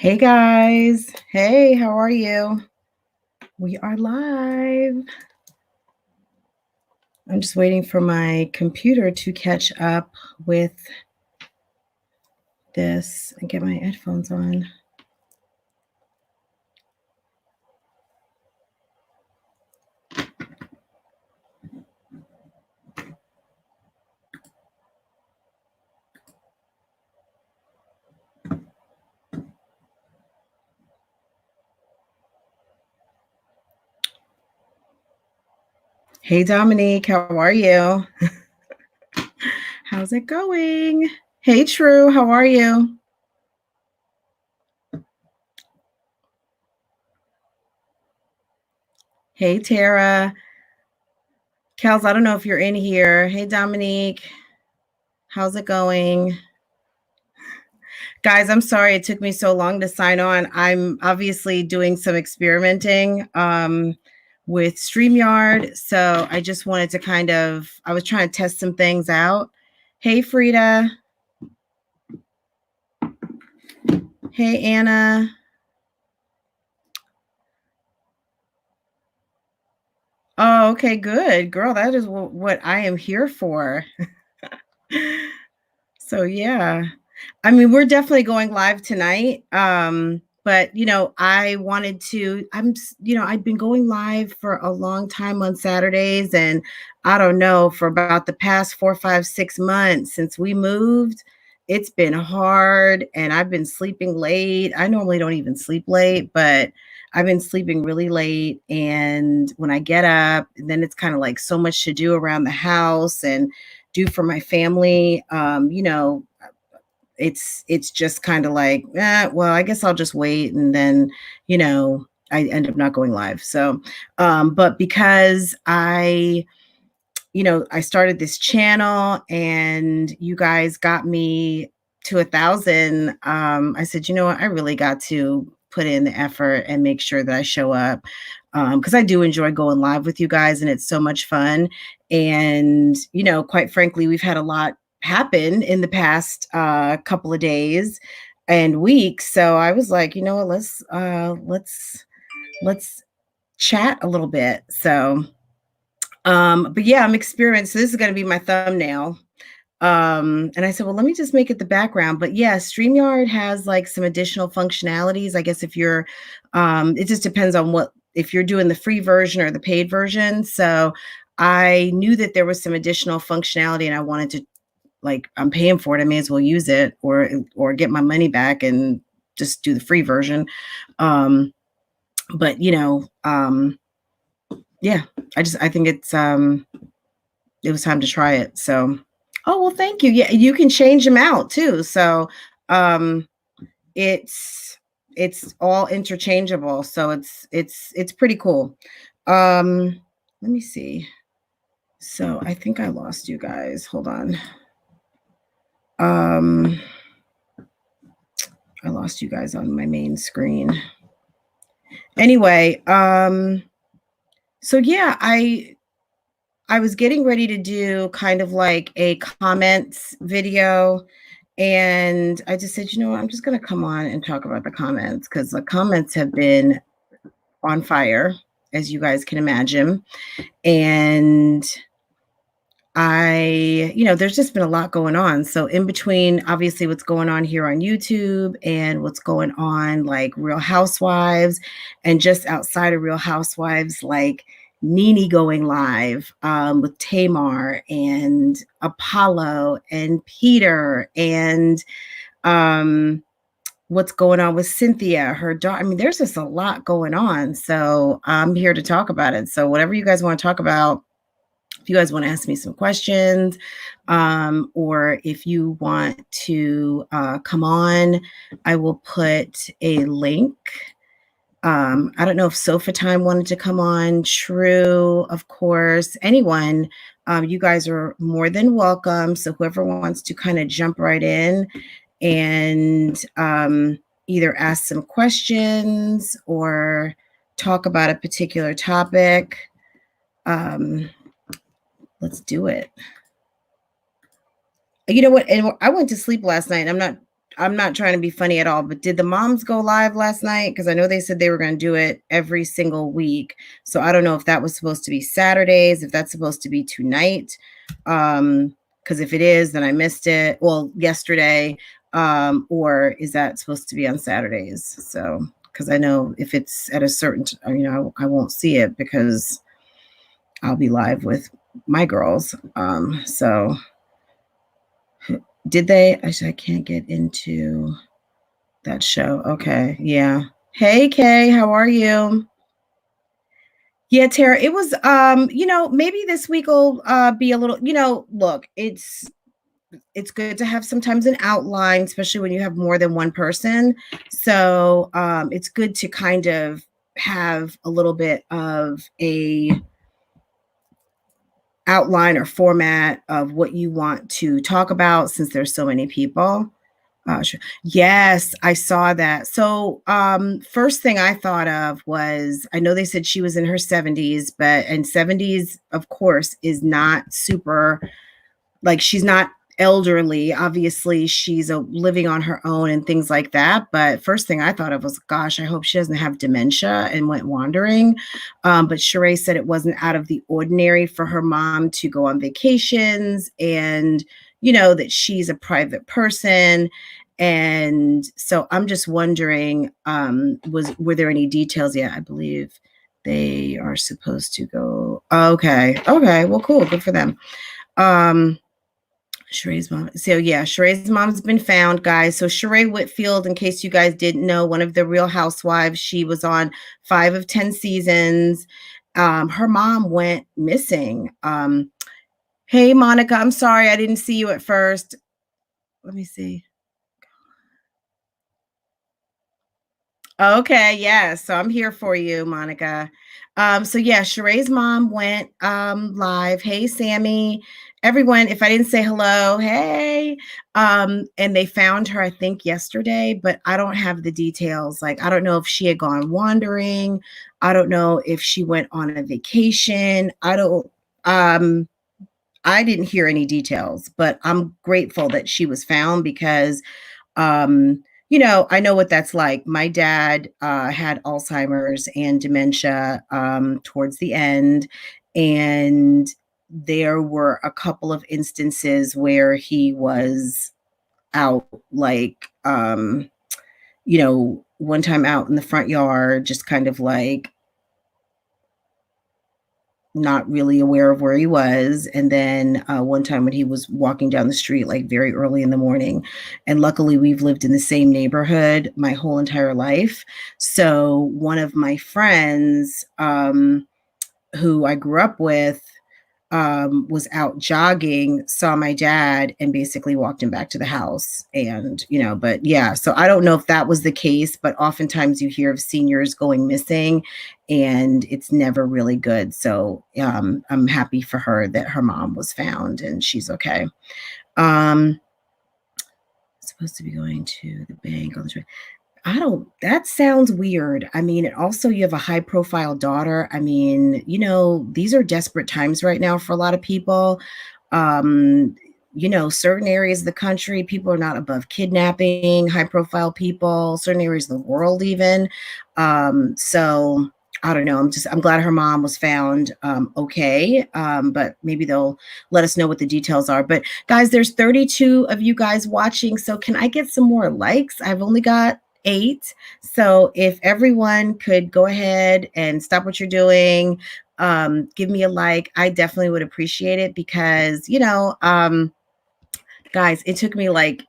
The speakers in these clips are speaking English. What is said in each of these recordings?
Hey guys. Hey, how are you? We are live. I'm just waiting for my computer to catch up with this and get my headphones on. Hey Dominique, how are you? How's it going? Hey True, how are you? Hey Tara. Kels, I don't know if you're in here. Hey Dominique, how's it going? Guys, I'm sorry it took me so long to sign on. I'm obviously doing some experimenting with StreamYard. So I just wanted to I was trying to test some things out. Hey, Frida. Hey, Anna. Oh, okay, good. Girl, that is what I am here for. So, yeah. I mean, we're definitely going live tonight. But I wanted to, I've been going live for a long time on Saturdays, and I don't know, for about the past 4, 5, 6 months since we moved, it's been hard and I've been sleeping late. I normally don't even sleep late, but I've been sleeping really late. And when I get up, then it's kind of like so much to do around the house and do for my family. It's just kind of like, well, I guess I'll just wait. And then, I end up not going live. So, but because I started this channel and you guys got me to 1,000. I said, you know what, I really got to put in the effort and make sure that I show up. Because I do enjoy going live with you guys and it's so much fun. And, quite frankly, we've had a lot happen in the past couple of days and weeks. So I was like, you know what, let's chat a little bit. So but yeah, I'm experienced. So this is going to be my thumbnail. And I said, well, let me just make it the background. But yeah, StreamYard has like some additional functionalities. I guess if you're, it just depends on if you're doing the free version or the paid version. So I knew that there was some additional functionality and I wanted to, like, I'm paying for it. I may as well use it or get my money back and just do the free version. But yeah, I think it was time to try it. So, oh, well, thank you. Yeah, you can change them out too. So, um, it's it's all interchangeable. So it's pretty cool. Let me see. So I think I lost you guys. Hold on. Um, I lost you guys on my main screen. Anyway, so yeah, I was getting ready to do kind of like a comments video. And I just said, you know what, I'm just going to come on and talk about the comments because the comments have been on fire, as you guys can imagine. And there's just been a lot going on. So in between, obviously, what's going on here on YouTube and what's going on like Real Housewives and just outside of Real Housewives, like Nene going live with Tamar and Apollo and Peter and what's going on with Cynthia, her daughter. I mean, there's just a lot going on. So I'm here to talk about it. So whatever you guys want to talk about, if you guys want to ask me some questions, or if you want to come on, I will put a link. I don't know if Sofa Time wanted to come on. True, of course. Anyone, you guys are more than welcome. So whoever wants to kind of jump right in and either ask some questions or talk about a particular topic, let's do it. You know what? And I went to sleep last night. I'm not trying to be funny at all, but did the moms go live last night? Because I know they said they were going to do it every single week. So I don't know if that was supposed to be Saturdays, if that's supposed to be tonight. Because if it is, then I missed it. Well, yesterday. Or is that supposed to be on Saturdays? So because I know if it's at a certain, I won't see it because I'll be live with my girls. So did they? I can't get into that show. Okay. Yeah. Hey Kay, how are you? Yeah, Tara, it was maybe this week will be a little, look, it's good to have sometimes an outline, especially when you have more than one person. So it's good to kind of have a little bit of a outline or format of what you want to talk about since there's so many people. Sure. Yes, I saw that. So, first thing I thought of was I know they said she was in her 70s, but and 70s, of course, is not super like she's not elderly. Obviously, she's living on her own and things like that. But first thing I thought of was, gosh, I hope she doesn't have dementia and went wandering. But Sheree said it wasn't out of the ordinary for her mom to go on vacations and, that she's a private person. And so I'm just wondering, were there any details yet? I believe they are supposed to go. Okay. Okay. Well, cool. Good for them. Um, Sheree's mom. So yeah, Sheree's mom's been found, guys. So Sheree Whitfield, in case you guys didn't know, one of the Real Housewives. She was on 5 of 10 seasons. Her mom went missing. Hey Monica, I'm sorry I didn't see you at first. Let me see. Okay, yeah. So I'm here for you, Monica. So yeah, Sheree's mom went live. Hey, Sammy. Everyone, if I didn't say hello, hey. And they found her, I think, yesterday, but I don't have the details. Like, I don't know if she had gone wandering. I don't know if she went on a vacation. Um, I didn't hear any details, but I'm grateful that she was found because I know what that's like. My dad had Alzheimer's and dementia towards the end, and there were a couple of instances where he was out, like, one time out in the front yard, just kind of like not really aware of where he was. And then one time when he was walking down the street, like very early in the morning. And luckily, we've lived in the same neighborhood my whole entire life. So one of my friends who I grew up with was out jogging, saw my dad, and basically walked him back to the house. And, but yeah, so I don't know if that was the case, but oftentimes you hear of seniors going missing and it's never really good. So I'm happy for her that her mom was found and she's okay. Supposed to be going to the bank on the trip. I don't that sounds weird. I mean, and also you have a high profile daughter. I mean, these are desperate times right now for a lot of people. Um, certain areas of the country, people are not above kidnapping high profile people, certain areas of the world even. So I don't know. I'm glad her mom was found okay. But maybe they'll let us know what the details are. But guys, there's 32 of you guys watching. So can I get some more likes? I've only got 8. So if everyone could go ahead and stop what you're doing, give me a like, I definitely would appreciate it because, guys, it took me like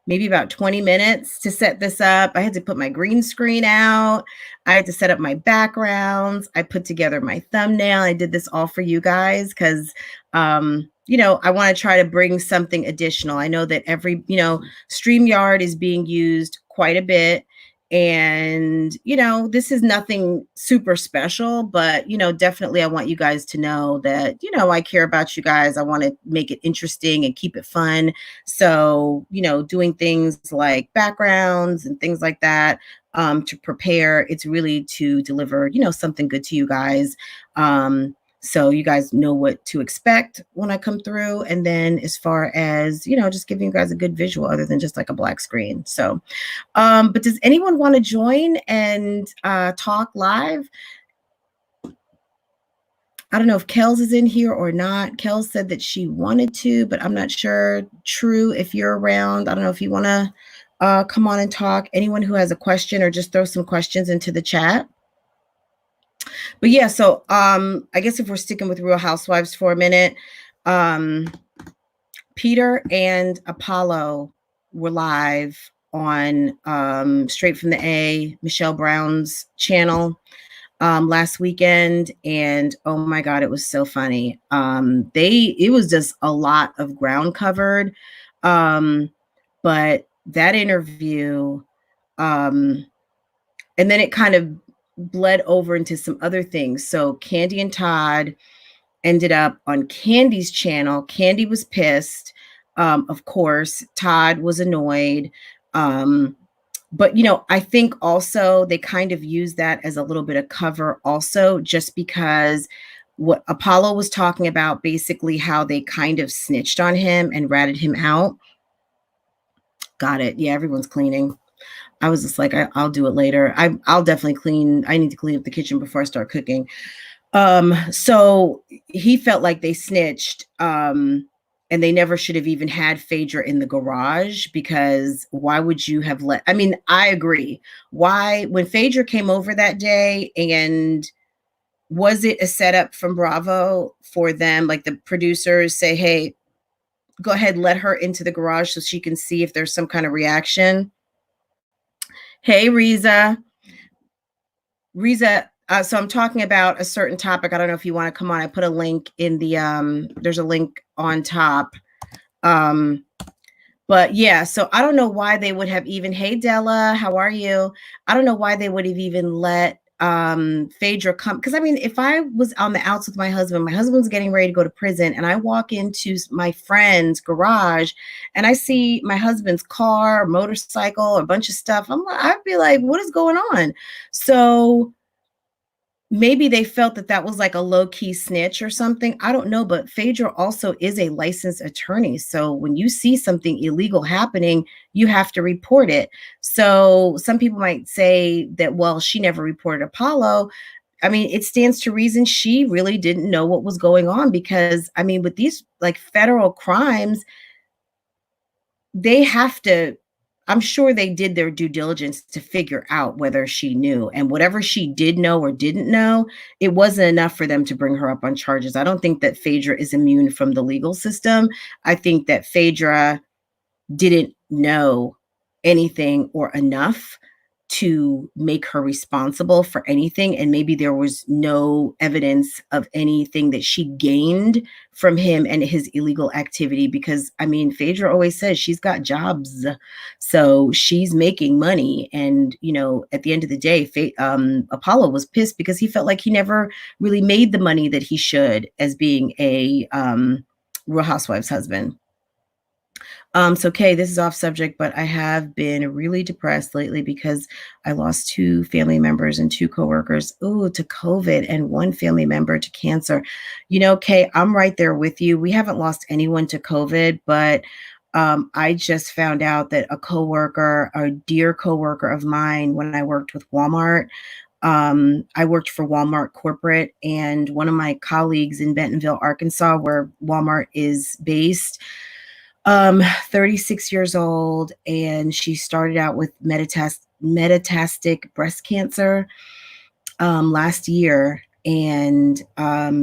maybe about 20 minutes to set this up. I had to put my green screen out. I had to set up my backgrounds. I put together my thumbnail. I did this all for you guys because I want to try to bring something additional. I know that StreamYard is being used quite a bit. And, this is nothing super special, but, definitely I want you guys to know that, I care about you guys. I want to make it interesting and keep it fun. So, doing things like backgrounds and things like that to prepare, it's really to deliver, something good to you guys. So you guys know what to expect when I come through. And then as far as, just giving you guys a good visual other than just like a black screen. So, but does anyone want to join and talk live? I don't know if Kels is in here or not. Kels said that she wanted to, but I'm not sure. True, if you're around, I don't know if you want to come on and talk. Anyone who has a question, or just throw some questions into the chat. But yeah, so I guess if we're sticking with Real Housewives for a minute, Peter and Apollo were live on Straight from the A, Michelle Brown's channel last weekend, and oh my god, it was so funny. It was just a lot of ground covered, but that interview, and then it kind of bled over into some other things. So Candy and Todd ended up on Candy's channel. Candy was pissed, of course. Todd was annoyed. But I think also they kind of use that as a little bit of cover also, just because what Apollo was talking about, basically how they kind of snitched on him and ratted him out. Got it. Yeah, everyone's cleaning. I was just like, I'll do it later. I'll definitely clean. I need to clean up the kitchen before I start cooking. So he felt like they snitched. And they never should have even had Phaedra in the garage, because why would you have I agree. Why, when Phaedra came over that day, and was it a setup from Bravo for them? Like the producers say, hey, go ahead, let her into the garage so she can see if there's some kind of reaction. Hey, Riza. So I'm talking about a certain topic. I don't know if you want to come on. I put a link in the, there's a link on top. But yeah, so I don't know why they would have even, hey Della, how are you? I don't know why they would have even let Phaedra come. Because if I was on the outs with my husband's getting ready to go to prison, and I walk into my friend's garage and I see my husband's car, motorcycle, a bunch of stuff, I'd be like, what is going on? So maybe they felt that was like a low-key snitch or something. I don't know, but Phaedra also is a licensed attorney. So when you see something illegal happening, you have to report it. So some people might say that, well, she never reported Apollo. It stands to reason she really didn't know what was going on, because, with these like federal crimes, they have to, I'm sure they did their due diligence to figure out whether she knew, and whatever she did know or didn't know, it wasn't enough for them to bring her up on charges. I don't think that Phaedra is immune from the legal system. I think that Phaedra didn't know anything or enough to make her responsible for anything. And maybe there was no evidence of anything that she gained from him and his illegal activity, because Phaedra always says she's got jobs. So she's making money. And, at the end of the day, Apollo was pissed because he felt like he never really made the money that he should as being a Real Housewives husband. So Kay, this is off subject, but I have been really depressed lately because I lost 2 family members and 2 coworkers, to COVID, and 1 family member to cancer. Kay, I'm right there with you. We haven't lost anyone to COVID, but I just found out that a dear coworker of mine, when I worked with Walmart, I worked for Walmart corporate, and one of my colleagues in Bentonville, Arkansas, where Walmart is based, 36 years old, and she started out with metastatic breast cancer last year, and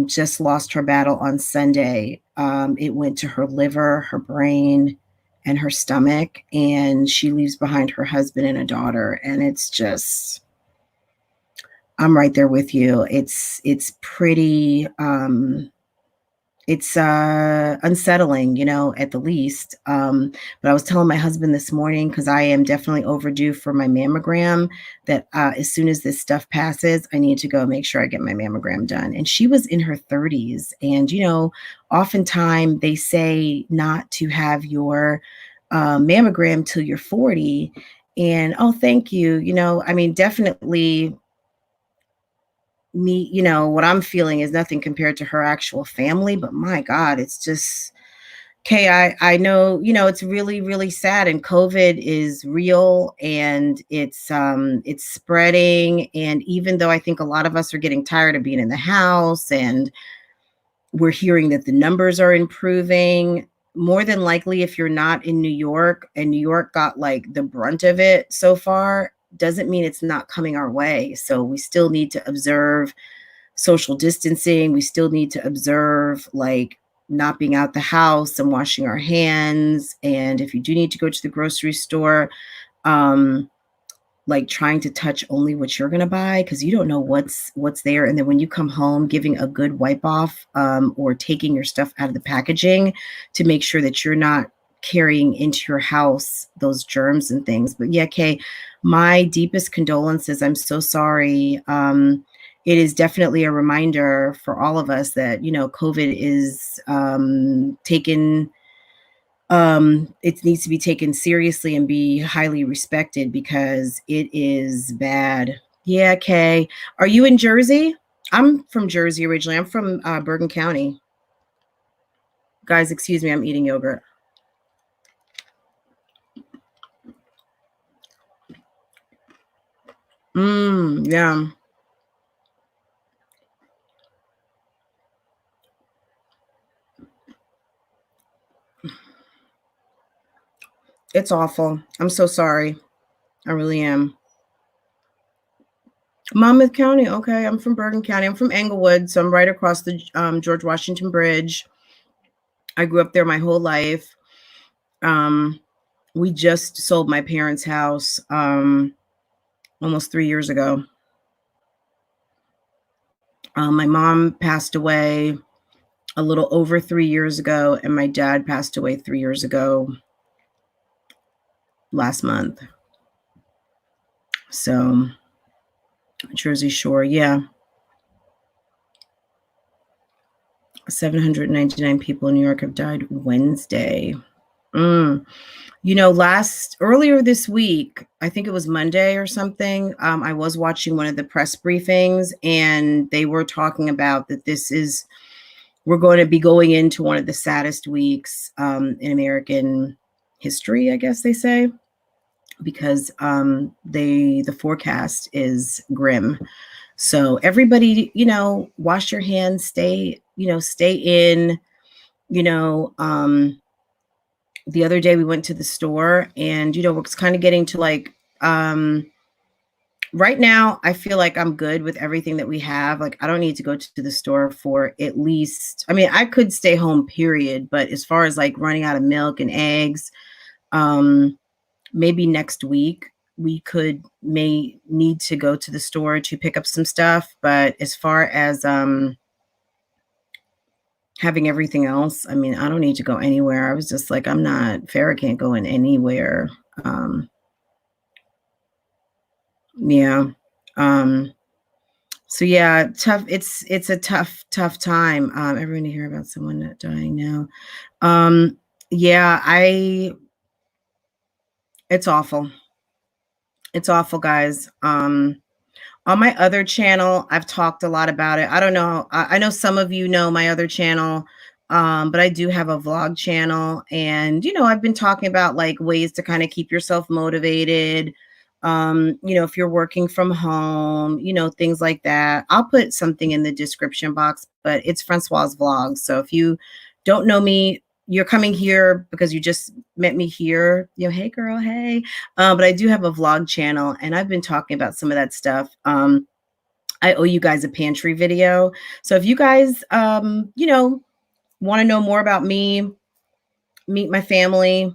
just lost her battle on Sunday. It went to her liver, her brain, and her stomach, and she leaves behind her husband and a daughter. And it's just, I'm right there with you. It's pretty it's unsettling, at the least. But I was telling my husband this morning, because I am definitely overdue for my mammogram, that as soon as this stuff passes, I need to go make sure I get my mammogram done. And she was in her 30s. And, oftentimes they say not to have your mammogram till you're 40. And, oh, thank you. Definitely me, what I'm feeling is nothing compared to her actual family, but my God, it's just okay. I know, it's really, really sad, and COVID is real, and it's spreading. And even though I think a lot of us are getting tired of being in the house, and we're hearing that the numbers are improving, more than likely, if you're not in New York, and New York got like the brunt of it so far, doesn't mean it's not coming our way. So we still need to observe social distancing. We still need to observe like not being out the house and washing our hands. And if you do need to go to the grocery store, um, like trying to touch only what you're going to buy, because you don't know what's there. And then when you come home, giving a good wipe off, or taking your stuff out of the packaging to make sure that you're not carrying into your house those germs and things. But yeah, Kay, my deepest condolences. I'm so sorry. It is definitely a reminder for all of us that COVID is taken it needs to be taken seriously and be highly respected, because it is bad. Yeah, Kay. Are you in Jersey? I'm from Jersey originally. I'm from Bergen County. Guys, excuse me, I'm eating yogurt. Yeah. It's awful. I'm so sorry. I really am. Monmouth County. Okay, I'm from Bergen County. I'm from Englewood, so I'm right across the George Washington Bridge. I grew up there my whole life. Um, we just sold my parents' house almost 3 years ago. My mom passed away a little over 3 years ago, and my dad passed away 3 years ago last month. So, Jersey Shore, yeah. 799 people in New York have died Wednesday. Mm. Earlier this week, I think it was Monday or something, I was watching one of the press briefings, and they were talking about that we're going to be going into one of the saddest weeks in American history, I guess they say, because the forecast is grim. So everybody, wash your hands, stay in, you know, um, the other day we went to the store, and we're kind of getting to like right now I feel like I'm good with everything that we have. Like I don't need to go to the store for at least, I mean, I could stay home period, but as far as like running out of milk and eggs, maybe next week we may need to go to the store to pick up some stuff. But as far as having everything else, I mean, I don't need to go anywhere. I was just like, Farrah can't go in anywhere. Yeah. Um, so yeah, tough. It's a tough time. Everyone to hear about someone not dying now. Um, yeah, it's awful. It's awful, guys. On my other channel, I've talked a lot about it. I don't know. I know some of you know my other channel, but I do have a vlog channel. And, I've been talking about like ways to kind of keep yourself motivated. If you're working from home, things like that. I'll put something in the description box, but it's Francois Vlogs. So if you don't know me, you're coming here because you just met me here. Hey girl, hey. But I do have a vlog channel, and I've been talking about some of that stuff. I owe you guys a pantry video. So if you guys, want to know more about me, meet my family,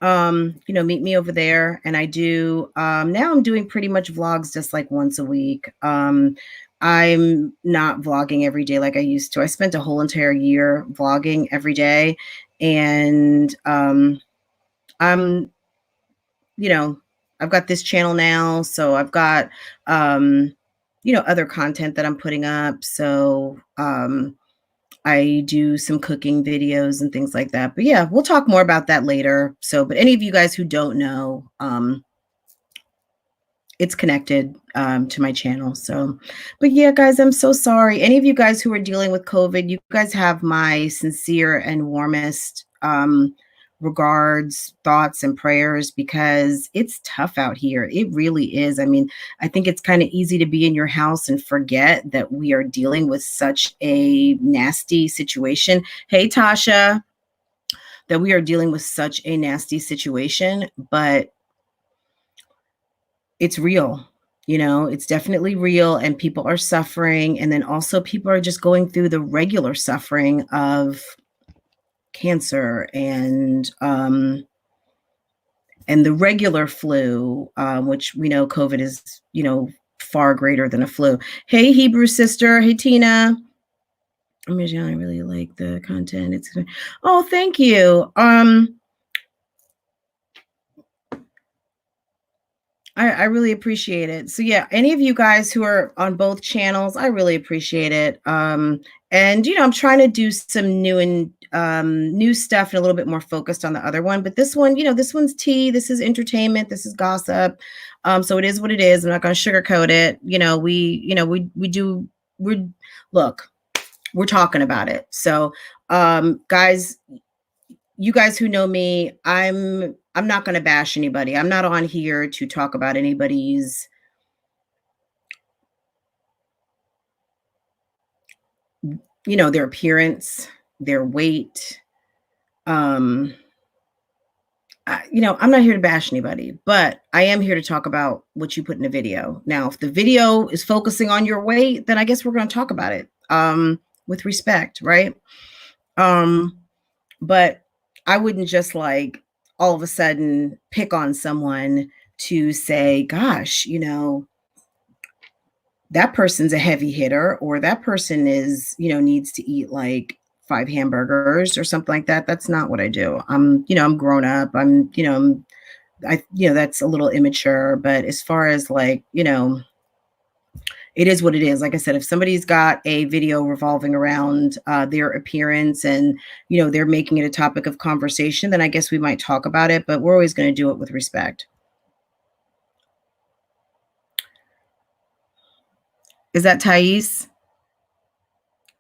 meet me over there. And I do, now I'm doing pretty much vlogs just like once a week. I'm not vlogging every day like I used to. I spent a whole entire year vlogging every day. And I'm, you know, I've got this channel now, so I've got other content that I'm putting up. So I do some cooking videos and things like that. But yeah, we'll talk more about that later. So, but any of you guys who don't know, it's connected to my channel. So, but yeah, guys, I'm so sorry. Any of you guys who are dealing with COVID, you guys have my sincere and warmest regards, thoughts, and prayers because it's tough out here. It really is. I mean, I think it's kind of easy to be in your house and forget that we are dealing with such a nasty situation. Hey, Tasha, that we are dealing with such a nasty situation, but it's real. You know, it's definitely real, and people are suffering. And then also, people are just going through the regular suffering of cancer and the regular flu, which we know COVID is, far greater than a flu. Hey, Hebrew sister. Hey, Tina. I really like the content. Oh, thank you. I really appreciate it. So yeah, any of you guys who are on both channels, I really appreciate it. And I'm trying to do some new stuff and a little bit more focused on the other one. But this one, this one's tea. This is entertainment. This is gossip. So it is what it is. I'm not going to sugarcoat it. We're look, we're talking about it. So, guys, you guys who know me, I'm not going to bash anybody. I'm not on here to talk about anybody's their appearance, their weight. I'm not here to bash anybody, but I am here to talk about what you put in a video. Now, if the video is focusing on your weight, then I guess we're going to talk about it with respect, right? But I wouldn't just like all of a sudden pick on someone to say, gosh, that person's a heavy hitter, or that person is, needs to eat like 5 hamburgers or something like that. That's not what I do. I'm grown up. That's a little immature, but as far as like, it is what it is. Like I said, if somebody's got a video revolving around their appearance and, they're making it a topic of conversation, then I guess we might talk about it, but we're always going to do it with respect. Is that Thais?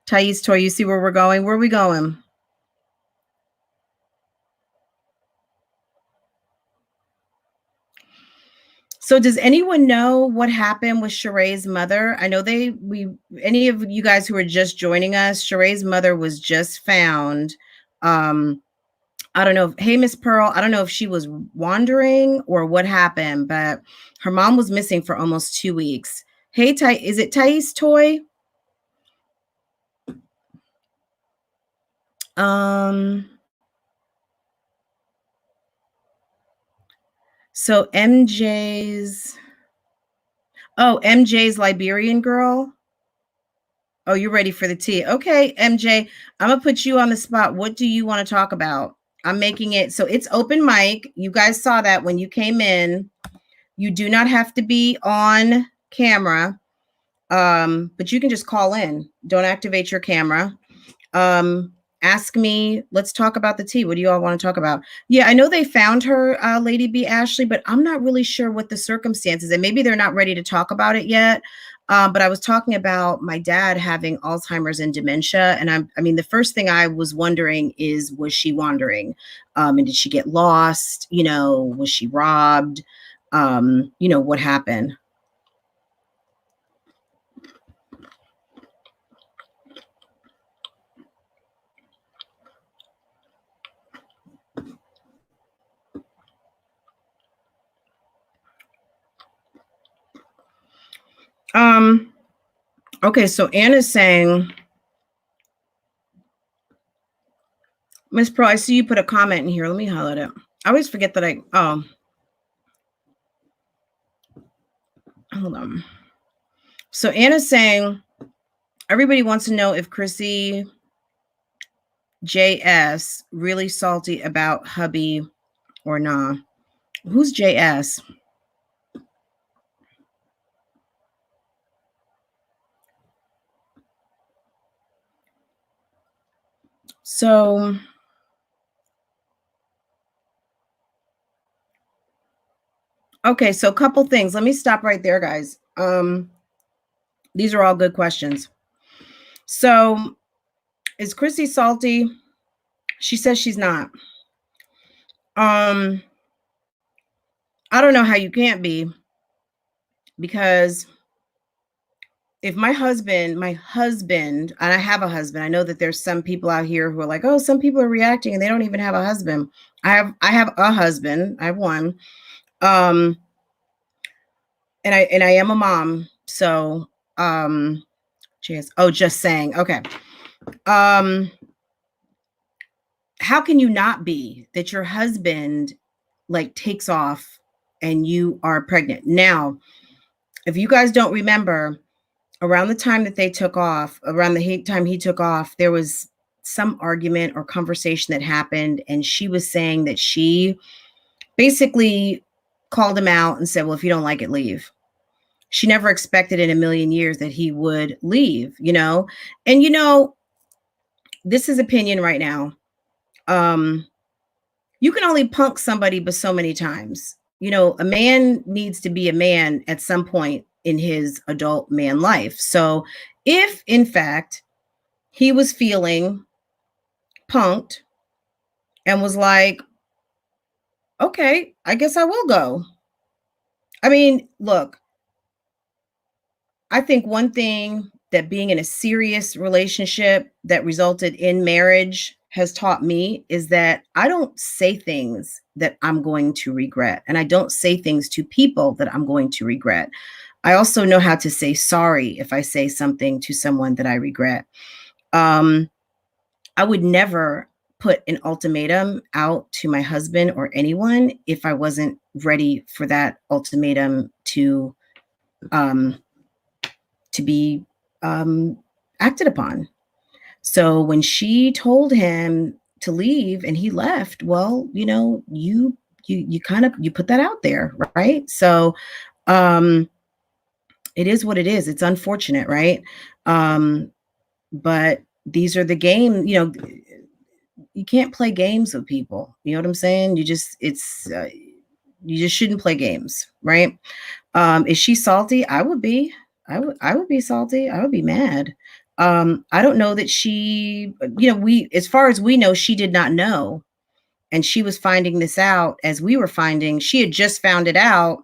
Thais Toy, you see where we're going? Where are we going? So does anyone know what happened with Sheree's mother? I know any of you guys who are just joining us, Sheree's mother was just found. I don't know. Hey, Miss Pearl, I don't know if she was wandering or what happened, but her mom was missing for almost 2 weeks. Hey, is it Thais Toy? So MJ's Liberian girl. Oh, you're ready for the tea. Okay, MJ, I'm gonna put you on the spot. What do you want to talk about? I'm making it so it's open mic. You guys saw that when you came in. You do not have to be on camera, but you can just call in. Don't activate your camera. Ask me. Let's talk about the tea. What do you all want to talk about? Yeah, I know they found her, Lady B. Ashley, but I'm not really sure what the circumstances, and maybe they're not ready to talk about it yet. But I was talking about my dad having Alzheimer's and dementia, and I mean, the first thing I was wondering is, was she wandering? And did she get lost? Was she robbed? What happened? Okay, so Anna's saying, Miss Pro, I see you put a comment in here. Let me highlight it. I always forget that hold on. So Anna's saying, everybody wants to know if Chrissy JS really salty about hubby or nah. Who's JS? So Okay, so a couple things. Let me stop right there, guys. These are all good questions. So, is Chrissy salty? She says she's not. Um, I don't know how you can't be, because if my husband, and I have a husband, I know that there's some people out here who are like, oh, some people are reacting and they don't even have a husband. I have a husband. I have one. Um, and I am a mom. So, just saying. Okay. Um, how can you not be that your husband like takes off and you are pregnant? Now, if you guys don't remember, around the time that they took off, around the time he took off, there was some argument or conversation that happened, and she was saying that she basically called him out and said, well, if you don't like it, leave. She never expected in a million years that he would leave, you know? And, this is opinion right now. Um, you can only punk somebody but so many times. A man needs to be a man at some point in his adult man life. So if in fact he was feeling punked and was like, okay, I guess I will go. I mean, look, I think one thing that being in a serious relationship that resulted in marriage has taught me is that I don't say things that I'm going to regret. And I don't say things to people that I'm going to regret. I also know how to say sorry if I say something to someone that I regret. Um, I would never put an ultimatum out to my husband or anyone if I wasn't ready for that ultimatum um, to be acted upon. So when she told him to leave and he left, well, you kind of you put that out there, right? So um, it is what it is. It's unfortunate, right? Um, but these are the game. You can't play games with people. You know what I'm saying? You just shouldn't play games, right? Is she salty? I would be. I would be salty. I would be mad. I don't know that she, we, as far as we know, she did not know. And she was finding this out as we were finding. She had just found it out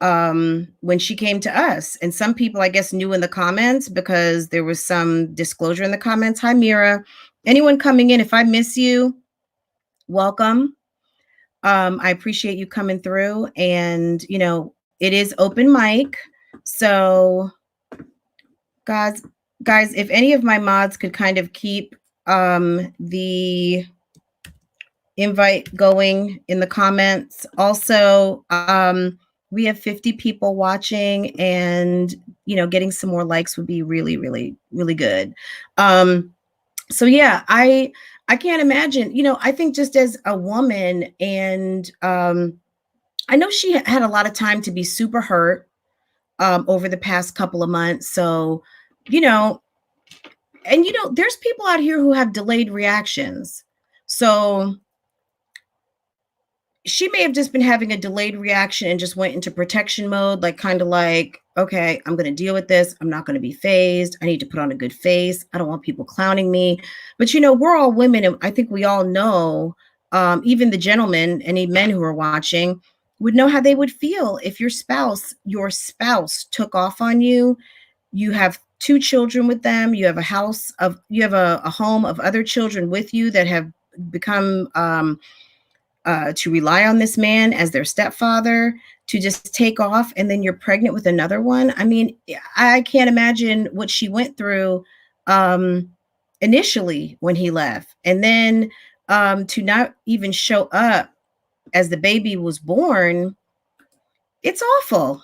when she came to us. And some people, I guess, knew in the comments because there was some disclosure in the comments. Hi, Mira. Anyone coming in, if I miss you, welcome. I appreciate you coming through. And, it is open mic. So, guys, if any of my mods could kind of keep the invite going in the comments. Also, we have 50 people watching, and getting some more likes would be really, really, really good. So yeah, I can't imagine. I think just as a woman, and I know she had a lot of time to be super hurt over the past couple of months. So, you know, there's people out here who have delayed reactions. So she may have just been having a delayed reaction and just went into protection mode, like kind of like, okay, I'm going to deal with this. I'm not going to be phased. I need to put on a good face. I don't want people clowning me. But we're all women, and I think we all know, even the gentlemen, any men who are watching, would know how they would feel if your spouse took off on you. You have two children with them. You have a home of other children with you that have become to rely on this man as their stepfather, to just take off, and then you're pregnant with another one. I mean, I can't imagine what she went through um, initially when he left, and then to not even show up as the baby was born. It's awful.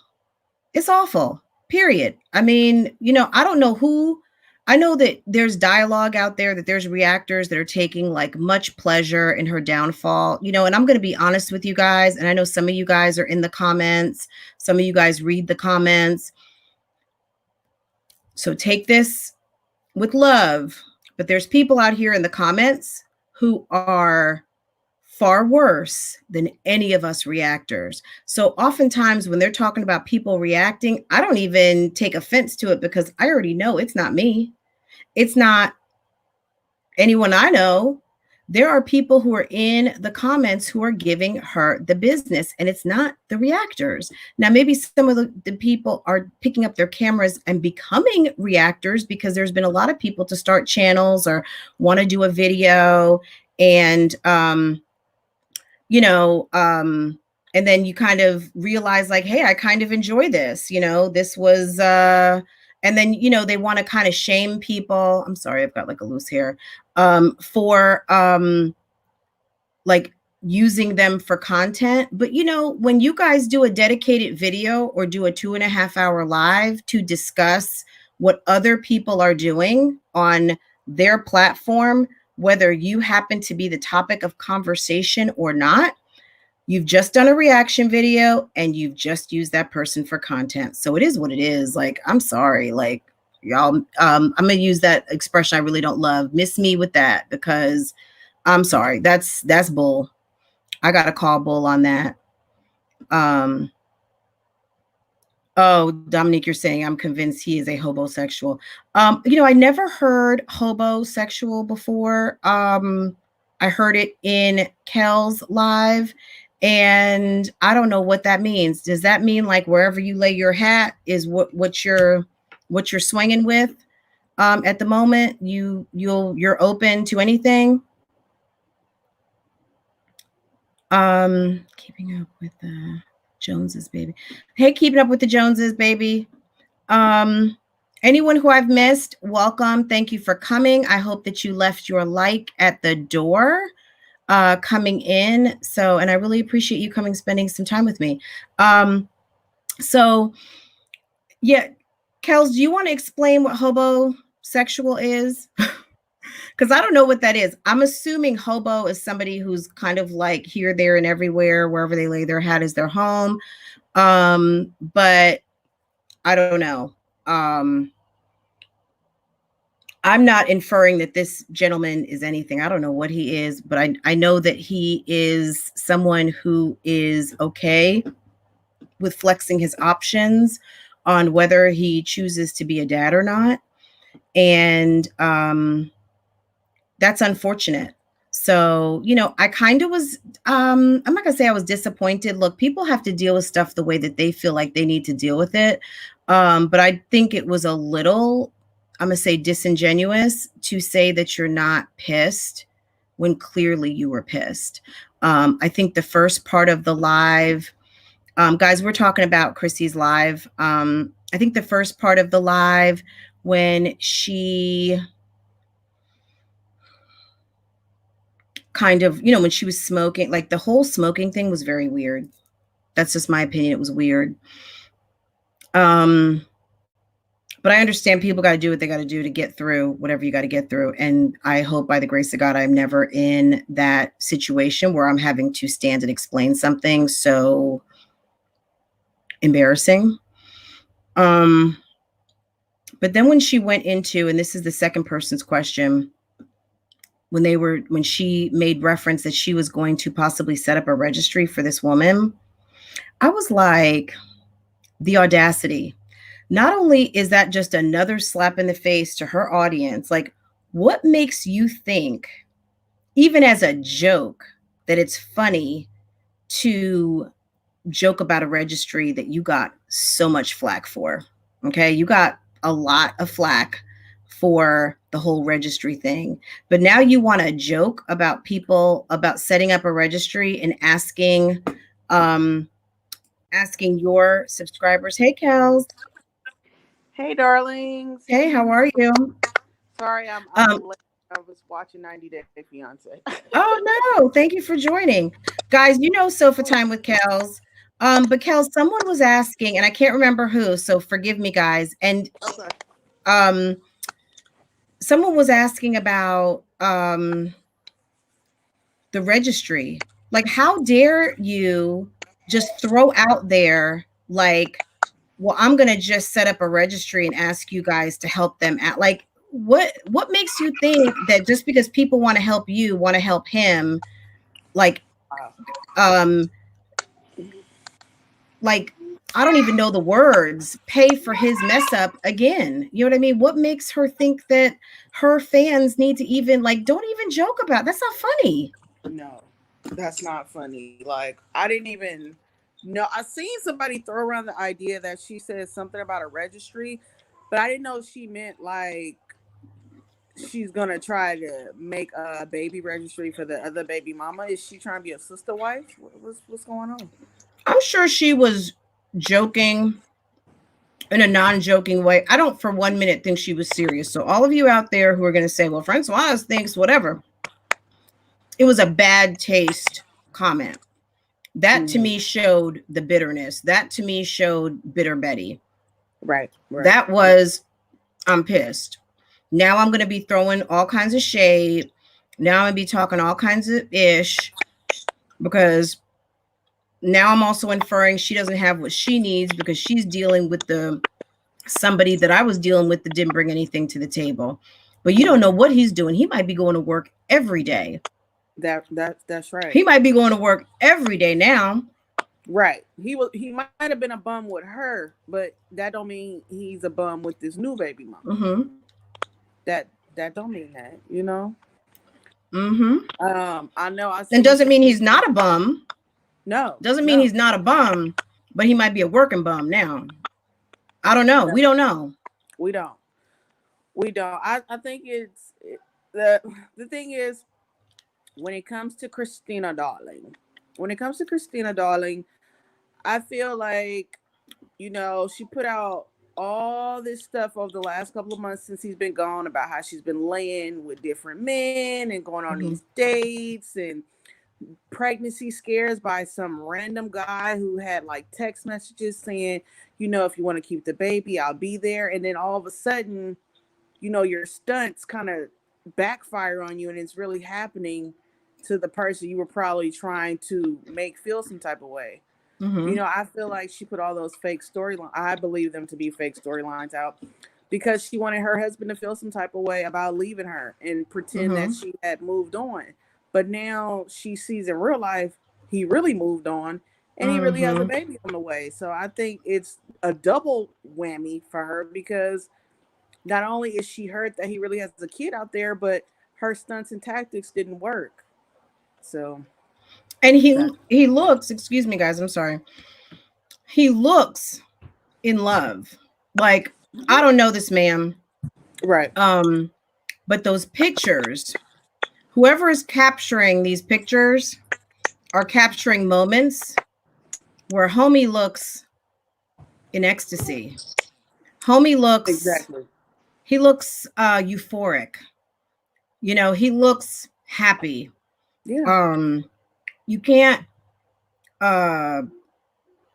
It's awful. Period. I mean, I don't know who. I know that there's dialogue out there, that there's reactors that are taking like much pleasure in her downfall, and I'm going to be honest with you guys. And I know some of you guys are in the comments. Some of you guys read the comments. So take this with love. But there's people out here in the comments who are far worse than any of us reactors. So oftentimes when they're talking about people reacting, I don't even take offense to it because I already know it's not me. It's not anyone I know. There are people who are in the comments who are giving her the business, and it's not the reactors. Now, maybe some of the people are picking up their cameras and becoming reactors because there's been a lot of people to start channels or want to do a video. And you know, and then you kind of realize like, hey, I kind of enjoy this, this was and then they want to kind of shame people. I'm sorry, I've got like a loose hair. For like using them for content. But when you guys do a dedicated video or do a 2.5 hour live to discuss what other people are doing on their platform, whether you happen to be the topic of conversation or not, you've just done a reaction video and you've just used that person for content. So it is what it is. Like, I'm sorry, like, y'all, I'm gonna use that expression I really don't love. Miss me with that, because I'm sorry. That's bull. I gotta call bull on that. Oh, Dominique, you're saying I'm convinced he is a hobosexual. I never heard hobosexual before. I heard it in Kel's live, and I don't know what that means. Does that mean like wherever you lay your hat is what you're swinging with? At the moment, you're open to anything. Keeping up with the Joneses, baby. Hey, keeping up with the Joneses, baby. Anyone who I've missed, welcome. Thank you for coming. I hope that you left your like at the door coming in. So, and I really appreciate you coming, spending some time with me. So yeah, Kels, do you want to explain what hobosexual is? Because I don't know what that is. I'm assuming hobo is somebody who's kind of like here, there, and everywhere, wherever they lay their hat is their home. But I don't know. I'm not inferring that this gentleman is anything. I don't know what he is, but I know that he is someone who is okay with flexing his options on whether he chooses to be a dad or not. And that's unfortunate. So, I kind of was, I'm not gonna say I was disappointed. Look, people have to deal with stuff the way that they feel like they need to deal with it. But I think it was a little, I'm gonna say, disingenuous to say that you're not pissed when clearly you were pissed. I think the first part of the live, guys, we're talking about Chrissy's live. I think the first part of the live when she kind of, when she was smoking, like the whole smoking thing was very weird. That's just my opinion. It was weird. But I understand people got to do what they got to do to get through whatever you got to get through. And I hope by the grace of God, I'm never in that situation where I'm having to stand and explain something so embarrassing. But then when she went into, and this is the second person's question, when she made reference that she was going to possibly set up a registry for this woman, I was like, the audacity. Not only is that just another slap in the face to her audience, like, what makes you think, even as a joke, that it's funny to joke about a registry that you got so much flack for? Okay, you got a lot of flack for the whole registry thing, but now you want to joke about setting up a registry and asking your subscribers, hey Kels. Hey, darlings. Hey, how are you? Sorry, I'm late. I was watching 90 Day Fiance. Oh no, thank you for joining. Guys, Sofa Time with Kels. But Kels, someone was asking, and I can't remember who, so forgive me, guys. And someone was asking about the registry. Like, how dare you just throw out there like, well, I'm going to just set up a registry and ask you guys to help them out. Like, what makes you think that just because people want to help you, want to help him, like, um like I don't even know the words, pay for his mess up again. You know what I mean? What makes her think that her fans need to even like don't even joke about? That's not funny. No, that's not funny. Like I didn't even know. I seen somebody throw around the idea that she said something about a registry, but I didn't know she meant like she's gonna try to make a baby registry for the other baby mama. Is she trying to be a sister wife? What's going on? I'm sure she was joking in a non-joking way. I don't for 1 minute think she was serious. So all of you out there who are going to say, well, Francois thinks whatever, it was a bad taste comment. That to Mm-hmm. me showed the bitterness. That to me showed bitter Betty. Right, right. That was, I'm pissed. Now I'm going to be throwing all kinds of shade. Now I'm going to be talking all kinds of ish because now I'm also inferring she doesn't have what she needs because she's dealing with the somebody that I was dealing with that didn't bring anything to the table. But you don't know what he's doing. He might be going to work every day. That's He right. might be going to work every day now. Right. He might have been a bum with her, but that don't mean he's a bum with this new baby mama. Mm-hmm. That that don't mean that, you know. Mm-hmm. I know I And seen doesn't some mean he's people. not a bum. No, Doesn't mean no, he's not a bum, but he might be a working bum now. I don't know. no. We don't know. We don't. We don't. I think the the thing is when it comes to Christina Darling, when it comes to Christina Darling, I feel like she put out all this stuff over the last couple of months since he's been gone about how she's been laying with different men and going on Mm-hmm. these dates and pregnancy scares by some random guy who had like text messages saying, if you want to keep the baby, I'll be there. And then all of a sudden, your stunts kind of backfire on you and it's really happening to the person you were probably trying to make feel some type of way. Mm-hmm. I feel like she put all those fake storylines. I believe them to be fake storylines out because she wanted her husband to feel some type of way about leaving her and pretend that Mm-hmm. she had moved on. But now she sees in real life he really moved on and he really has a Mm-hmm. baby on the way. So I think it's a double whammy for her because not only is she hurt that he really has a kid out there, but her stunts and tactics didn't work. So And he that he looks, excuse me guys, I'm sorry. He looks in love. Like, I don't know this man. right. Um, but those pictures, whoever is capturing these pictures are capturing moments where homie looks in ecstasy. Homie looks, Exactly. he looks euphoric. He looks happy. Yeah. Um, you can't uh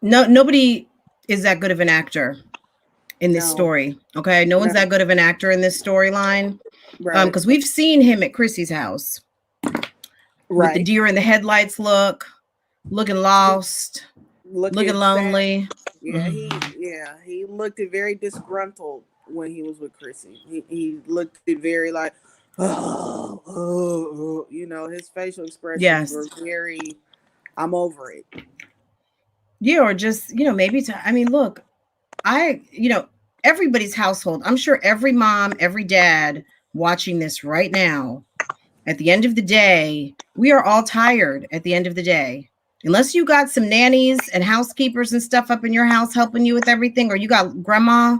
no nobody is that good of an actor in this No. story. Okay. No one's No. that good of an actor in this storyline. Right. Because we've seen him at Chrissy's house with the Right. deer in the headlights look, looking lost, looking Looking sad. lonely. Yeah, he looked it very disgruntled when he was with Chrissy. He looked it very like his facial expressions were Yes. very I'm over it. Yeah, or just, maybe I mean, look, I, everybody's household, I'm sure every mom, every dad watching this right now, at the end of the day, we are all tired at the end of the day. Unless you got some nannies and housekeepers and stuff up in your house helping you with everything, or you got grandma,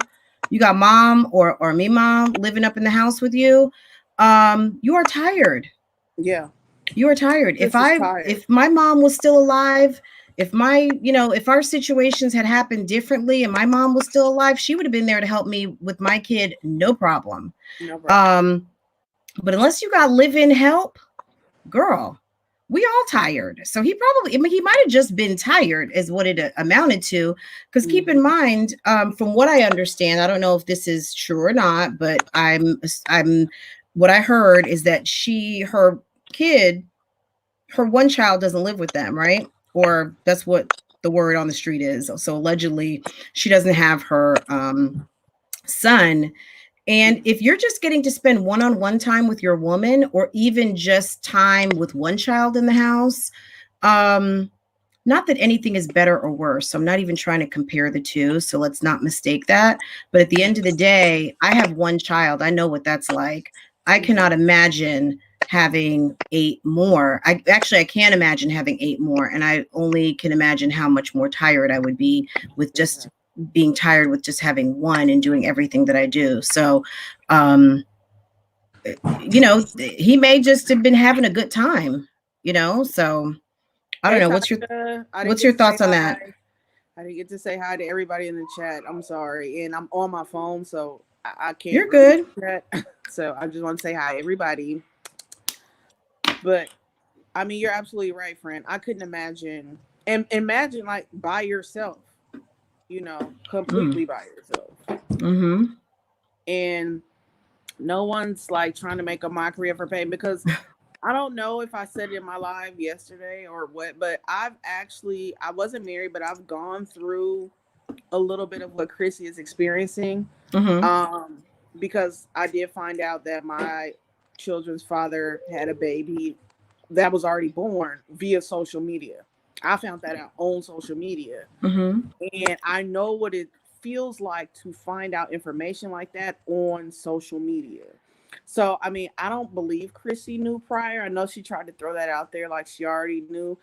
you got mom or me mom living up in the house with you, you are tired. Yeah. You are tired. Chris is tired. If my mom was still alive, if our situations had happened differently and my mom was still alive, she would have been there to help me with my kid, no problem. No problem. Um, but unless you got live-in help, girl, we all tired. So he might have just been tired, is what it amounted to. Because keep in Hmm. mind, from what I understand, I don't know if this is true or not, but I'm what I heard is that her kid, her one child doesn't live with them, right? Or that's what the word on the street is. So allegedly, she doesn't have her son. And if you're just getting to spend one-on-one time with your woman, or even just time with one child in the house, Um, Not that anything is better or worse. So I'm not even trying to compare the two. So let's not mistake that. But at the end of the day, I have one child. I know what that's like. I cannot imagine having eight more. I can't imagine having eight more. And I only can imagine how much more tired I would be with just Exactly. being tired with just having one and doing everything that I do. So, um, he may just have been having a good time, so I don't Hey know. Tasha, I didn't What's get your to say thoughts on that? hi. I didn't get to say hi to everybody in the chat. I'm sorry, and I'm on my phone, so I can't You're really good. do that. So I just want to say hi, everybody. But I mean, you're absolutely right, friend. I couldn't imagine, and imagine like by yourself, Mm. completely by yourself, Mm-hmm. and no one's like trying to make a mockery of her pain because I don't know if I said it in my live yesterday or what, but I wasn't married, but I've gone through a little bit of what Chrissy is experiencing. Mm-hmm. Um, because I did find out that my children's father had a baby that was already born via social media. I found that out on social media. Mm-hmm. And I know what it feels like to find out information like that on social media. So, I mean, I don't believe Chrissy knew prior. I know she tried to throw that out there like she already knew.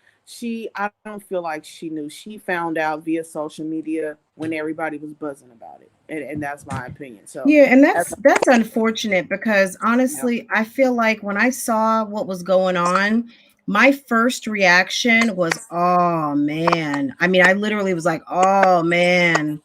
I don't feel like she knew. She found out via social media when everybody was buzzing about it. And that's my opinion. So, Yeah, and as that's unfortunate because yeah. honestly, I feel like when I saw what was going on, my first reaction was, "Oh man." I mean, I literally was like, "Oh man."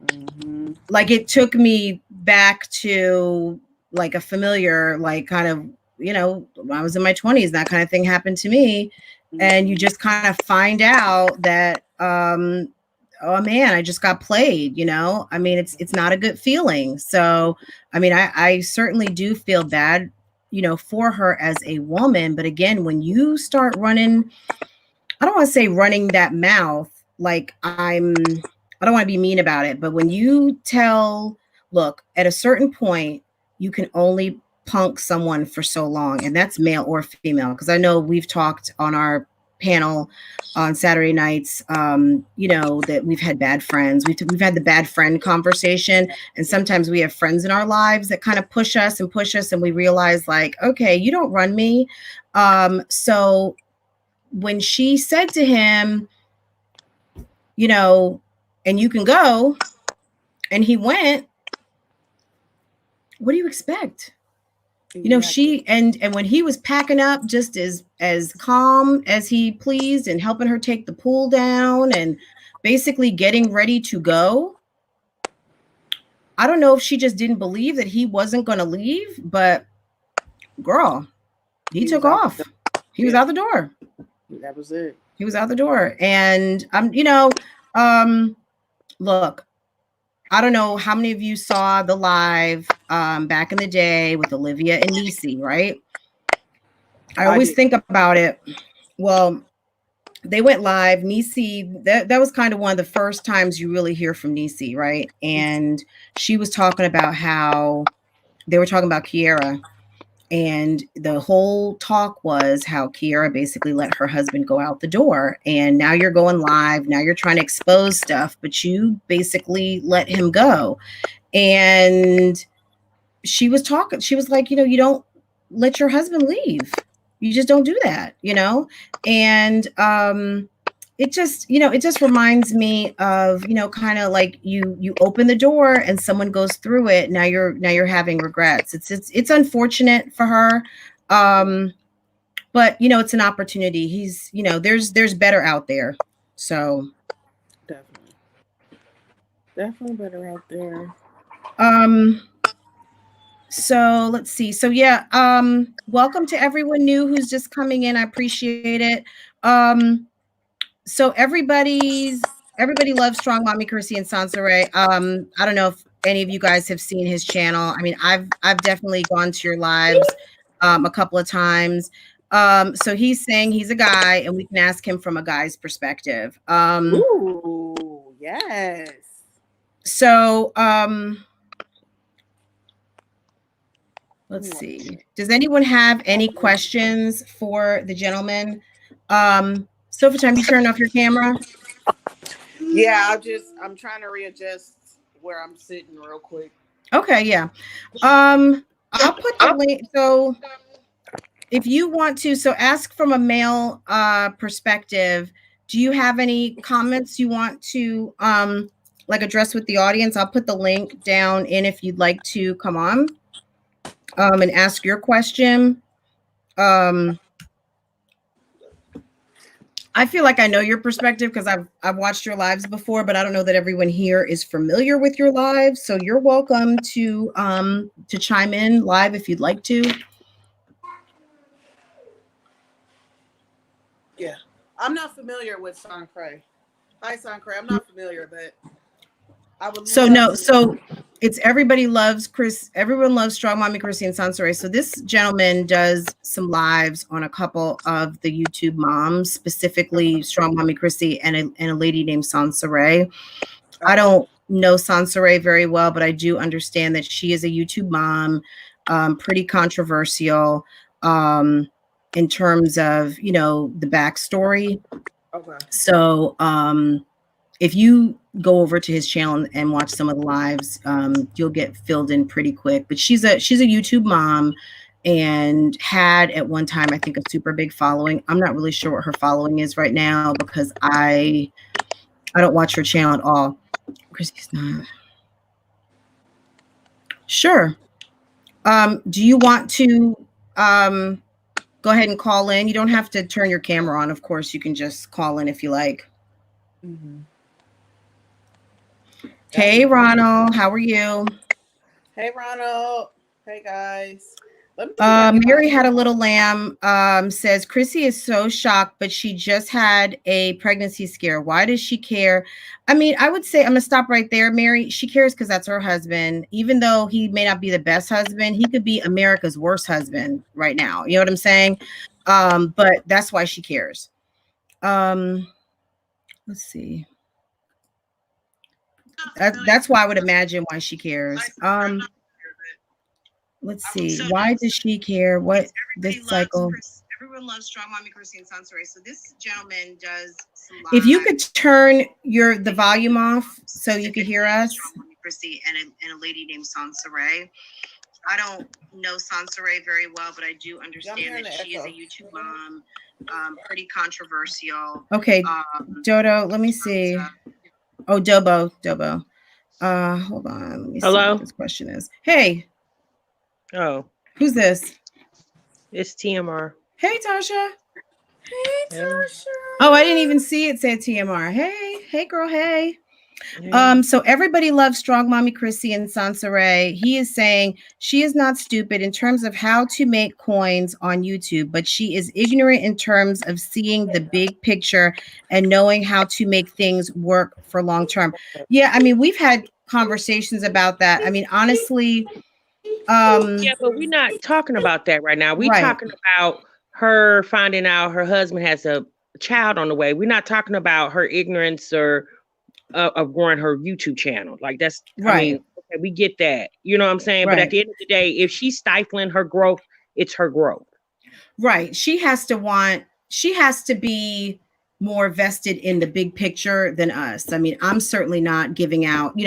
Mm-hmm. Like it took me back to like a familiar, like kind of, when I was in my 20s, that kind of thing happened to me. And you Mm-hmm. just kind of find out that oh man, I just got played, I mean, it's not a good feeling. So I mean, I certainly do feel bad, for her as a woman. But again, when you start running, I don't want to say running that mouth like I don't want to be mean about it, but when you look, at a certain point, you can only punk someone for so long, and that's male or female. Because I know we've talked on our panel on Saturday nights, that we've had bad friends. We've had the bad friend conversation, and sometimes we have friends in our lives that kind of push us, and we realize like, okay, you don't run me. So when she said to him, you know, and you can go, and he went, what do you expect? Exactly. She and when he was packing up just as calm as he pleased and helping her take the pool down and basically getting ready to go. I don't know if she just didn't believe that he wasn't going to leave, but girl, he He took was out the off. door. He was Yeah, out the door. that was it. He was out the door. And look, I don't know how many of you saw the live back in the day with Olivia and Niecy, right? I I always did. think about it. Well, they went live. Niecy, that was kind of one of the first times you really hear from Niecy, right? And she was talking about how they were talking about Kiera. And the whole talk was how Kiera basically let her husband go out the door. And now you're going live. Now you're trying to expose stuff, but you basically let him go. And she was talking, she was like, you don't let your husband leave. You just don't do that. And it just reminds me of, kind of like you open the door and someone goes through it. Now you're having regrets. It's unfortunate for her. Yeah, But it's an opportunity. There's better out there. So definitely. Definitely better out there. um So let's see. So yeah, welcome to everyone new who's just coming in. I appreciate it. Um, so everybody loves Strong Mommy Chrissy and Sansare. I don't know if any of you guys have seen his channel. I mean, I've definitely gone to your lives a couple of times. So he's saying he's a guy, and we can ask him from a guy's perspective. Ooh, yes. So Give me let's one see. second. Does anyone have any questions for the gentleman? Sofa time, you turn off your camera? Yeah, I'm trying to readjust where I'm sitting real quick. Okay, yeah. I'll put the link. So if you want to, so ask from a male perspective, do you have any comments you want to like address with the audience? I'll put the link down in if you'd like to come on and ask your question. I feel like I know your perspective because I've watched your lives before, but I don't know that everyone here is familiar with your lives. So you're welcome to chime in live if you'd like to. Yeah. I'm not familiar with Sancray. Hi, Sancray. I'm not familiar, but I would So love no, to know. so it's everybody loves Chris. Everyone loves Strong Mommy Chrissy and Sansore. So this gentleman does some lives on a couple of the YouTube moms, specifically Strong Mommy Chrissy and a lady named Sansore. I Okay. don't know Sansore very well, but I do understand that she is a YouTube mom, pretty controversial in terms of, you know, the backstory. Okay. So if you go over to his channel and watch some of the lives, you'll get filled in pretty quick. But she's a YouTube mom and had at one time, I think, a super big following. I'm not really sure what her following is right now because I don't watch her channel at all. Chrissy's not. Sure. Do you want to go ahead and call in? You don't have to turn your camera on, of course. You can just call in if you like. Mm-hmm. Hey, Ronald, how are you? Hey, Ronald. Hey, guys. Let me see if I can get my Mary had a camera. little lamb says Chrissy is so shocked, but she just had a pregnancy scare. Why does she care? I mean, I would say I'm gonna stop right there, Mary. She cares because that's her husband. Even though he may not be the best husband, he could be America's worst husband right now. You know what I'm saying? But that's why she cares. Let's see. That's why I would imagine why she cares. Let's see. Why does she care? What this cycle? Everyone loves Strong Mommy Chrissy and Sansore. So this gentleman does some live. If you could turn the volume off so you could hear us. Strong Mommy Chrissy and a lady named Sansore. I don't know Sansore very well, but I do understand that she is a YouTube mom, pretty controversial. Okay, Dodo, let me see. Oh, Dobo. Hold on. Let me see what this question is. Hey. Oh. Who's this? It's TMR. Hey, Tasha. Hey, Tasha. Oh, I didn't even see it said TMR. Hey, girl. Hey. So everybody loves Strong Mommy Chrissy and Sansore. He is saying she is not stupid in terms of how to make coins on YouTube, but she is ignorant in terms of seeing the big picture and knowing how to make things work for long term. Yeah, I mean, we've had conversations about that. I mean, honestly, yeah, but we're not talking about that right now. We're talking about her finding out her husband has a child on the way. We're not talking about her ignorance or of growing her YouTube channel. Like that's right. I mean, okay, we get that. You know what I'm saying? Right. But at the end of the day, if she's stifling her growth, it's her growth. Right. She has to be more vested in the big picture than us. I mean, I'm certainly not giving out,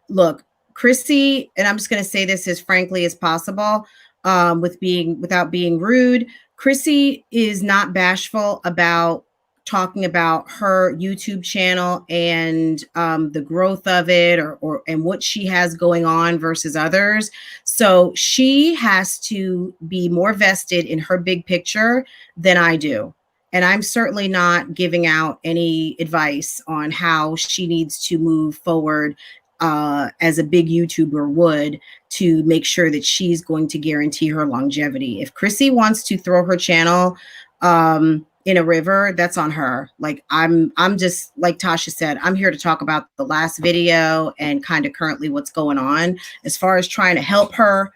look, Chrissy, and I'm just going to say this as frankly as possible, without being rude. Chrissy is not bashful about talking about her YouTube channel and the growth of it and what she has going on versus others. So she has to be more vested in her big picture than I do. And I'm certainly not giving out any advice on how she needs to move forward as a big YouTuber would to make sure that she's going to guarantee her longevity. If Chrissy wants to throw her channel in a river, that's on her. Like I'm just like Tasha said, I'm here to talk about the last video and kind of currently what's going on as far as trying to help her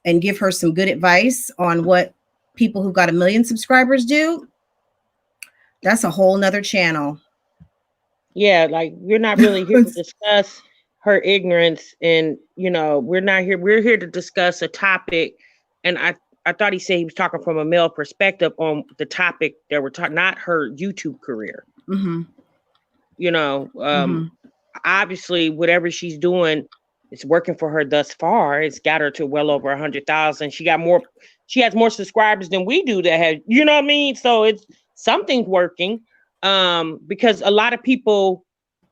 and give her some good advice on what people who got 1 million subscribers do. That's a whole nother channel. Yeah, like we're not really here to discuss her ignorance, and we're not here. We're here to discuss a topic, and I I thought he said he was talking from a male perspective on the topic that we're talking, not her YouTube career. Mm-hmm. You know, obviously whatever she's doing, it's working for her thus far. It's got her to well over 100,000. She has more subscribers than we do that have, you know what I mean? So it's something's working. Because a lot of people,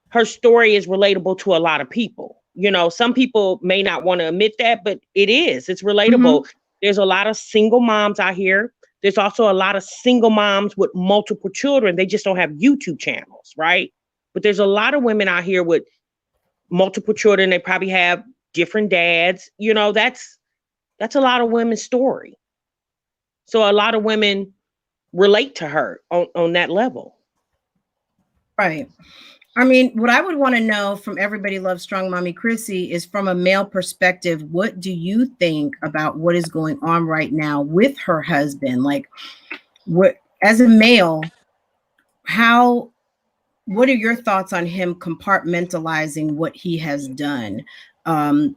her story is relatable to a lot of people. You know, some people may not want to admit that, but it's relatable. Mm-hmm. There's a lot of single moms out here. There's also a lot of single moms with multiple children. They just don't have YouTube channels, right? But there's a lot of women out here with multiple children. They probably have different dads. You know, that's a lot of women's story. So a lot of women relate to her on that level. Right. I mean, what I would want to know from Everybody Loves Strong Mommy Chrissy is, from a male perspective, what do you think about what is going on right now with her husband? Like, what, as a male, what are your thoughts on him compartmentalizing what he has done? And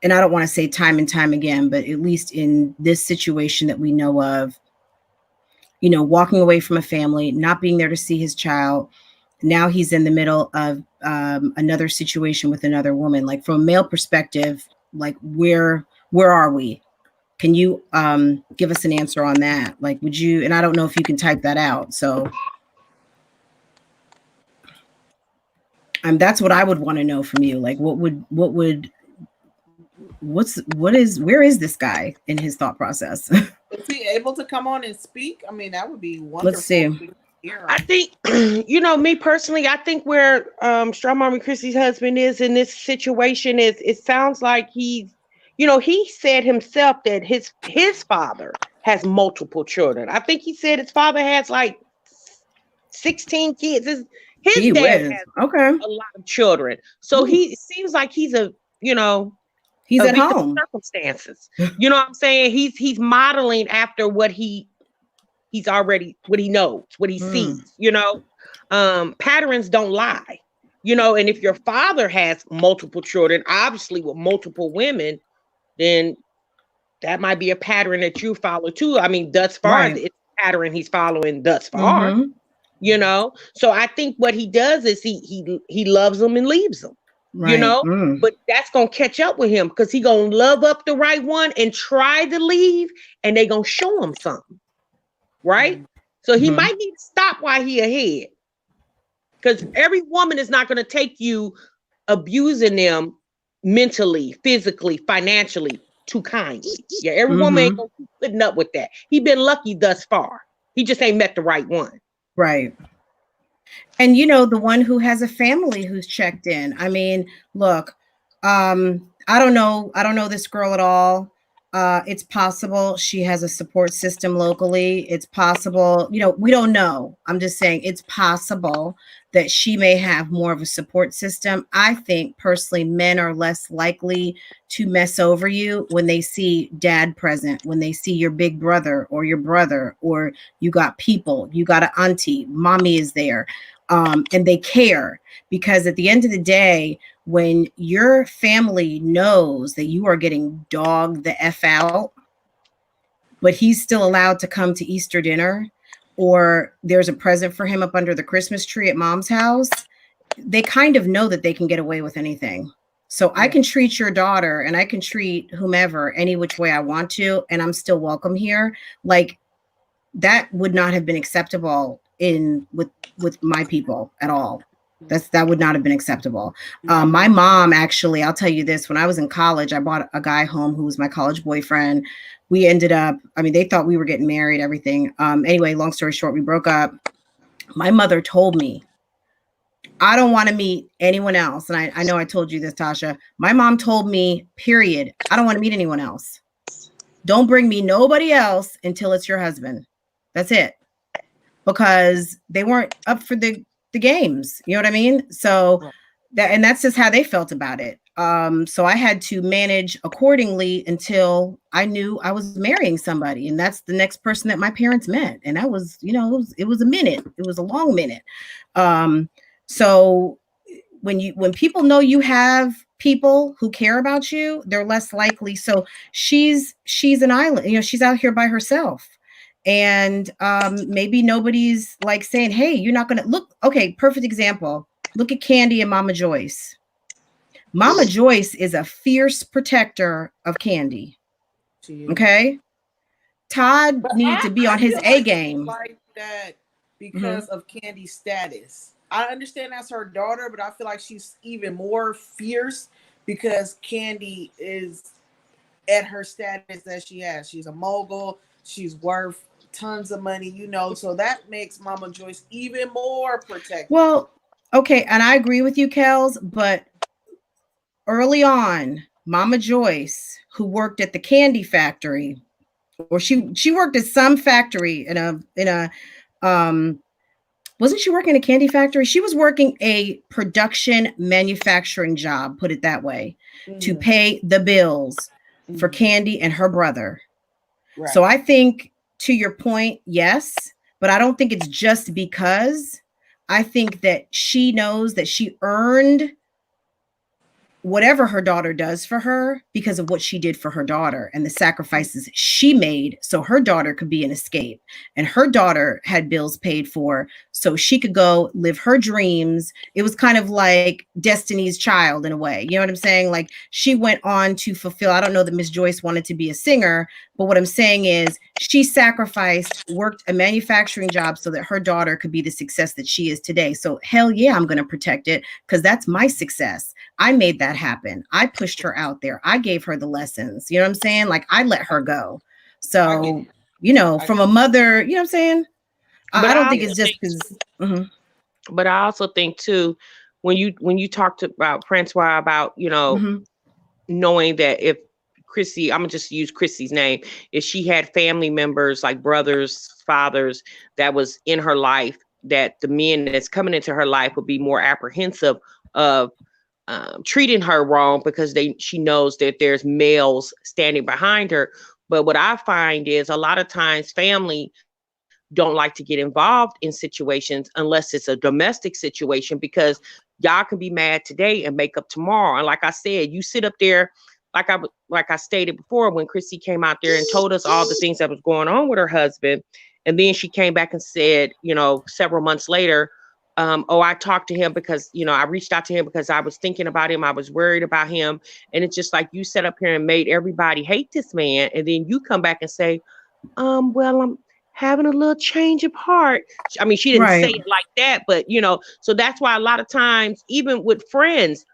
I don't want to say time and time again, but at least in this situation that we know of, you know, walking away from a family, not being there to see his child. Now he's in the middle of another situation with another woman. Like, from a male perspective, like, where are we? Can you give us an answer on that? Like, would you, and I don't know if you can type that out. So that's what I would want to know from you. Like, where is this guy in his thought process? Is he able to come on and speak? I mean, that would be wonderful. Let's see. I think, you know, me personally, I think where Strong Mommy Chrissy's husband is in this situation is, it sounds like he's, you know, he said himself that his father has multiple children. I think he said his father has like 16 kids. His dad has a lot of children. So he seems like he's a, you know, he's at home. Circumstances. You know what I'm saying? He's modeling after what he's already, what he knows, what he sees, you know. Patterns don't lie, you know. And if your father has multiple children, obviously with multiple women, then that might be a pattern that you follow too. I mean, thus far, it's a pattern he's following thus far, you know. So I think what he does is he loves them and leaves them. You know, but that's gonna catch up with him, because he gonna love up the right one and try to leave, and they gonna show him something, right? So he might need to stop while he ahead, because every woman is not gonna take you abusing them mentally, physically, financially too kindly. Yeah, every woman ain't gonna keep putting up with that. He been lucky thus far. He just ain't met the right one. Right. And, you know, the one who has a family who's checked in. I mean, look, I don't know this girl at all. It's possible she has a support system locally. It's possible, you know, we don't know. I'm just saying it's possible that she may have more of a support system. I think personally, men are less likely to mess over you when they see dad present, when they see your big brother, or you got people, you got an auntie, mommy is there. And they care, because at the end of the day, when your family knows that you are getting dogged the F out, but he's still allowed to come to Easter dinner, or there's a present for him up under the Christmas tree at mom's house, they kind of know that they can get away with anything. So I can treat your daughter, and I can treat whomever any which way I want to, and I'm still welcome here. Like, that would not have been acceptable with my people at all. That would not have been acceptable. My mom, actually, I'll tell you this, when I was in college, I brought a guy home who was my college boyfriend. We ended up, I mean, they thought we were getting married, everything. Anyway, long story short, we broke up. My mother told me, I don't want to meet anyone else. And I know I told you this, Tasha. My mom told me, period, I don't want to meet anyone else. Don't bring me nobody else until it's your husband. That's it. Because they weren't up for the games. You know what I mean? So that's just how they felt about it. So I had to manage accordingly until I knew I was marrying somebody. And that's the next person that my parents met. And that was, you know, it was a minute. It was a long minute. So when people know you have people who care about you, they're less likely. So she's an island, you know, she's out here by herself. And maybe nobody's like saying, hey, you're not gonna look. Okay, perfect example. Look at Candy and Mama Joyce. Mama Joyce is a fierce protector of Candy. Okay. Todd needed to be on his A game. Like that Mm-hmm. because of Candy's status. I understand that's her daughter, but I feel like she's even more fierce because Candy is at her status that she has. She's a mogul. She's worth tons of money, you know. So that makes Mama Joyce even more protective. Well, okay, and I agree with you, Kels, but early on, Mama Joyce, who worked at the candy factory, or she worked at some factory in a wasn't she working in a candy factory? She was working a production manufacturing job, put it that way, to pay the bills for Candy and her brother. Right. So I think, to your point, yes, but I don't think it's just because. I think that she knows that she earned whatever her daughter does for her because of what she did for her daughter and the sacrifices she made so her daughter could be an escape, and her daughter had bills paid for so she could go live her dreams. It was kind of like Destiny's Child in a way, you know what I'm saying? Like, she went on to fulfill, I don't know that Miss Joyce wanted to be a singer, but what I'm saying is she sacrificed, worked a manufacturing job so that her daughter could be the success that she is today. So hell yeah, I'm going to protect it because that's my success. I made that happen. I pushed her out there. I gave her the lessons. You know what I'm saying? Like, I let her go. So, you know, from a mother, you know what I'm saying? I don't think it's just because. But I also think too, when you talked about Francois about, you know, knowing that if Chrissy, I'm gonna just use Chrissy's name, if she had family members like brothers, fathers that was in her life, that the men that's coming into her life would be more apprehensive of treating her wrong because she knows that there's males standing behind her. But what I find is a lot of times family don't like to get involved in situations unless it's a domestic situation, because y'all can be mad today and make up tomorrow. And like I said, you sit up there, like I stated before, when Chrissy came out there and told us all the things that was going on with her husband, and then she came back and said, you know, several months later, oh, I talked to him because, you know, I reached out to him because I was thinking about him. I was worried about him. And it's just like you sat up here and made everybody hate this man. And then you come back and say, well, I'm having a little change of heart. I mean, she didn't say it like that, but, you know, so that's why a lot of times, even with friends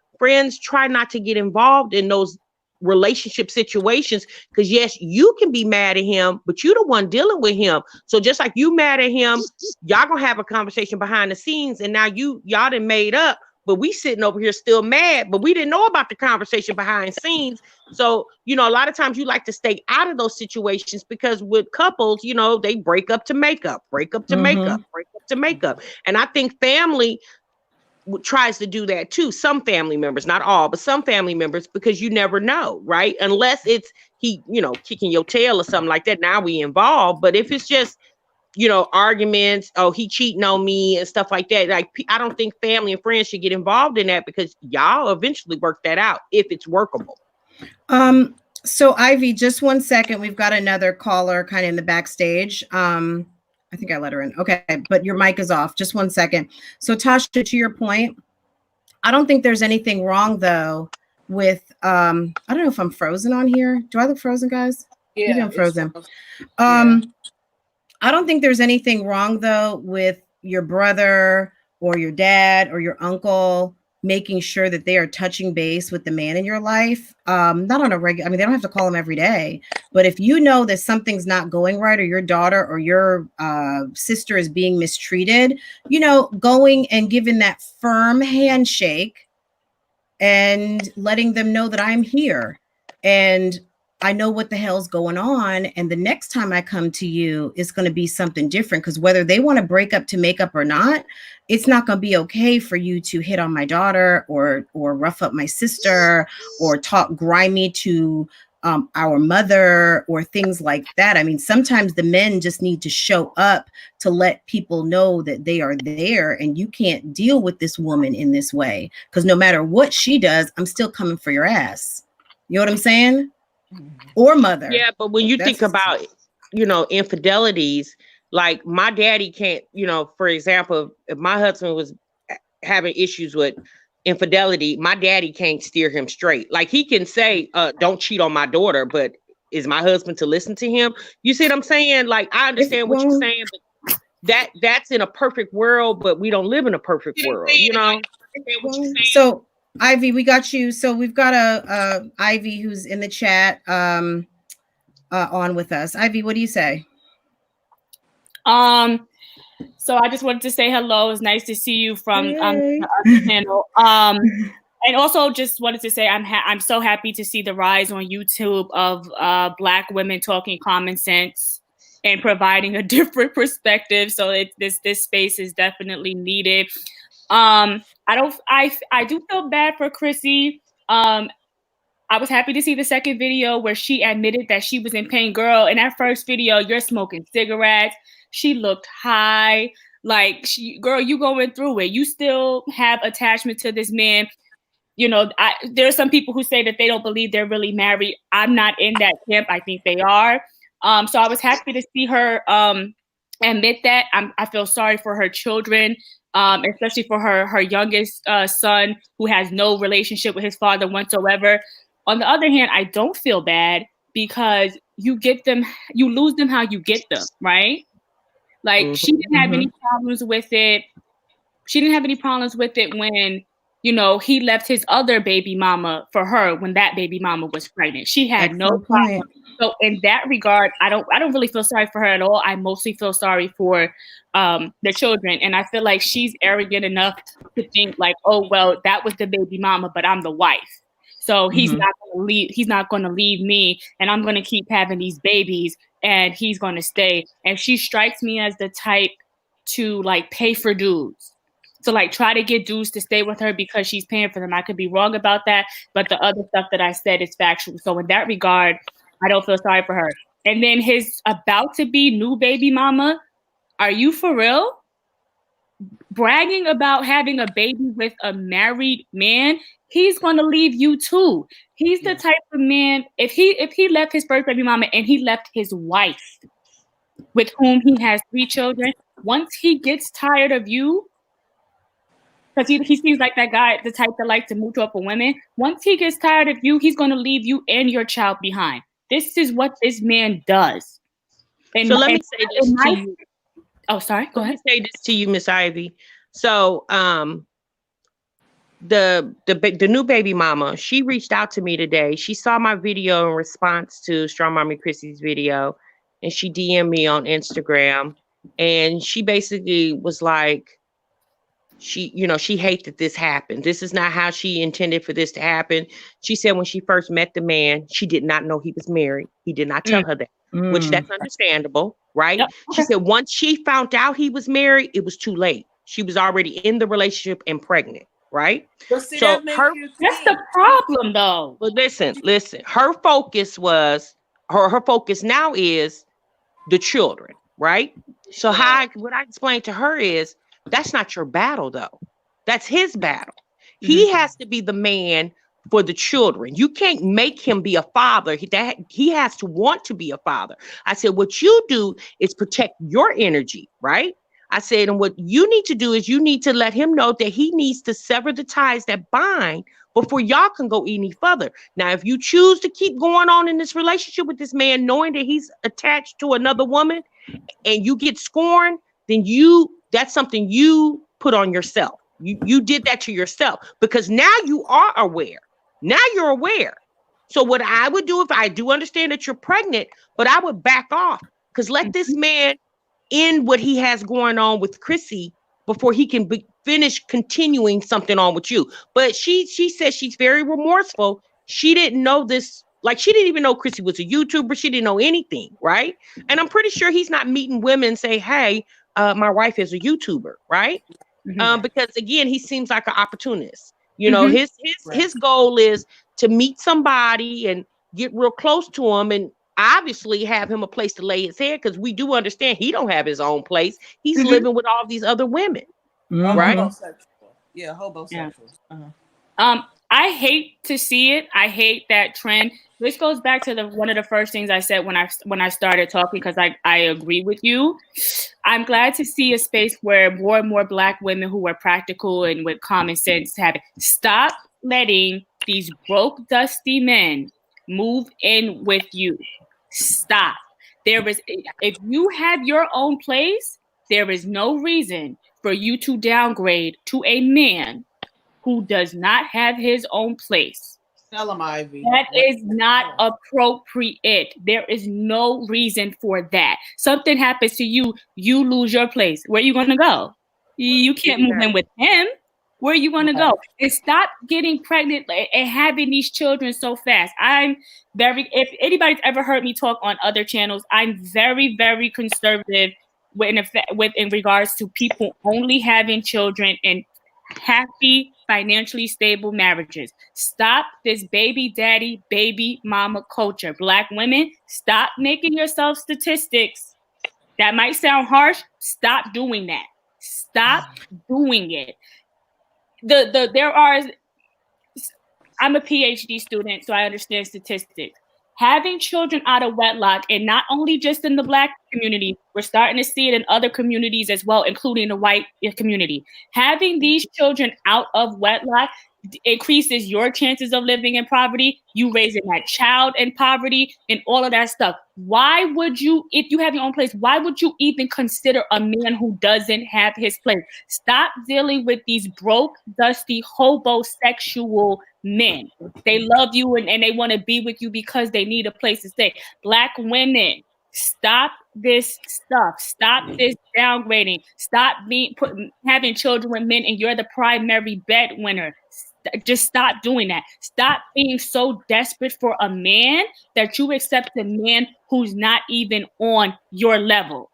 try not to get involved in those relationship situations, because yes, you can be mad at him, but you're the one dealing with him. So just like you mad at him, y'all gonna have a conversation behind the scenes, and now y'all done made up, but we sitting over here still mad, but we didn't know about the conversation behind scenes. So, you know, a lot of times you like to stay out of those situations, because with couples, you know, they break up to make up, break up to make up, break up to make up. And I think family tries to do that too. Some family members, not all, but some family members, because you never know, right? Unless it's he, you know, kicking your tail or something like that. Now we involved. But if it's just, you know, arguments, oh, he cheating on me and stuff like that, like, I don't think family and friends should get involved in that, because y'all eventually work that out if it's workable. So Ivy, just 1 second. We've got another caller kind of in the backstage. I think I let her in. Okay, but your mic is off. Just 1 second. So Tasha, to your point, I don't think there's anything wrong though with I don't know if I'm frozen on here. Do I look frozen, guys? Yeah, maybe I'm frozen. Yeah. I don't think there's anything wrong though with your brother or your dad or your uncle making sure that they are touching base with the man in your life. Not on a regular, I mean, they don't have to call him every day, but if you know that something's not going right, or your daughter or your sister is being mistreated, you know, going and giving that firm handshake and letting them know that I'm here and I know what the hell's going on. And the next time I come to you, it's going to be something different, because whether they want to break up to make up or not, it's not going to be okay for you to hit on my daughter or rough up my sister or talk grimy to our mother or things like that. I mean, sometimes the men just need to show up to let people know that they are there and you can't deal with this woman in this way. Because no matter what she does, I'm still coming for your ass. You know what I'm saying? Or mother. Yeah, but when you think about, infidelities, like my daddy can't, for example, if my husband was having issues with infidelity, my daddy can't steer him straight. Like he can say, don't cheat on my daughter, but is my husband to listen to him? You see what I'm saying? Like I understand what you're saying, but that's in a perfect world, but we don't live in a perfect world, So Ivy, we got you. So we've got a Ivy who's in the chat on with us. Ivy, what do you say? So I just wanted to say hello. It's nice to see you from the other panel. And also just wanted to say I'm so happy to see the rise on YouTube of Black women talking common sense and providing a different perspective. So this space is definitely needed. I do feel bad for Chrissy. I was happy to see the second video where she admitted that she was in pain. Girl, in that first video, you're smoking cigarettes. She looked high. Like, girl, you going through it. You still have attachment to this man. There are some people who say that they don't believe they're really married. I'm not in that camp. I think they are. So I was happy to see her admit that. I feel sorry for her children, especially for her youngest son who has no relationship with his father whatsoever. On the other hand, I don't feel bad because you lose them how you get them, right? Like she didn't have any problems with it. She didn't have any problems with it when, he left his other baby mama for her when that baby mama was pregnant. She had no problem. So in that regard, I don't really feel sorry for her at all. I mostly feel sorry for the children. And I feel like she's arrogant enough to think like, oh, well, that was the baby mama, but I'm the wife. So he's not going to leave me, and I'm going to keep having these babies, and he's going to stay. And she strikes me as the type to like pay for dudes. So like try to get dudes to stay with her because she's paying for them. I could be wrong about that, but the other stuff that I said is factual. So in that regard, I don't feel sorry for her. And then his about to be new baby mama, are you for real? Bragging about having a baby with a married man, he's gonna leave you too. He's the type of man, if he left his first baby mama and he left his wife with whom he has 3 children, once he gets tired of you, because he seems like that guy, the type that likes to mooch up for women. Once he gets tired of you, he's going to leave you and your child behind. This is what this man does. So let me say this to you. Oh, sorry. Go ahead. Let me say this to you, Miss Ivy. So, the new baby mama, she reached out to me today. She saw my video in response to Strong Mommy Chrissy's video, and she DM'd me on Instagram, and she basically was like, she hates that this happened. This is not how she intended for this to happen. She said when she first met the man, she did not know he was married. He did not tell her that, which that's understandable, right? Yep. Okay. She said once she found out he was married, it was too late. She was already in the relationship and pregnant, right? But see, so that's the problem, though. But listen. Her focus was her focus now is the children, right? So what I explained to her is, that's not your battle, though. That's his battle. He has to be the man for the children. You can't make him be a father. He has to want to be a father. I said, what you do is protect your energy, right? I said, and what you need to do is you need to let him know that he needs to sever the ties that bind before y'all can go any further. Now, if you choose to keep going on in this relationship with this man, knowing that he's attached to another woman and you get scorned, then that's something you put on yourself. You did that to yourself because now you are aware. Now you're aware. So what I would do, if I do understand that you're pregnant, but I would back off because let this man end what he has going on with Chrissy before he can finish continuing something on with you. But she says she's very remorseful. She didn't know this. Like, she didn't even know Chrissy was a YouTuber. She didn't know anything, right? And I'm pretty sure he's not meeting women and say, hey, my wife is a YouTuber, right? Because again, he seems like an opportunist. His goal is to meet somebody and get real close to him and obviously have him a place to lay his head, because we do understand he don't have his own place. He's living with all these other women, right? Homosexual. Yeah, homosexuals. I hate to see it. I hate that trend. This goes back to one of the first things I said when I started talking, because I agree with you. I'm glad to see a space where more and more Black women who are practical and with common sense have it. Stop letting these broke, dusty men move in with you. Stop. If you have your own place, there is no reason for you to downgrade to a man who does not have his own place. Tell him, Ivy. That is not appropriate. There is no reason for that. Something happens to you, you lose your place. Where are you going to go? You can't move in with him. Where are you going to go? And stop getting pregnant and having these children so fast. If anybody's ever heard me talk on other channels, I'm very, very conservative in regards to people only having children and happy, financially stable marriages. Stop this baby daddy, baby mama culture. Black women, stop making yourself statistics. That might sound harsh. Stop doing that. Stop doing it. I'm a PhD student, so I understand statistics. Having children out of wedlock, and not only just in the Black community, we're starting to see it in other communities as well, including the white community. Having these children out of wedlock increases your chances of living in poverty, you raising that child in poverty, and all of that stuff. Why would you, if you have your own place, why would you even consider a man who doesn't have his place? Stop dealing with these broke, dusty, hobosexual men. They love you and they want to be with you because they need a place to stay. Black women, stop this stuff. Stop this downgrading. Stop having children with men and you're the primary breadwinner. Just stop doing that. Stop being so desperate for a man that you accept a man who's not even on your level.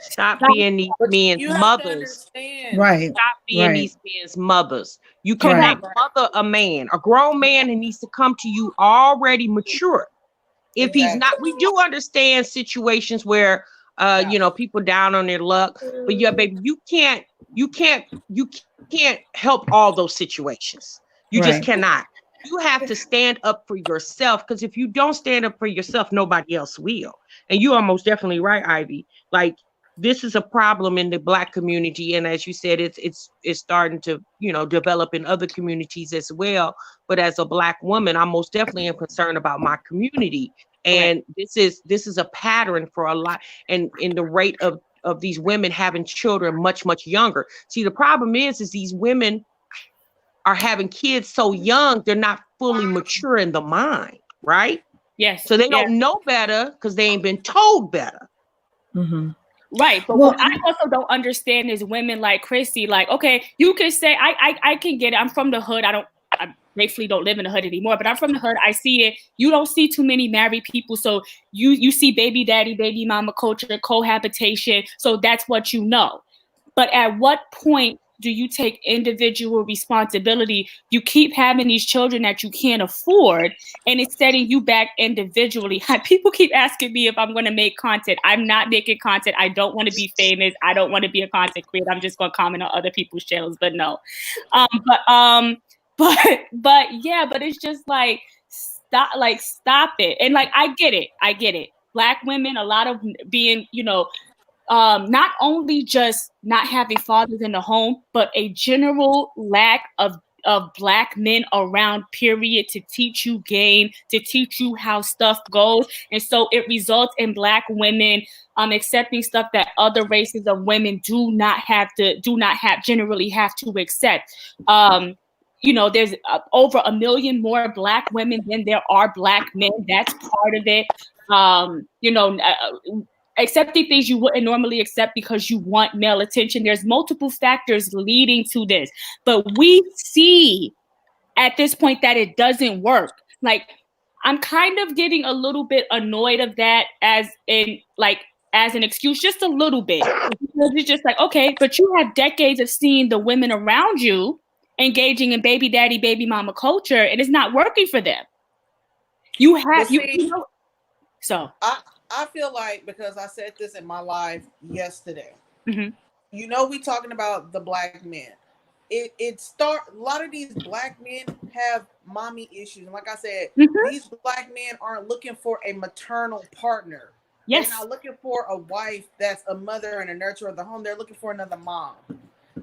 Stop being these men's mothers. Right. Stop being these men's mothers. You cannot mother a man, a grown man who needs to come to you already mature. If he's not, we do understand situations where people down on their luck, but yeah, baby, you can't help all those situations. You just cannot. You have to stand up for yourself, because if you don't stand up for yourself, nobody else will. And you are most definitely right, Ivy. Like, this is a problem in the Black community, and as you said, it's starting to develop in other communities as well. But as a Black woman, I most definitely am concerned about my community, and this is a pattern for a lot, and in the rate of these women having children much younger. See, the problem is these women are having kids so young, they're not fully mature in the mind, right? Yes. So they don't know better because they ain't been told better. Mm-hmm. Right. But what I also don't understand is women like Chrissy, like, okay, you could say, I can get it. I'm from the hood. I gratefully don't live in the hood anymore, but I'm from the hood. I see it. You don't see too many married people. So you see baby daddy, baby mama culture, cohabitation. So that's what you know. But at what point do you take individual responsibility? You keep having these children that you can't afford, and it's setting you back individually. People keep asking me if I'm going to make content. I'm not making content. I don't want to be famous. I don't want to be a content creator. I'm just going to comment on other people's channels, but no. But it's just like, stop it. And like, I get it. Black women, a lot of being, not only just not having fathers in the home, but a general lack of Black men around, period, to teach you game, to teach you how stuff goes. And so it results in Black women accepting stuff that other races of women generally have to accept. There's over 1 million more Black women than there are Black men. That's part of it. Accepting things you wouldn't normally accept because you want male attention. There's multiple factors leading to this, but we see at this point that it doesn't work. Like, I'm kind of getting a little bit annoyed of that as an excuse, just a little bit. Because it's just like, okay, but you have decades of seeing the women around you engaging in baby daddy, baby mama culture, and it's not working for them. You have see, you know. So I feel like, because I said this in my live yesterday. mm-hmm. You know, we talking about the black men. It start a lot of these black men have mommy issues, and like I said, Mm-hmm. these black men aren't looking for a maternal partner. They're Yes. not looking for a wife that's a mother and a nurturer of the home. They're looking for another mom.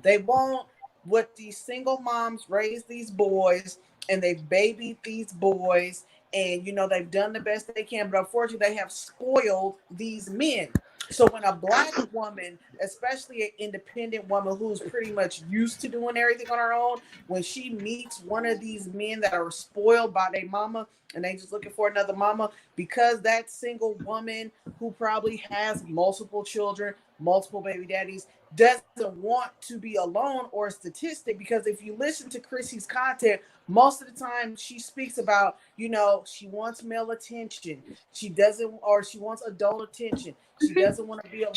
They want what these single moms raise these boys, and they've babied these boys, and you know they've done the best they can, but unfortunately they have spoiled these men. So when a black woman, especially an independent woman who's pretty much used to doing everything on her own, when she meets one of these men that are spoiled by their mama and they just looking for another mama, because that single woman who probably has multiple children, multiple baby daddies, doesn't want to be alone or a statistic. Because if you listen to Chrissy's content, most of the time she speaks about, you know, she wants male attention. She doesn't, or she wants adult attention. She doesn't want to be alone.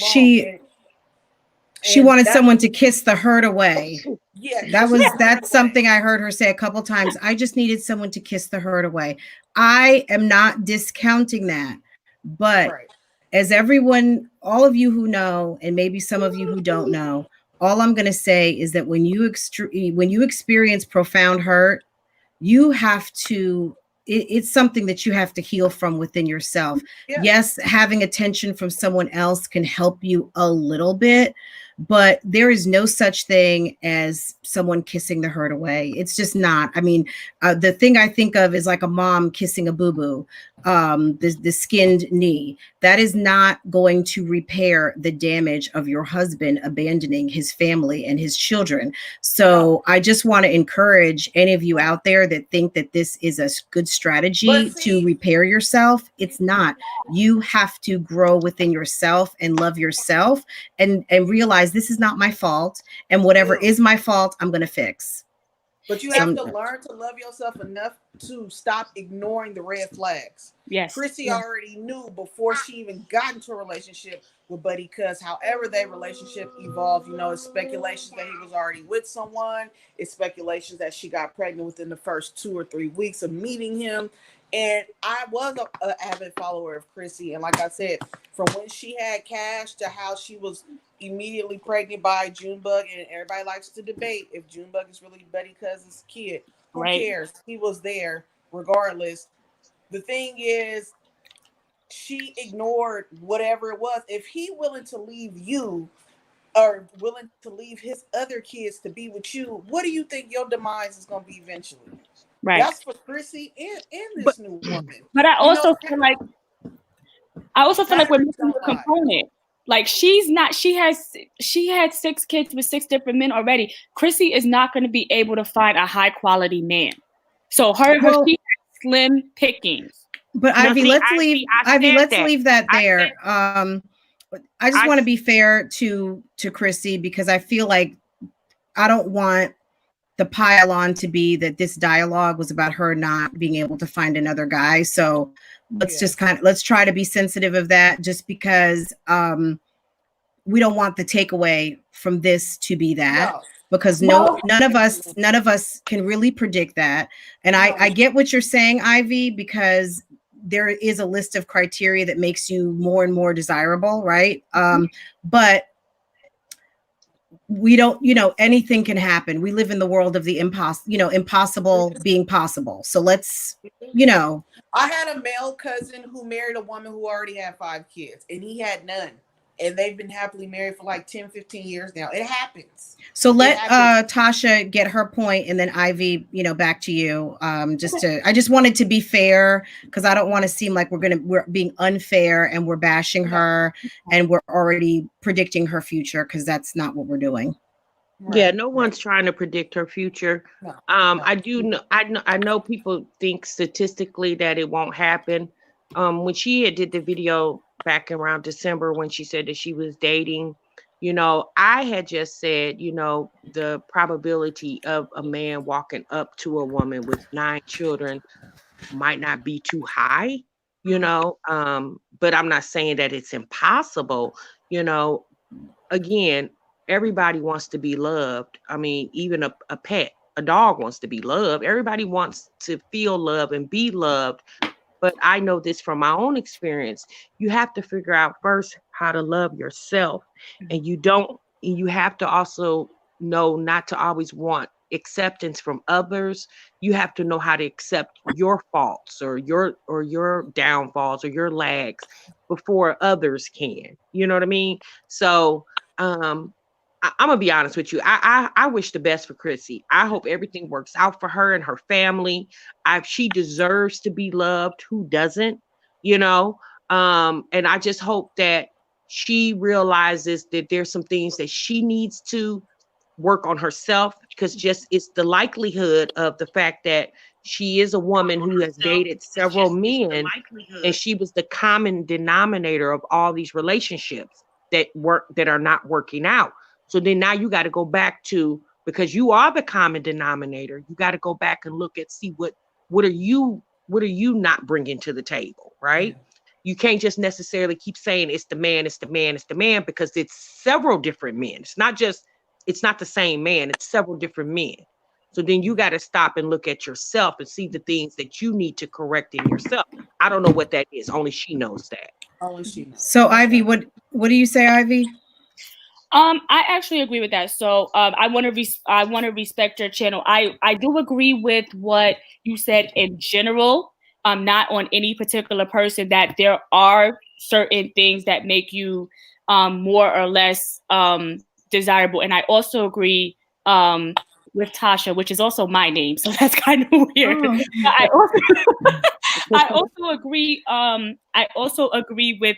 She wanted someone to kiss the hurt away. Yeah, that's something I heard her say a couple times. I just needed someone to kiss the hurt away. I am not discounting that, but right. As everyone, all of you who know, and maybe some of you who don't know, all I'm going to say is that when you experience profound hurt, you have to. It's something that you have to heal from within yourself. Yeah. Yes, having attention from someone else can help you a little bit, but there is no such thing as someone kissing the hurt away. It's just not. I mean, the thing I think of is like a mom kissing a boo-boo, the skinned knee. That is not going to repair the damage of your husband abandoning his family and his children. So I just want to encourage any of you out there that think that this is a good strategy to repair yourself. It's not. You have to grow within yourself and love yourself and realize this is not my fault. And whatever is my fault, I'm going to fix. But you have to learn to love yourself enough to stop ignoring the red flags. Yes. Chrissy already knew before she even got into a relationship with Buddy Cuz. However, that relationship evolved, you know, it's speculations that he was already with someone. It's speculations that she got pregnant within the first 2 or 3 weeks of meeting him. And I was an avid follower of Chrissy. And like I said, from when she had cash to how she was immediately pregnant by Junebug, and everybody likes to debate if Junebug is really Buddy Cuz's kid. Who cares? He was there regardless. The thing is, she ignored whatever it was. If he willing to leave you or willing to leave his other kids to be with you, what do you think your demise is going to be eventually? Right. That's for Chrissy and this new woman. But I also feel like we're missing the component. Like she had 6 kids with 6 different men already. Chrissy is not going to be able to find a high quality man. So she has slim pickings. But Ivy, let's leave that there. I just want to be fair to Chrissy, because I feel like I don't want the pile on to be that this dialogue was about her not being able to find another guy. So let's try to be sensitive of that, just because we don't want the takeaway from this to be that. No. Because none of us can really predict that. And I get what you're saying, Ivy, because there is a list of criteria that makes you more and more desirable, right? But we don't, anything can happen. We live in the world of the impossible being possible. So let's, I had a male cousin who married a woman who already had 5 kids, and he had none. And they've been happily married for like 10, 15 years now. It happens. So let Tasha get her point, and then Ivy, back to you. I just wanted to be fair, because I don't want to seem like we're being unfair and we're bashing her and we're already predicting her future, because that's not what we're doing. Right. Yeah, no one's trying to predict her future. No. I know people think statistically that it won't happen. When she did the video back around December, when she said that she was dating, I had just said, the probability of a man walking up to a woman with 9 children might not be too high, but I'm not saying that it's impossible. Again, everybody wants to be loved. I mean, even a pet, a dog wants to be loved. Everybody wants to feel love and be loved. but I know this from my own experience. You have to figure out first how to love yourself. And you have to also know not to always want acceptance from others. You have to know how to accept your faults or your downfalls or your lags before others can. You know what I mean? So I'm gonna be honest with you. I wish the best for Chrissy. I hope everything works out for her and her family. She deserves to be loved. Who doesn't? You know. And I just hope that she realizes that there's some things that she needs to work on herself, because just it's the likelihood of the fact that she is a woman who has dated several men, and she was the common denominator of all these relationships that are not working out. So then now you got to go back to, because you are the common denominator, you got to go back and look at, see what are you not bringing to the table, right? You can't just necessarily keep saying it's the man, it's the man, it's the man, because it's several different men. It's not the same man, it's several different men. So then you got to stop and look at yourself and see the things that you need to correct in yourself. I don't know what that is. Only she knows that. Only she knows. So Ivy, what do you say, Ivy? I actually agree with that. So I want to respect your channel. I do agree with what you said in general. Not on any particular person, that there are certain things that make you more or less desirable. And I also agree with Tasha, which is also my name, so that's kind of weird. Oh. I also agree. I also agree with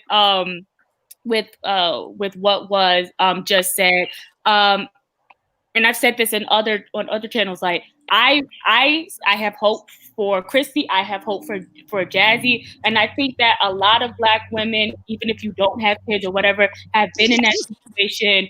what was just said. And I've said this on other channels. Like I have hope for Christy. I have hope for Jazzy, and I think that a lot of Black women, even if you don't have kids or whatever, have been in that situation,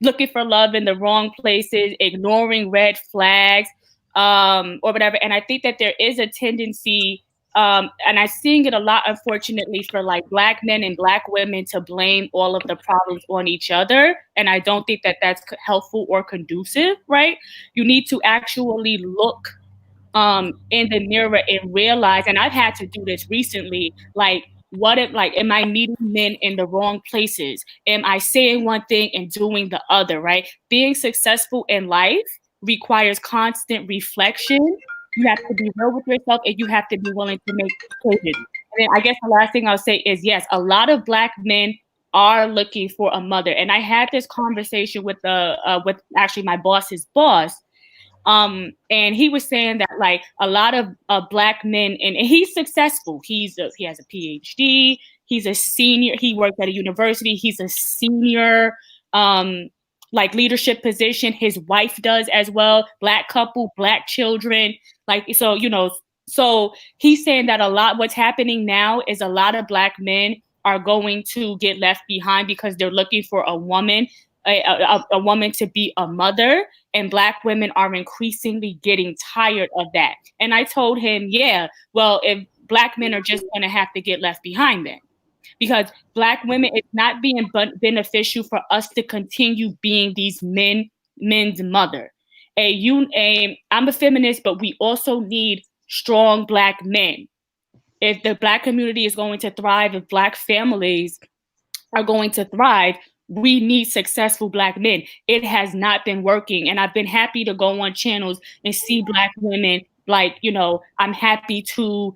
looking for love in the wrong places, ignoring red flags, or whatever. And I think that there is a tendency. And I'm seeing it a lot, unfortunately, for like Black men and Black women to blame all of the problems on each other. And I don't think that that's helpful or conducive, right? You need to actually look in the mirror and realize, and I've had to do this recently, like, am I meeting men in the wrong places? Am I saying one thing and doing the other, right? Being successful in life requires constant reflection. You have to be real with yourself, and you have to be willing to make changes. And then I guess the last thing I'll say is, yes, a lot of Black men are looking for a mother. And I had this conversation with actually my boss's boss. And he was saying that like a lot of Black men, and he's successful. He has a PhD. He's a senior. He worked at a university. He's a senior like leadership position. His wife does as well. Black couple, Black children. Like, so, so he's saying that what's happening now is a lot of Black men are going to get left behind because they're looking for a woman, a woman to be a mother, and Black women are increasingly getting tired of that. And I told him, yeah, well, if Black men are just going to have to get left behind then, because Black women, it's not being beneficial for us to continue being these men's mother. I'm a feminist, but we also need strong Black men. If the Black community is going to thrive, if Black families are going to thrive, we need successful Black men. It has not been working. And I've been happy to go on channels and see Black women like, I'm happy to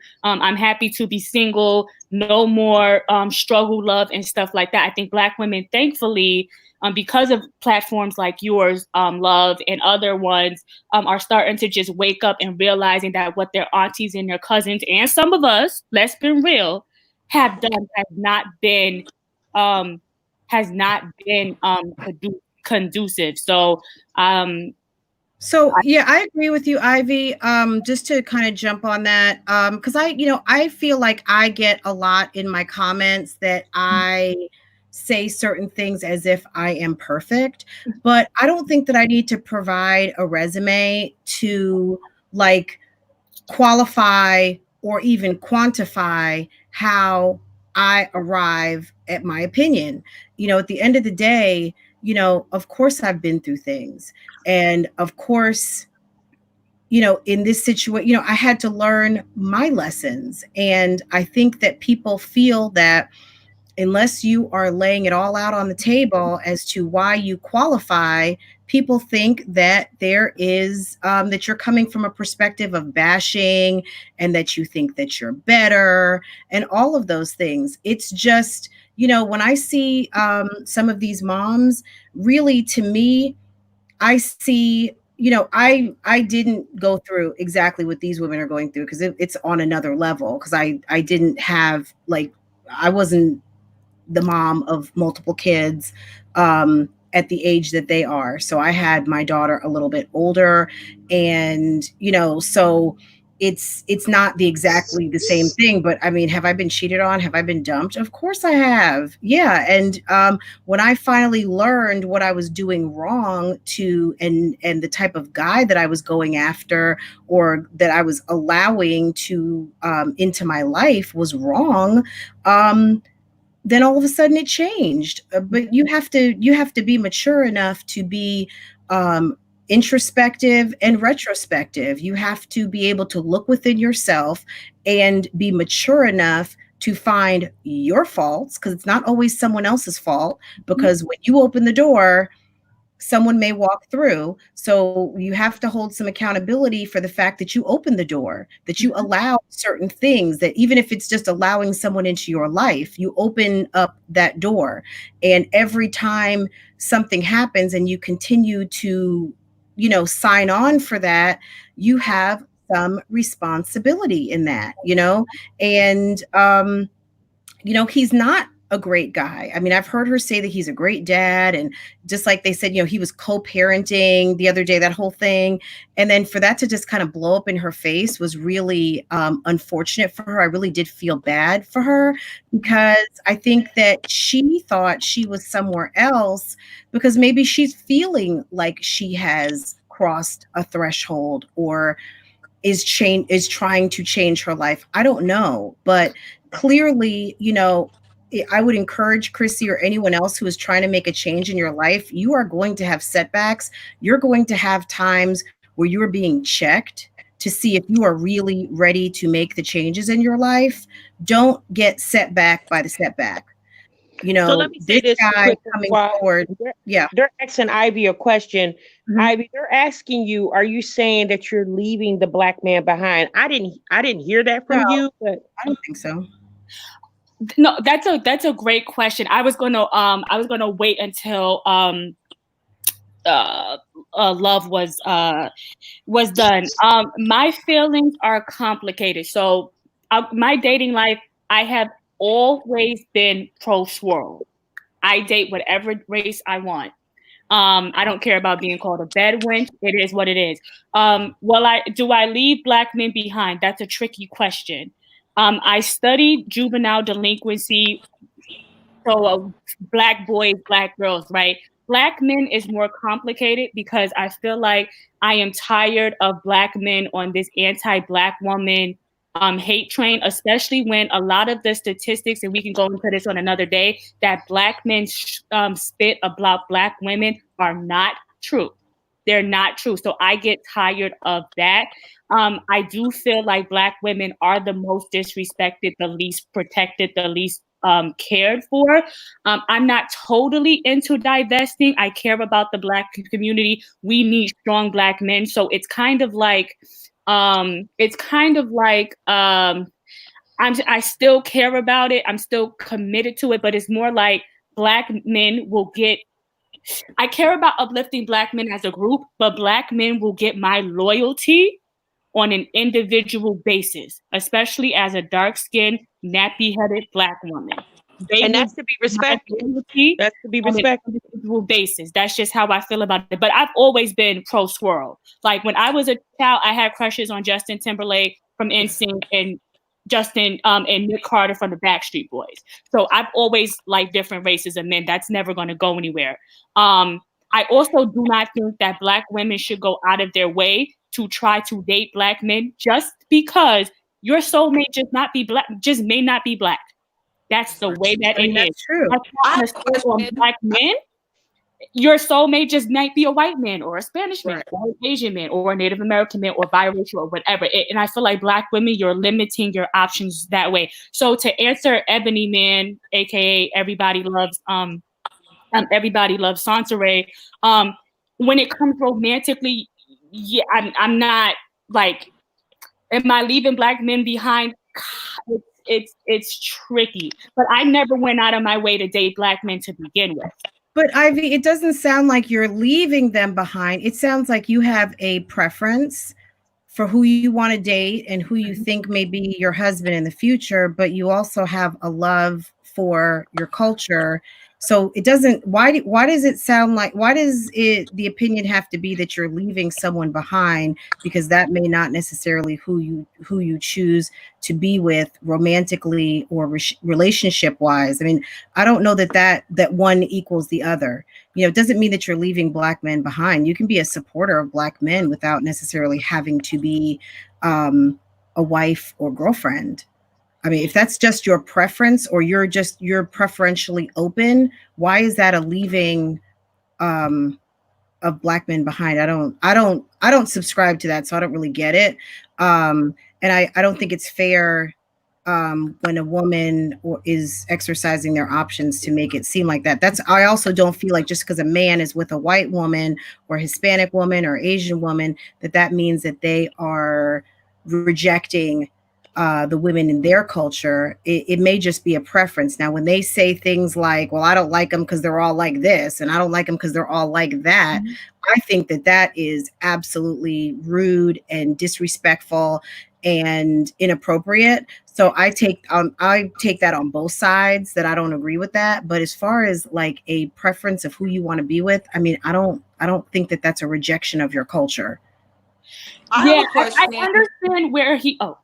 be single, no more struggle love and stuff like that. I think Black women, thankfully, because of platforms like yours, Love, and other ones, are starting to just wake up and realizing that what their aunties and their cousins and some of us, let's be real, have done has not been conducive. So yeah, I agree with you, Ivy. Just to kind of jump on that, because I feel like I get a lot in my comments that I say certain things as if I am perfect, but I don't think that I need to provide a resume to like qualify or even quantify how I arrive at my opinion. At the end of the day, of course I've been through things, and of course in this situation, I had to learn my lessons. And I think that people feel that unless you are laying it all out on the table as to why you qualify, people think that that you're coming from a perspective of bashing and that you think that you're better and all of those things. It's just, when I see some of these moms, really, to me, I see, I didn't go through exactly what these women are going through because it's on another level. Because I didn't have, like, I wasn't the mom of multiple kids at the age that they are. So I had my daughter a little bit older, and so it's not exactly the same thing. But I mean, have I been cheated on? Have I been dumped? Of course I have. Yeah. And when I finally learned what I was doing wrong and the type of guy that I was going after or that I was allowing to into my life was wrong, then all of a sudden it changed. But you have to be mature enough to be introspective and retrospective. You have to be able to look within yourself and be mature enough to find your faults, because it's not always someone else's fault. Because when you open the door, someone may walk through. So you have to hold some accountability for the fact that you open the door, that you allow certain things, that even if it's just allowing someone into your life, you open up that door. And every time something happens and you continue to, sign on for that, you have some responsibility in that, and he's not a great guy. I mean, I've heard her say that he's a great dad. And just like they said, he was co-parenting the other day, that whole thing. And then for that to just kind of blow up in her face was really unfortunate for her. I really did feel bad for her, because I think that she thought she was somewhere else because maybe she's feeling like she has crossed a threshold or is trying to change her life. I don't know, but clearly, I would encourage Chrissy or anyone else who is trying to make a change in your life. You are going to have setbacks. You're going to have times where you are being checked to see if you are really ready to make the changes in your life. Don't get set back by the setback. So let me say this guy coming forward. Yeah. They're asking Ivy a question. Mm-hmm. Ivy, they're asking you, are you saying that you're leaving the black man behind? I didn't hear that from you, but I don't think so. No, that's a great question. I was gonna wait until love was done. My feelings are complicated. So my dating life, I have always been pro swirl. I date whatever race I want. I don't care about being called a bedwench. It is what it is. Do I leave black men behind? That's a tricky question. I studied juvenile delinquency. So black boys, black girls, right? Black men is more complicated because I feel like I am tired of black men on this anti-black woman hate train, especially when a lot of the statistics, and we can go into this on another day, that black men spit about black women are not true. They're not true. So I get tired of that. I do feel like black women are the most disrespected, the least protected, the least cared for. I'm not totally into divesting. I care about the black community. We need strong black men. So it's kind of like, I still care about it. I'm still committed to it, but it's more like black men will get, I care about uplifting black men as a group, but black men will get my loyalty on an individual basis, especially as a dark-skinned, nappy-headed black woman. And that's to be respected. That's to be respected. On an individual basis. That's just how I feel about it. But I've always been pro swirl. Like when I was a child, I had crushes on Justin Timberlake from NSYNC and Justin and Nick Carter from the Backstreet Boys. So I've always liked different races of men. That's never going to go anywhere. I also do not think that black women should go out of their way to try to date black men just because your soulmate just may not be black. That's the way that it is. True. On black men, your soulmate just might be a white man or a Spanish man Right. or an Asian man or a Native American man or biracial or whatever. And I feel like Black women, you're limiting your options that way. So to answer Ebony Man, aka Everybody Loves Sansaray, when it comes romantically, yeah, I'm not like, am I leaving Black men behind? It's tricky, but I never went out of my way to date Black men to begin with. But Ivy, it doesn't sound like you're leaving them behind. It sounds like you have a preference for who you want to date and who you think may be your husband in the future, but you also have a love for your culture. So it doesn't, why does it sound like, why does it, the opinion have to be that you're leaving someone behind, because that may not necessarily who you choose to be with romantically or relationship wise. I mean, I don't know that one equals the other. You know, it doesn't mean that you're leaving Black men behind. You can be a supporter of Black men without necessarily having to be a wife or girlfriend. I mean, if that's just your preference, or you're preferentially open, why is that a leaving of Black men behind? I don't subscribe to that, so I don't really get it. And I don't think it's fair when a woman is exercising their options to make it seem like that. I also don't feel like just because a man is with a white woman or Hispanic woman or Asian woman, that means that they are rejecting the women in their culture. It may just be a preference. Now, when they say things like, well, I don't like them because they're all like this, and I don't like them because they're all like that, I think that is absolutely rude and disrespectful and inappropriate. So I take that on both sides, that I don't agree with that. But as far as like a preference of who you want to be with, I mean, I don't think that that's a rejection of your culture. I understand where he. Oh,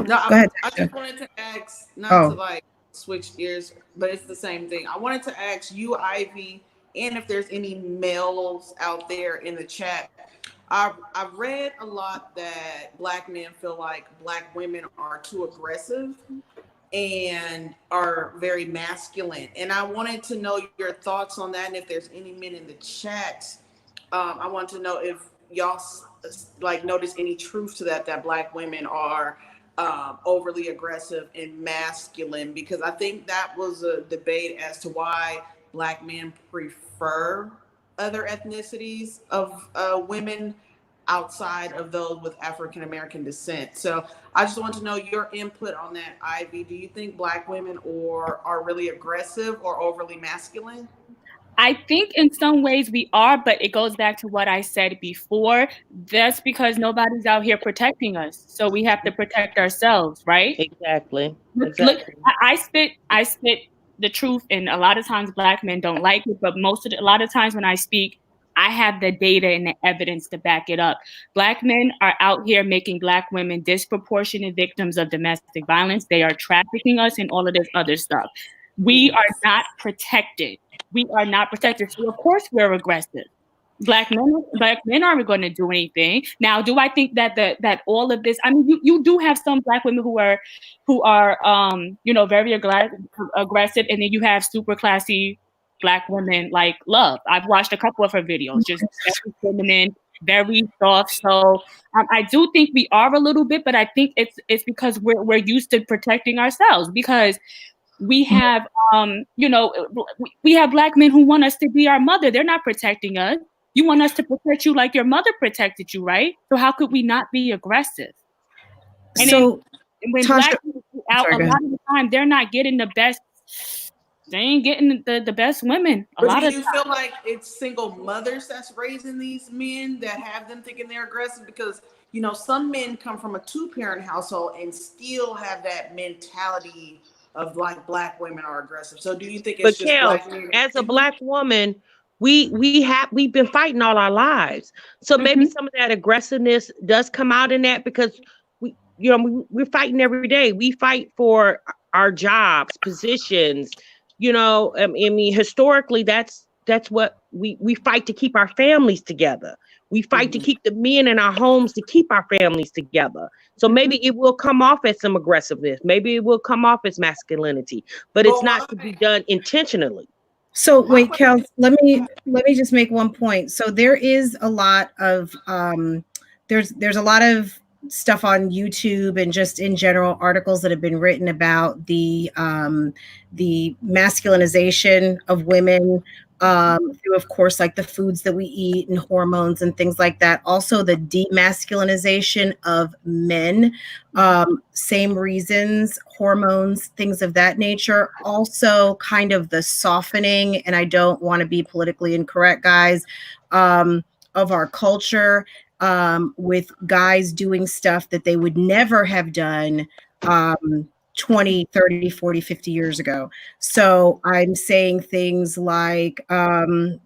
no, go ahead. I just wanted to ask, not to like switch gears, but it's the same thing. I wanted to ask you, Ivy, and if there's any males out there in the chat. I've read a lot that Black men feel like Black women are too aggressive and are very masculine. And I wanted to know your thoughts on that. And if there's any men in the chat, I want to know if y'all like notice any truth to that Black women are overly aggressive and masculine, because I think that was a debate as to why Black men prefer other ethnicities of women outside of those with African American descent. So I just want to know your input on that, Ivy. Do you think Black women are really aggressive or overly masculine? I think in some ways we are, but it goes back to what I said before. That's because nobody's out here protecting us. So we have to protect ourselves, right? Exactly. Look, I spit the truth, and a lot of times Black men don't like it, but a lot of times when I speak, I have the data and the evidence to back it up. Black men are out here making Black women disproportionate victims of domestic violence. They are trafficking us and all of this other stuff. We are not protected. We are not protected. So of course we're aggressive. Black men aren't going to do anything. Now, do I think that all of this? I mean, you do have some Black women who are very aggressive, and then you have super classy Black women like Love. I've watched a couple of her videos, just very feminine, very soft. So I do think we are a little bit, but I think it's because we're used to protecting ourselves, because we have we have Black men who want us to be our mother. They're not protecting us. You want us to protect you like your mother protected you, right? So how could we not be aggressive? And so then when Tasha, Black people out, a lot of the time they're not getting the best. They ain't getting the best women. Do you feel like it's single mothers that's raising these men that have them thinking they're aggressive? Because some men come from a 2-parent household and still have that mentality of like Black women are aggressive. So do you think it's just Black men? As a Black woman, we've been fighting all our lives. So maybe some of that aggressiveness does come out in that, because we're fighting every day. We fight for our jobs, positions. I mean, historically, that's what we fight to keep our families together. We fight to keep the men in our homes, to keep our families together. So maybe it will come off as some aggressiveness. Maybe it will come off as masculinity, but it's not to be done intentionally. So My wait, question. Kels, let me just make one point. So there is a lot of there's a lot of stuff on YouTube and just in general articles that have been written about the masculinization of women through of course like the foods that we eat and hormones and things like that. Also the demasculinization of men, same reasons, hormones, things of that nature. Also, kind of the softening, and I don't want to be politically incorrect, guys, of our culture, with guys doing stuff that they would never have done 20, 30, 40, 50 years ago. So I'm saying things like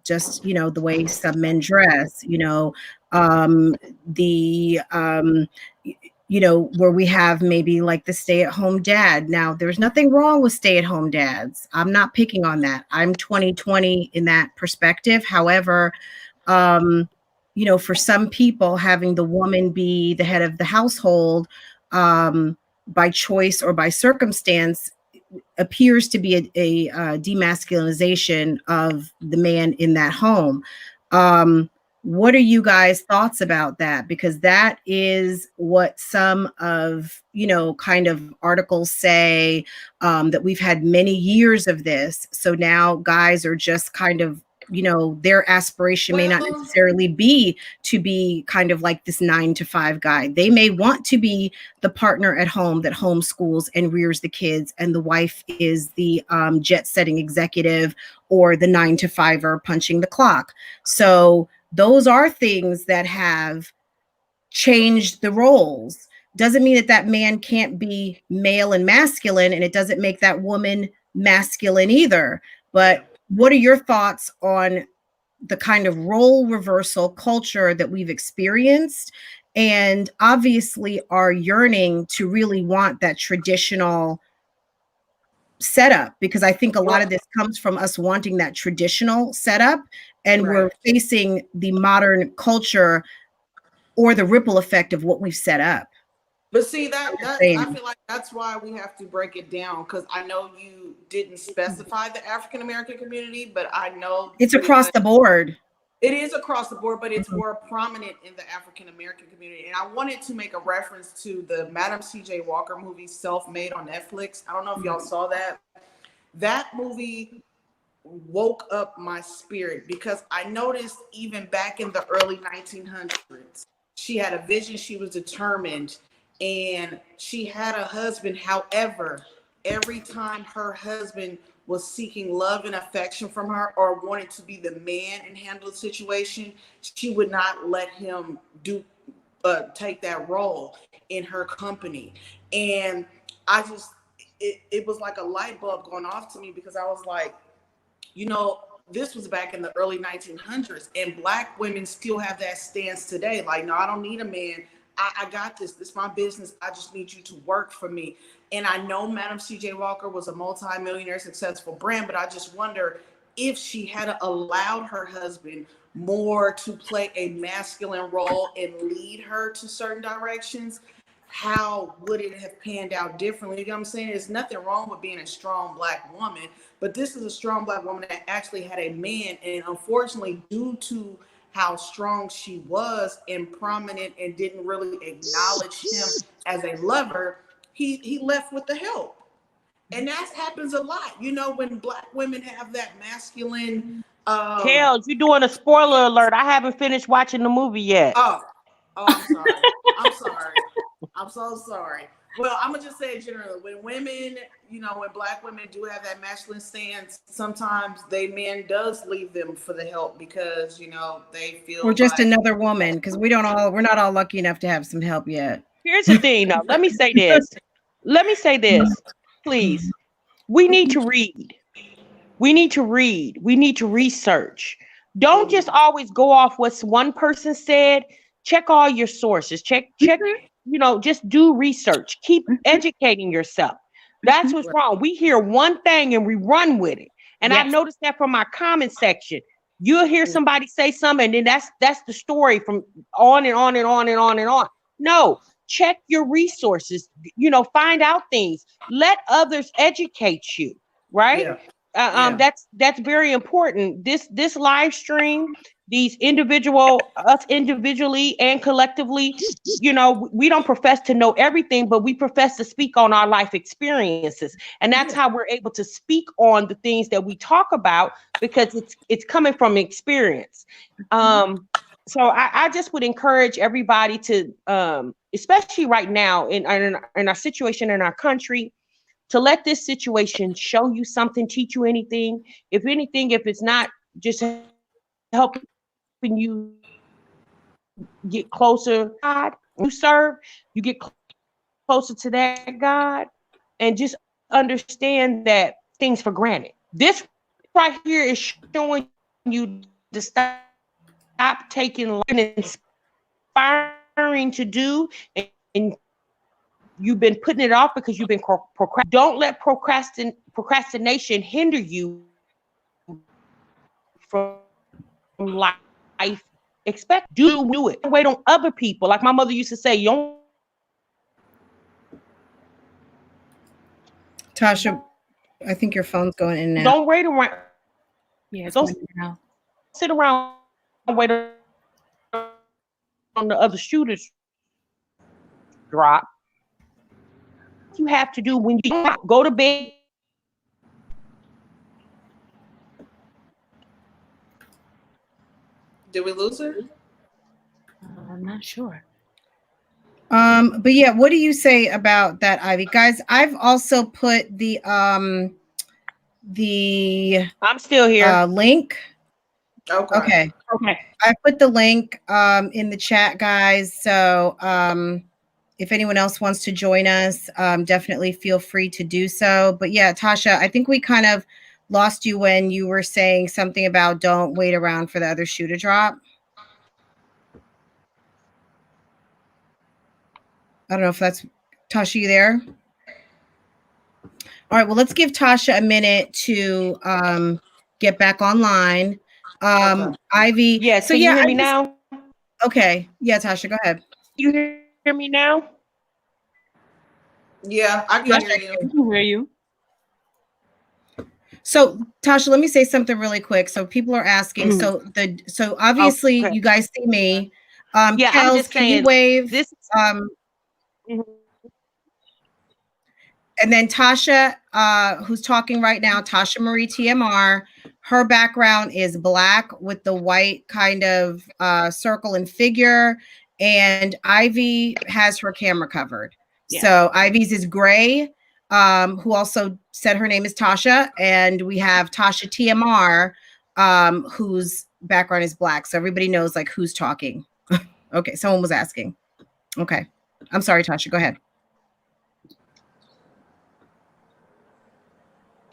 just, the way some men dress, the where we have maybe like the stay-at-home dad. Now, there's nothing wrong with stay-at-home dads. I'm not picking on that. I'm 2020 in that perspective. However, for some people, having the woman be the head of the household by choice or by circumstance appears to be a demasculinization of the man in that home. What are you guys' thoughts about that? Because that is what some of, kind of articles say, that we've had many years of this. So now guys are just kind of, their aspiration may not Well, necessarily be to be kind of like this 9 to 5 guy. They may want to be the partner at home that homeschools and rears the kids, and the wife is the jet setting executive or the 9 to 5er punching the clock. So those are things that have changed the roles. Doesn't mean that that man can't be male and masculine, and it doesn't make that woman masculine either. But what are your thoughts on the kind of role reversal culture that we've experienced, and obviously are yearning to really want that traditional setup? Because I think a lot of well, this comes from us wanting that traditional setup, and we're right. facing the modern culture or the ripple effect of what we've set up. But see I'm just that I saying. feel like that's why we have to break it down, because I know you didn't specify the African American community, but I know It's pretty across much the board. it is across the board, but it's Mhm. more prominent in the African American community. And I wanted to make a reference to the Madam C.J. Walker movie Self Made on Netflix. I don't know if y'all saw that. That movie woke up my spirit because I noticed even back in the early 1900s, she had a vision, she was determined, and she had a husband. However, every time her husband was seeking love and affection from her or wanted to be the man and handle the situation, she would not let him take that role in her company. And I just, it was like a light bulb going off to me, because I was like, you know, this was back in the early 1900s, and Black women still have that stance today. Like, no, I don't need a man. I got this. This is my business. I just need you to work for me. And I know Madam C.J. Walker was a multi-millionaire successful brand, but I just wonder if she had allowed her husband more to play a masculine role and lead her to certain directions, how would it have panned out differently? You know what I'm saying? There's nothing wrong with being a strong Black woman, but this is a strong Black woman that actually had a man, and unfortunately, due to how strong she was and prominent and didn't really acknowledge him as a lover, he left with the help. And that happens a lot, when Black women have that masculine. Kels, you doing a spoiler alert. I haven't finished watching the movie yet. Oh, I'm sorry. I'm sorry. I'm so sorry. Well, I'm gonna just say generally, when women, when Black women do have that masculine stance, sometimes they men does leave them for the help because they feel We're just like. another woman because we're not all lucky enough to have some help yet. Here's the thing, though. Let me say this. Let me say this, please. We need to read. We need to read. We need to research. Don't just always go off what one person said. Check all your sources. Check, just do research. Keep educating yourself. That's what's wrong. We hear one thing and we run with it. And I've Yes. noticed that from my comment section. You'll hear somebody say something, and then that's the story from on and on and on and on and on. No, check your resources, find out things. Let others educate you, right? Yeah. That's very important. This live stream, us individually and collectively, we don't profess to know everything, but we profess to speak on our life experiences, and that's how we're able to speak on the things that we talk about, because it's coming from experience. So I just would encourage everybody to, especially right now in our situation in our country, to let this situation show you something, teach you anything. If anything, if it's not just helping you get closer to God, you serve, you get closer to that God, and just understand that things for granted. This right here is showing you to stop taking and inspiring to do, and you've been putting it off because you've been procrastinating. Don't let procrastination hinder you from life. Do it. Don't wait on other people. Like my mother used to say, you don't. Tasha, I think your phone's going in now. Don't wait around. Yeah, it's going in now. Sit around and wait on the other shooters drop. You have to do when you go to bed. Did we lose her? I'm not sure. But yeah, what do you say about that, Ivy? Guys, I've also put the I'm still here. Link. Okay. I put the link in the chat, guys. So if anyone else wants to join us, definitely feel free to do so. But yeah, Tasha, I think we kind of lost you when you were saying something about don't wait around for the other shoe to drop. I don't know if that's Tasha, you there? All right, well, let's give Tasha a minute to get back online. Ivy. Yeah, so you hear me now? Okay. Yeah, Tasha, go ahead. You hear me now? Yeah, I can hear you. I can hear you. So Tasha, let me say something really quick. So people are asking. So obviously you guys see me. Yeah, Kels, I'm just can saying, you wave? This. And then Tasha, who's talking right now, Tasha Marie TMR, her background is black with the white kind of circle and figure. And Ivy has her camera covered. Yeah. So Ivy's is gray, who also said her name is Tasha. And we have Tasha TMR, whose background is black. So everybody knows like who's talking. Okay, someone was asking. Okay. I'm sorry, Tasha, go ahead.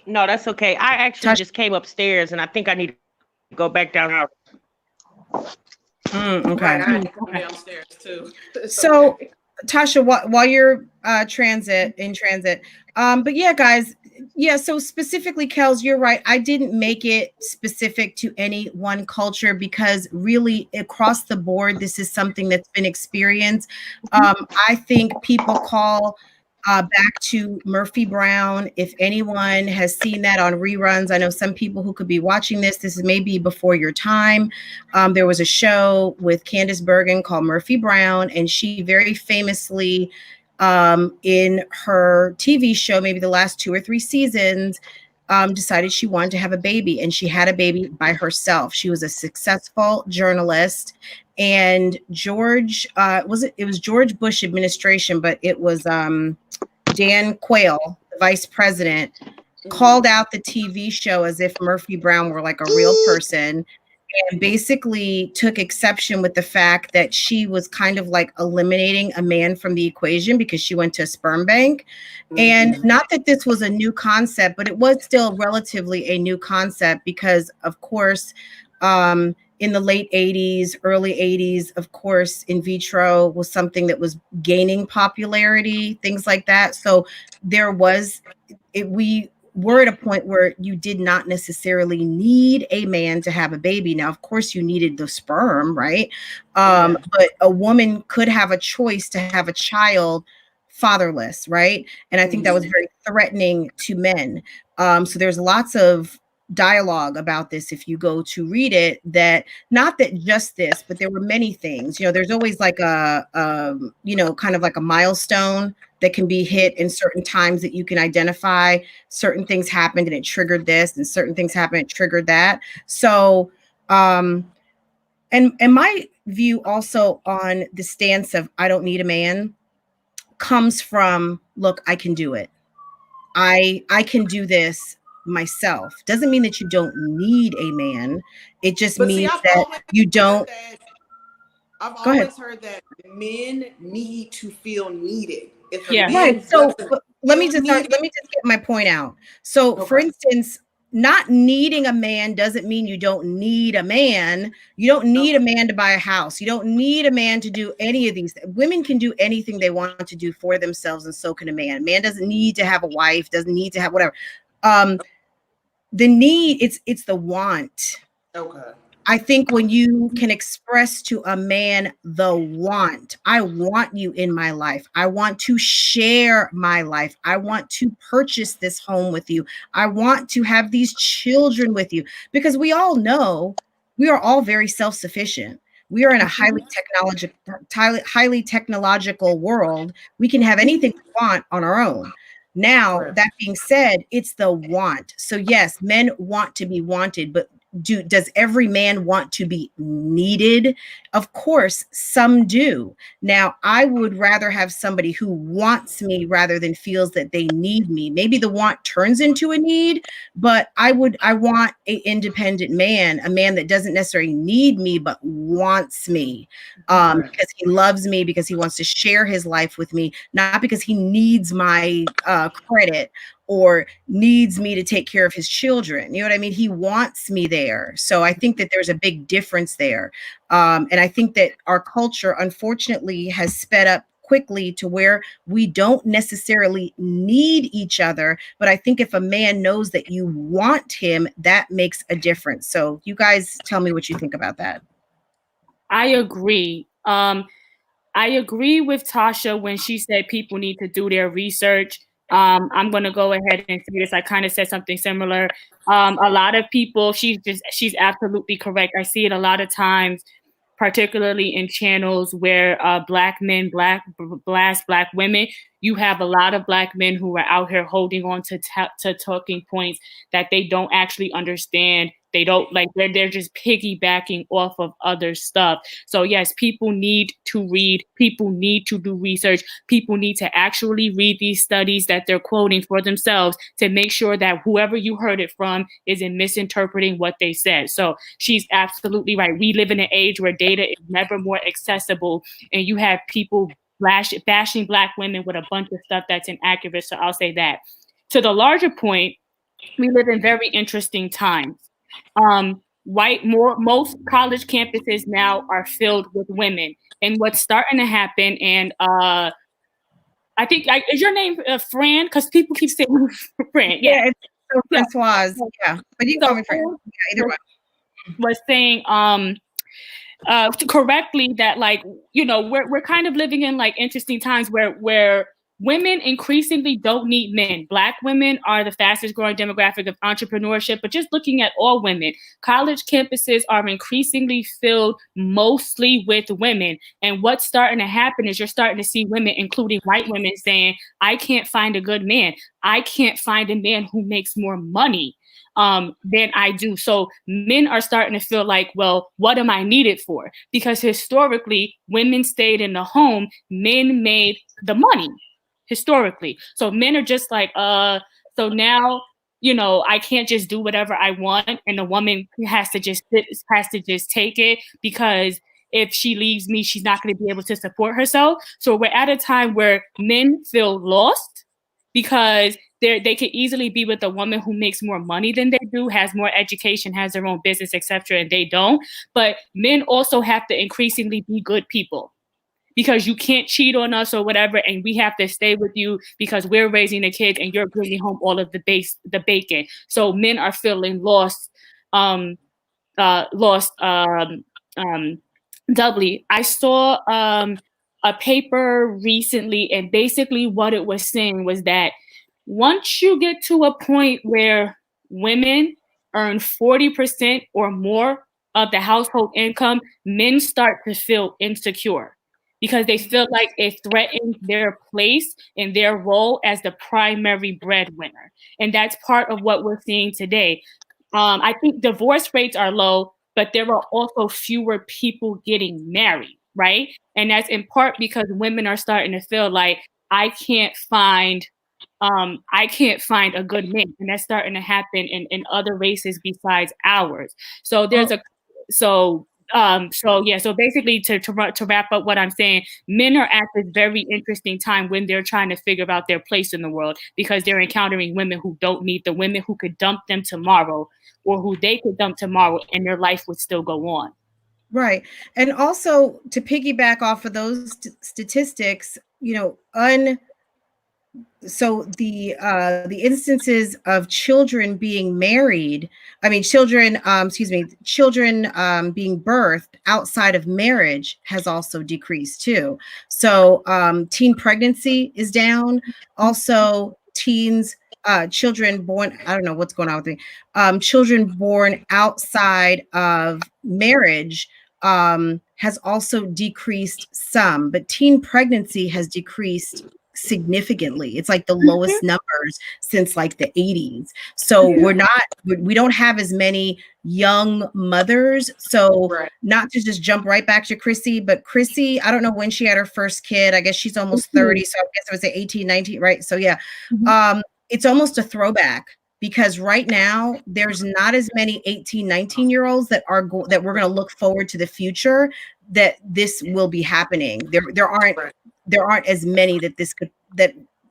No, that's okay. I actually just came upstairs, and I think I need to go back down. Okay. Right, I need to be upstairs too. So, Tasha, while you're in transit, but yeah, guys, yeah. So specifically, Kels, you're right. I didn't make it specific to any one culture because really across the board, this is something that's been experienced. I think people call back to Murphy Brown. If anyone has seen that on reruns, I know some people who could be watching this is maybe before your time. There was a show with Candace Bergen called Murphy Brown, and she very famously in her TV show, maybe the last 2 or 3 seasons, decided she wanted to have a baby, and she had a baby by herself. She was a successful journalist, and George, it was George Bush administration, but it was Dan Quayle, the vice president, called out the TV show as if Murphy Brown were like a real person, and basically took exception with the fact that she was kind of like eliminating a man from the equation because she went to a sperm bank. And not that this was a new concept, but it was still relatively a new concept because, of course, in the late 80s, early 80s, of course, in vitro was something that was gaining popularity, things like that. So we were at a point where you did not necessarily need a man to have a baby. Now, of course, you needed the sperm, right? But a woman could have a choice to have a child fatherless, right? And I think that was very threatening to men. So there's lots of dialogue about this if you go to read it, that not that just this, but there were many things. There's always like a kind of like a milestone that can be hit in certain times that you can identify certain things happened and it triggered this, and certain things happened and triggered that. So and my view also on the stance of I don't need a man comes from, look, I can do it. I can do this myself. Doesn't mean that you don't need a man. It just means that you don't. I've always heard that men need to feel needed. If a man right. So let me just needed, get my point out. So for instance, not needing a man doesn't mean you don't need a man. You don't need a man to buy a house. You don't need a man to do any of these. Women can do anything they want to do for themselves, and so can a man. A man doesn't need to have a wife, doesn't need to have whatever. The need, it's the want. Okay. I think when you can express to a man the want, I want you in my life. I want to share my life. I want to purchase this home with you. I want to have these children with you, because we all know we are all very self-sufficient. We are in a highly technological world. We can have anything we want on our own. Now, that being said, it's the want. So yes, men want to be wanted, but does every man want to be needed? Of course, some do. Now, I would rather have somebody who wants me rather than feels that they need me. Maybe the want turns into a need, but I want an independent man, a man that doesn't necessarily need me, but wants me, because he loves me, because he wants to share his life with me, not because he needs my credit or needs me to take care of his children. You know what I mean? He wants me there. So I think that there's a big difference there. And I think that our culture, unfortunately, has sped up quickly to where we don't necessarily need each other. But I think if a man knows that you want him, that makes a difference. So you guys tell me what you think about that. I agree. I agree with Tasha when she said people need to do their research. I'm going to go ahead and say this. I kind of said something similar. A lot of people, she's absolutely correct. I see it a lot of times, particularly in channels where Black men, Black women, you have a lot of Black men who are out here holding on to talking points that they don't actually understand. They don't like, they're just piggybacking off of other stuff. So yes, people need to read, people need to do research, people need to actually read these studies that they're quoting for themselves to make sure that whoever you heard it from isn't misinterpreting what they said. So she's absolutely right. We live in an age where data is never more accessible, and you have people bashing Black women with a bunch of stuff that's inaccurate. So I'll say that. To the larger point, we live in very interesting times. Most college campuses now are filled with women, and what's starting to happen, and I think is your name Fran? Because people keep saying Fran. Yeah, it's Francoise. Yeah, but you can call me Fran. Yeah, either way. Was saying correctly that, like, we're kind of living in like interesting times where women increasingly don't need men. Black women are the fastest growing demographic of entrepreneurship, but just looking at all women, college campuses are increasingly filled mostly with women. And what's starting to happen is you're starting to see women, including white women, saying, I can't find a good man. I can't find a man who makes more money than I do. So men are starting to feel like, well, what am I needed for? Because historically, women stayed in the home, men made the money historically. So men are just like, so now, I can't just do whatever I want, and the woman has to just take it, because if she leaves me, she's not going to be able to support herself. So we're at a time where men feel lost because they could easily be with a woman who makes more money than they do, has more education, has their own business, etc., and they don't. But men also have to increasingly be good people, because you can't cheat on us or whatever, and we have to stay with you because we're raising the kids and you're bringing home all of the bacon. So men are feeling lost, doubly. I saw a paper recently, and basically what it was saying was that once you get to a point where women earn 40% or more of the household income, men start to feel insecure because they feel like it threatens their place and their role as the primary breadwinner. And that's part of what we're seeing today. I think divorce rates are low, but there are also fewer people getting married, right? And that's in part because women are starting to feel like I can't find a good man, and that's starting to happen in other races besides ours. So there's a so basically to wrap up what I'm saying, men are at this very interesting time when they're trying to figure out their place in the world because they're encountering women who don't need the women who could dump them tomorrow or who they could dump tomorrow and their life would still go on. Right. And also to piggyback off of those statistics, you know, so the instances of children being married, children being birthed outside of marriage has also decreased too. So teen pregnancy is down. Also children born, I don't know what's going on with me, children born outside of marriage has also decreased some, but teen pregnancy has decreased significantly. It's like the lowest numbers since like the 80s. So we don't have as many young mothers. So not to just jump right back to Chrissy, but Chrissy, I don't know when she had her first kid. I guess she's almost 30. So I guess it was 18, 19, right? So yeah. It's almost a throwback because right now there's not as many 18, 19-year-olds that are that we're going to look forward to the future that this will be happening. There aren't as many that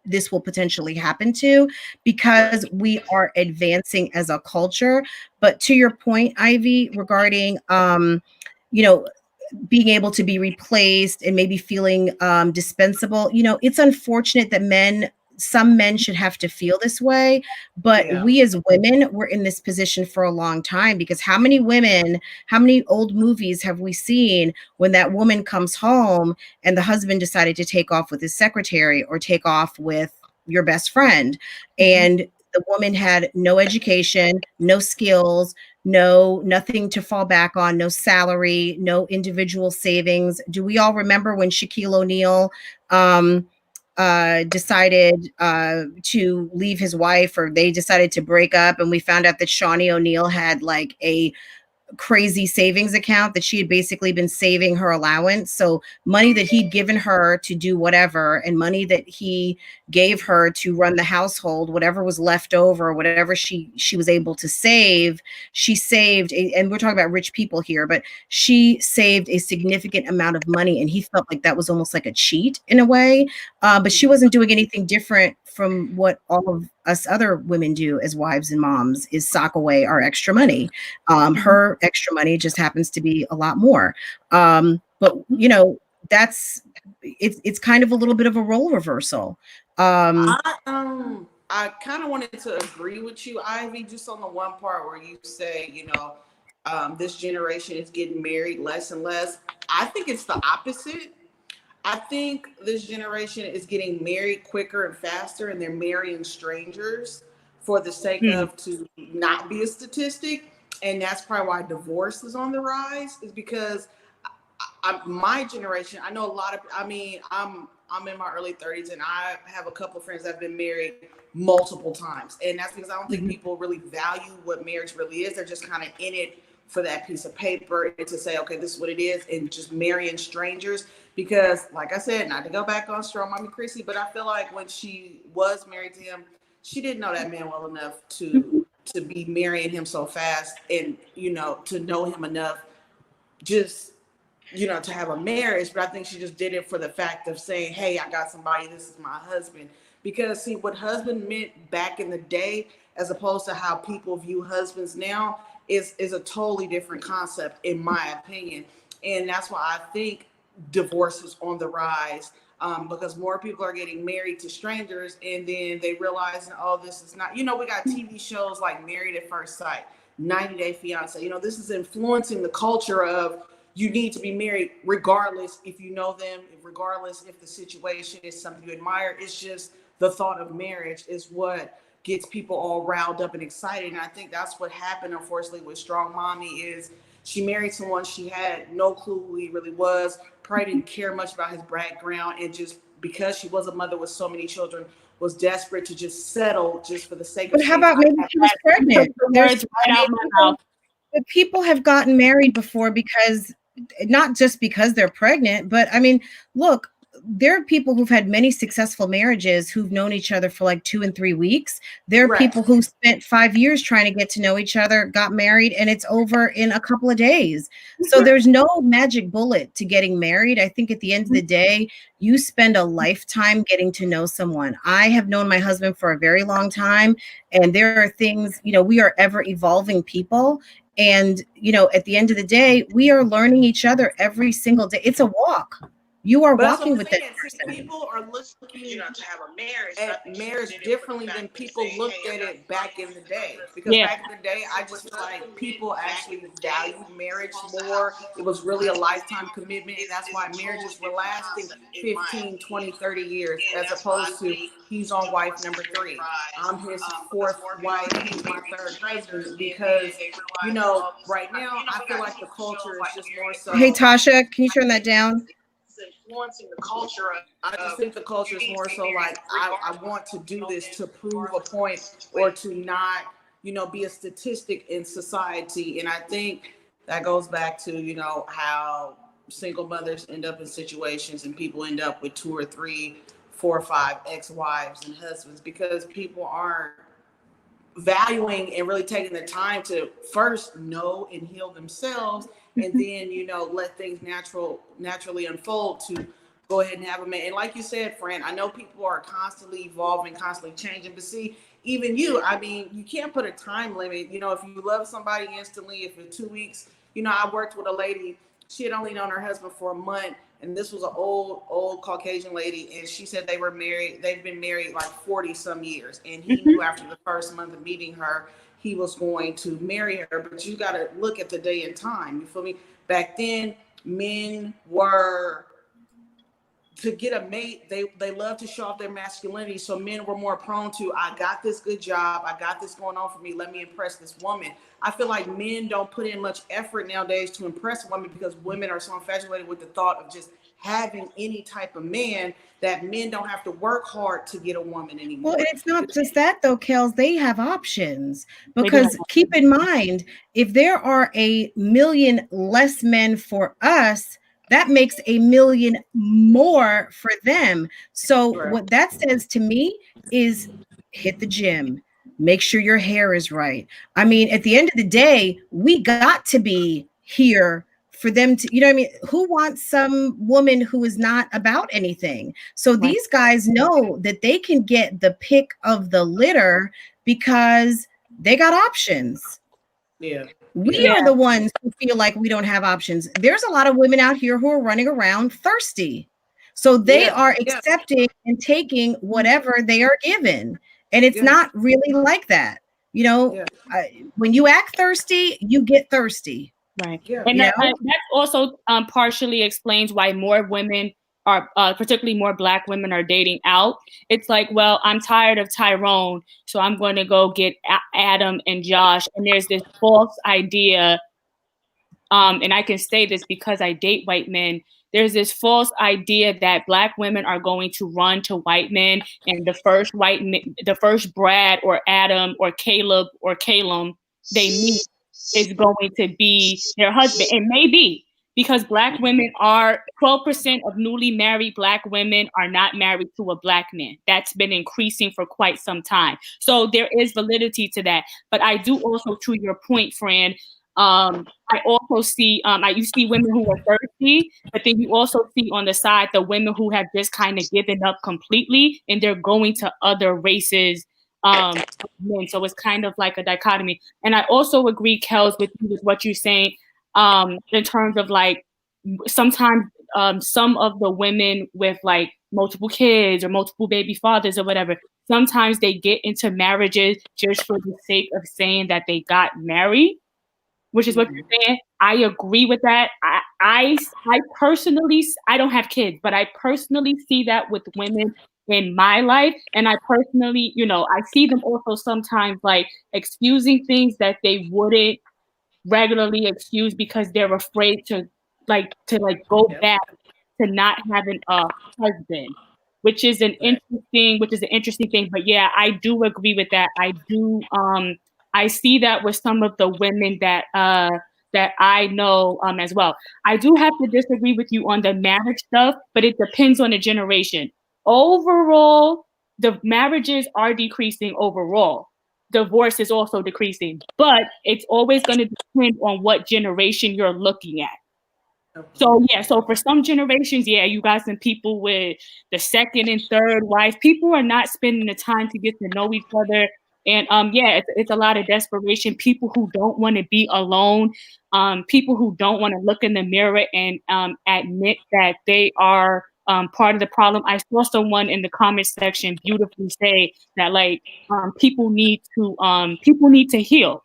this will potentially happen to because we are advancing as a culture. But to your point, Ivy, regarding you know, being able to be replaced and maybe feeling dispensable, you know, it's unfortunate that some men should have to feel this way, but we as women were in this position for a long time because how many old movies have we seen when that woman comes home and the husband decided to take off with his secretary or take off with your best friend, and the woman had no education, no skills, nothing to fall back on, no salary, no individual savings. Do we all remember when Shaquille O'Neal decided to leave his wife, or they decided to break up, and we found out that Shawnee O'Neal had like a crazy savings account that she had basically been saving her allowance. So money that he'd given her to do whatever, and money that he gave her to run the household, whatever was left over, whatever she was able to save, she saved and we're talking about rich people here, but she saved a significant amount of money, and he felt like that was almost like a cheat in a way. But she wasn't doing anything different from what all of us other women do as wives and moms, is sock away our extra money. Her extra money just happens to be a lot more. But you know, it's kind of a little bit of a role reversal. I kind of wanted to agree with you, Ivy, just on the one part where you say, you know, this generation is getting married less and less. I think it's the opposite. I think this generation is getting married quicker and faster, and they're marrying strangers for the sake of to not be a statistic. And that's probably why divorce is on the rise, is because my generation, I know a lot of, I'm in my early 30s, and I have a couple of friends that have been married multiple times. And that's because I don't think people really value what marriage really is. They're just kind of in it for that piece of paper and to say, okay, this is what it is, and just marrying strangers. Because like I said, not to go back on Strong Mommy Chrissy, but I feel like when she was married to him, she didn't know that man well enough to be marrying him so fast, and, you know, to know him enough just, you know, to have a marriage. But I think she just did it for the fact of saying, hey, I got somebody, this is my husband. Because see, what husband meant back in the day, as opposed to how people view husbands now, is a totally different concept, in my opinion. And that's why I think divorce is on the rise, because more people are getting married to strangers, and then they realize, oh, this is not, you know, we got TV shows like Married at First Sight, 90 Day Fiance. You know, this is influencing the culture of, you need to be married regardless if you know them, regardless if the situation is something you admire. It's just the thought of marriage is what gets people all riled up and excited. And I think that's what happened, unfortunately, with Strong Mommy is she married someone she had no clue who he really was, probably didn't care much about his background, and just because she was a mother with so many children, was desperate to just settle just for the sake of But how saying, about maybe she was pregnant? Words right out my mouth. But people have gotten married before because not just because they're pregnant, but I mean, look, there are people who've had many successful marriages who've known each other for like 2 and 3 weeks. There are Right. people who spent 5 years trying to get to know each other, got married, and it's over in a couple of days. So there's no magic bullet to getting married. I think at the end of the day, you spend a lifetime getting to know someone. I have known my husband for a very long time, and there are things, you know, we are ever evolving people. And, you know, at the end of the day, we are learning each other every single day. It's a walk. You are walking with that person. People are looking to have a marriage at marriage differently than people looked at it back in the day. Because back in the day, I just feel like people actually valued marriage more. It was really a lifetime commitment, and that's why marriages were lasting 15, 20, 30 years, as opposed to he's on wife number 3. I'm his 4th wife, he's my 3rd husband. Because, you know, right now, I feel like the culture is just more so. Hey, Tasha, can you turn that down? Influencing the culture. I just think the culture is more so like I want to do this to prove a point or to not, you know, be a statistic in society. And I think that goes back to, you know, how single mothers end up in situations and people end up with 2 or 3, 4 or 5 ex-wives and husbands because people aren't valuing and really taking the time to first know and heal themselves, and then, you know, let things naturally unfold to go ahead and have a man. And like you said, friend, I know people are constantly evolving, constantly changing, but see, even you, I mean, you can't put a time limit. You know, if you love somebody instantly, if in 2 weeks, you know, I worked with a lady, she had only known her husband for a month, and this was an old Caucasian lady, and she said they've been married like 40 some years, and he knew after the first month of meeting her he was going to marry her. But you got to look at the day and time, you feel me? Back then, men were, to get a mate, they love to show off their masculinity. So men were more prone to, I got this good job, I got this going on for me, let me impress this woman. I feel like men don't put in much effort nowadays to impress women because women are so infatuated with the thought of just having any type of man that men don't have to work hard to get a woman anymore. Well, and it's not just that though, Kels. They have options because keep in mind, if there are 1 million less men for us, that makes 1 million more for them. So what that says to me is hit the gym, make sure your hair is right. I mean, at the end of the day, we got to be here for them to, you know what I mean? Who wants some woman who is not about anything? So these guys know that they can get the pick of the litter because they got options. Yeah. We are the ones who feel like we don't have options. There's a lot of women out here who are running around thirsty. So they are accepting and taking whatever they are given. And it's not really like that. You know, when you act thirsty, you get thirsty. Right. And that also partially explains why more women are, particularly more Black women, are dating out. It's like, well, I'm tired of Tyrone, so I'm going to go get Adam and Josh. And there's this false idea, and I can say this because I date white men. There's this false idea that Black women are going to run to white men, and the first Brad or Adam or Caleb or Calum they meet is going to be their husband. And maybe because Black women are 12% of newly married Black women are not married to a Black man. That's been increasing for quite some time. So there is validity to that. But I do also, to your point, Fran, I also see, you see women who are thirsty, but then you also see on the side the women who have just kind of given up completely and they're going to other races. Men. So it's kind of like a dichotomy. And I also agree, Kels, with what you're saying, in terms of like sometimes some of the women with like multiple kids or multiple baby fathers or whatever, sometimes they get into marriages just for the sake of saying that they got married. which is what you're saying. I agree with that. I personally, I don't have kids, but I personally see that with women in my life. And I personally, I see them also sometimes like excusing things that they wouldn't regularly excuse because they're afraid to go back to not having a husband, which is an interesting thing. But yeah, I do agree with that. I see that with some of the women that I know as well. I do have to disagree with you on the marriage stuff, but it depends on the generation. Overall, the marriages are decreasing overall. Divorce is also decreasing, but it's always going to depend on what generation you're looking at. So yeah, so for some generations, yeah, you got some people with the second and third wife. People are not spending the time to get to know each other. And yeah, it's a lot of desperation. People who don't want to be alone, people who don't want to look in the mirror and admit that they are part of the problem. I saw someone in the comment section beautifully say that like people need to heal.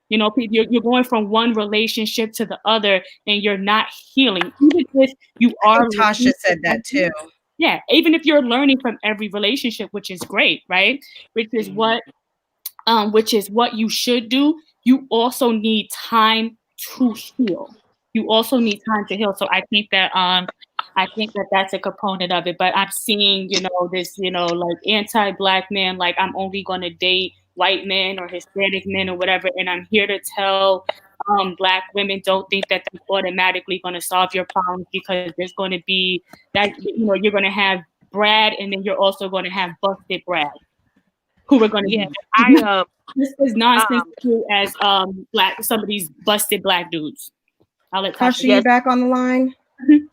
You're going from one relationship to the other and you're not healing. Even if you are. Tasha said that too. Yeah. Even if you're learning from every relationship, which is great, right? Which is what you should do. You also need time to heal. You also need time to heal. So I think that that's a component of it. But I'm seeing, this, like anti-Black man, like I'm only going to date white men or Hispanic men or whatever. And I'm here to tell Black women, don't think that that's automatically going to solve your problems, because there's going to be that, you're going to have Brad, and then you're also going to have busted Brad, who are going to be. This is nonsensical as some of these busted Black dudes. I'll let Tasha, you back on the line?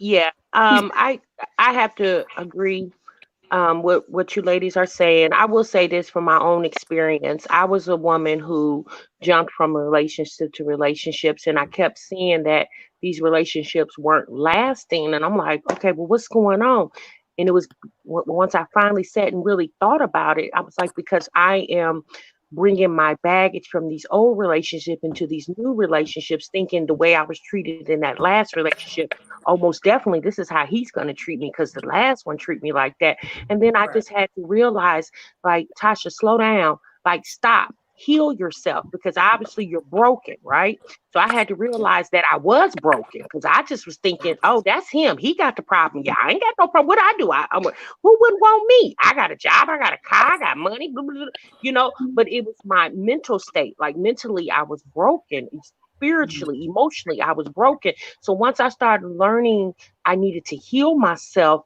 Yeah. I have to agree with what you ladies are saying. I will say this from my own experience. I was a woman who jumped from relationship to relationships, and I kept seeing that these relationships weren't lasting. And I'm like, okay, well, what's going on? And it was once I finally sat and really thought about it, I was like, because I am bringing my baggage from these old relationships into these new relationships, thinking the way I was treated in that last relationship, most definitely this is how he's going to treat me, because the last one treated me like that. And then I just had to realize, like, Tasha, slow down, like, stop, heal yourself, because obviously you're broken, right? So I had to realize that I was broken, because I just was thinking, oh, that's him, he got the problem. Yeah, I ain't got no problem. What I do? Who wouldn't want me? I got a job, I got a car, I got money, blah, blah, blah, but it was my mental state. Like, mentally I was broken, spiritually, emotionally I was broken. So once I started learning I needed to heal myself,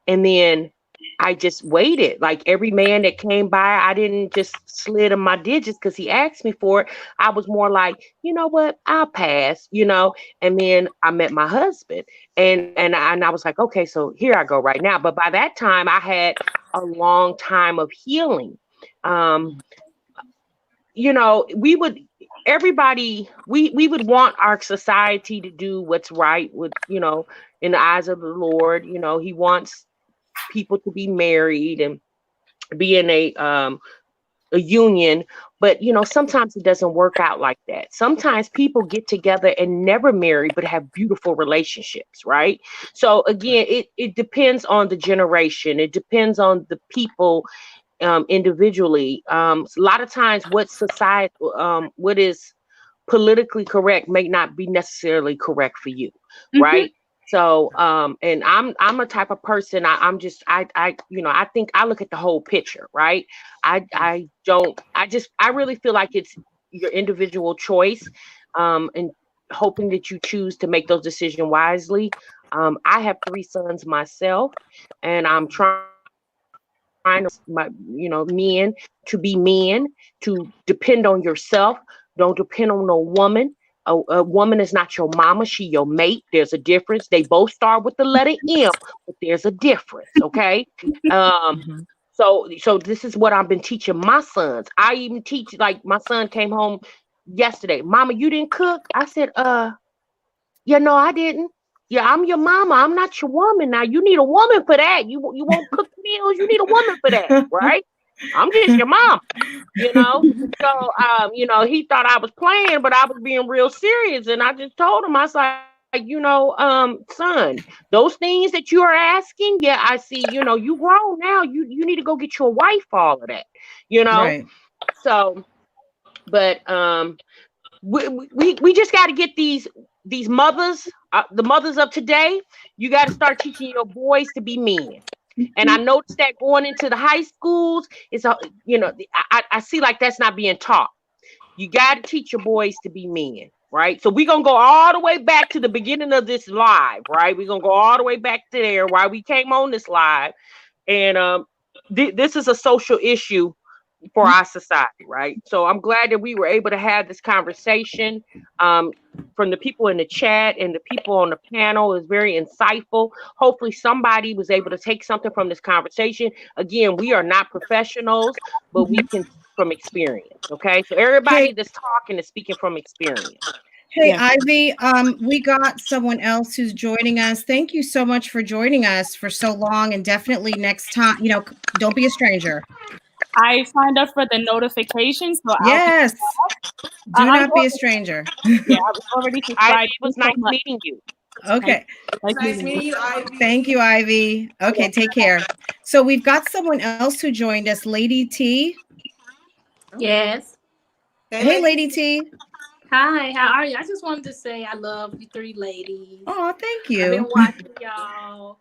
and then I just waited. Like, every man that came by, I didn't just slid him my digits because he asked me for it. I was more like, you know what, I'll pass, and then I met my husband, and I was like, okay, so here I go right now. But by that time I had a long time of healing. We would want our society to do what's right with, in the eyes of the Lord. He wants people to be married and be in a union, but sometimes it doesn't work out like that. Sometimes people get together and never marry but have beautiful relationships, right? So again, it depends on the generation, it depends on the people individually. A lot of times what society what is politically correct may not be necessarily correct for you, right? So, and I'm a type of person, I think I look at the whole picture, right? I really feel like it's your individual choice, and hoping that you choose to make those decisions wisely. I have 3 sons myself, and I'm trying men to be men, to depend on yourself. Don't depend on no woman. A woman is not your mama, she your mate. There's a difference. They both start with the letter M, but there's a difference, okay? So this is what I've been teaching my sons. I even teach, like, my son came home yesterday. Mama, you didn't cook? I said, yeah, no, I didn't. Yeah, I'm your mama. I'm not your woman. Now you need a woman for that. You won't cook meals. You need a woman for that, right? I'm just your mom, you know. So, he thought I was playing, but I was being real serious. And I just told him, I was like, son, those things that you are asking, yeah, I see, you grown now. You need to go get your wife all of that, you know. Right. So, but we just got to get these mothers, the mothers of today. You got to start teaching your boys to be men. And I noticed that going into the high schools, it's I see like that's not being taught. You got to teach your boys to be men, right? So we're gonna go all the way back to the beginning of this live, right? We're gonna go all the way back to there, why we came on this live, and this is a social issue for our society, right? So I'm glad that we were able to have this conversation. From the people in the chat and the people on the panel is very insightful. Hopefully somebody was able to take something from this conversation. Again, we are not professionals, but we can from experience. Okay. So everybody that's talking is speaking from experience. Hey, Ivy, we got someone else who's joining us. Thank you so much for joining us for so long, and definitely next time, don't be a stranger. I signed up for the notifications, so yes, do not be a stranger. Yeah, I was already subscribed. It was nice meeting you. Okay. Nice meeting you, Ivy. Thank you, Ivy. Okay, take care. So we've got someone else who joined us, Lady T. Yes. Hey, Lady T. Hi, how are you? I just wanted to say I love you three ladies. Oh, thank you. I've been watching y'all.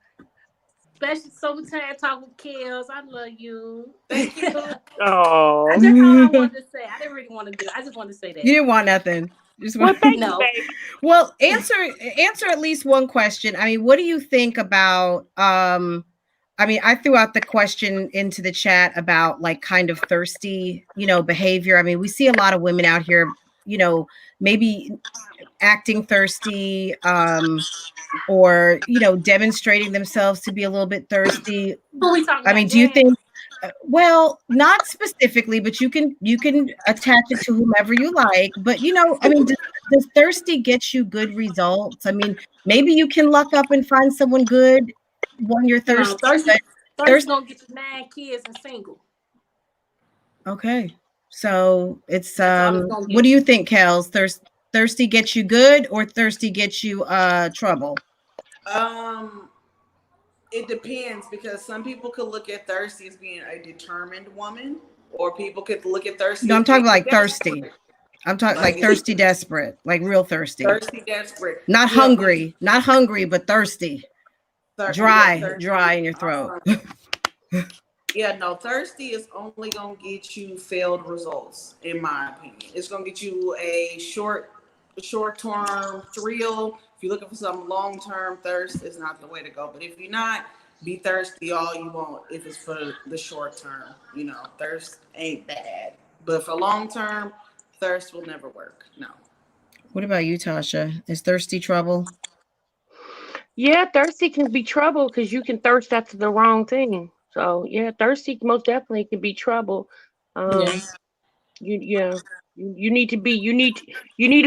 Especially Summertime Talk with Kels. I love you. Thank you. Oh. That's all I wanted to say. I didn't really want to do it. I just wanted to say that. You didn't want nothing. Just want no. Well, answer at least one question. I mean, what do you think about I threw out the question into the chat about like kind of thirsty, behavior. I mean, we see a lot of women out here, maybe acting thirsty, or demonstrating themselves to be a little bit thirsty. I mean, do you think well, not specifically, but you can attach it to whomever you like, but I mean, does thirsty get you good results? I mean, maybe you can luck up and find someone good when you're thirsty. Thirsty gonna get you 9 kids and single. Okay, so it's what do you think, Kels? Thirsty gets you good, or thirsty gets you trouble? It depends, because some people could look at thirsty as being a determined woman, or people could look at thirsty. No, I'm talking like thirsty. I'm talking like thirsty, desperate, like real thirsty. Thirsty, desperate. Not hungry, not hungry, but thirsty. Dry in your throat. Yeah, no, thirsty is only gonna get you failed results, in my opinion. It's gonna get you a short-term thrill. If you're looking for something long-term, thirst is not the way to go. But if you're not, be thirsty all you want if it's for the short term. Thirst ain't bad. But for long-term, thirst will never work. No. What about you, Tasha? Is thirsty trouble? Yeah, thirsty can be trouble because you can thirst after the wrong thing. So yeah, thirsty most definitely can be trouble. You need to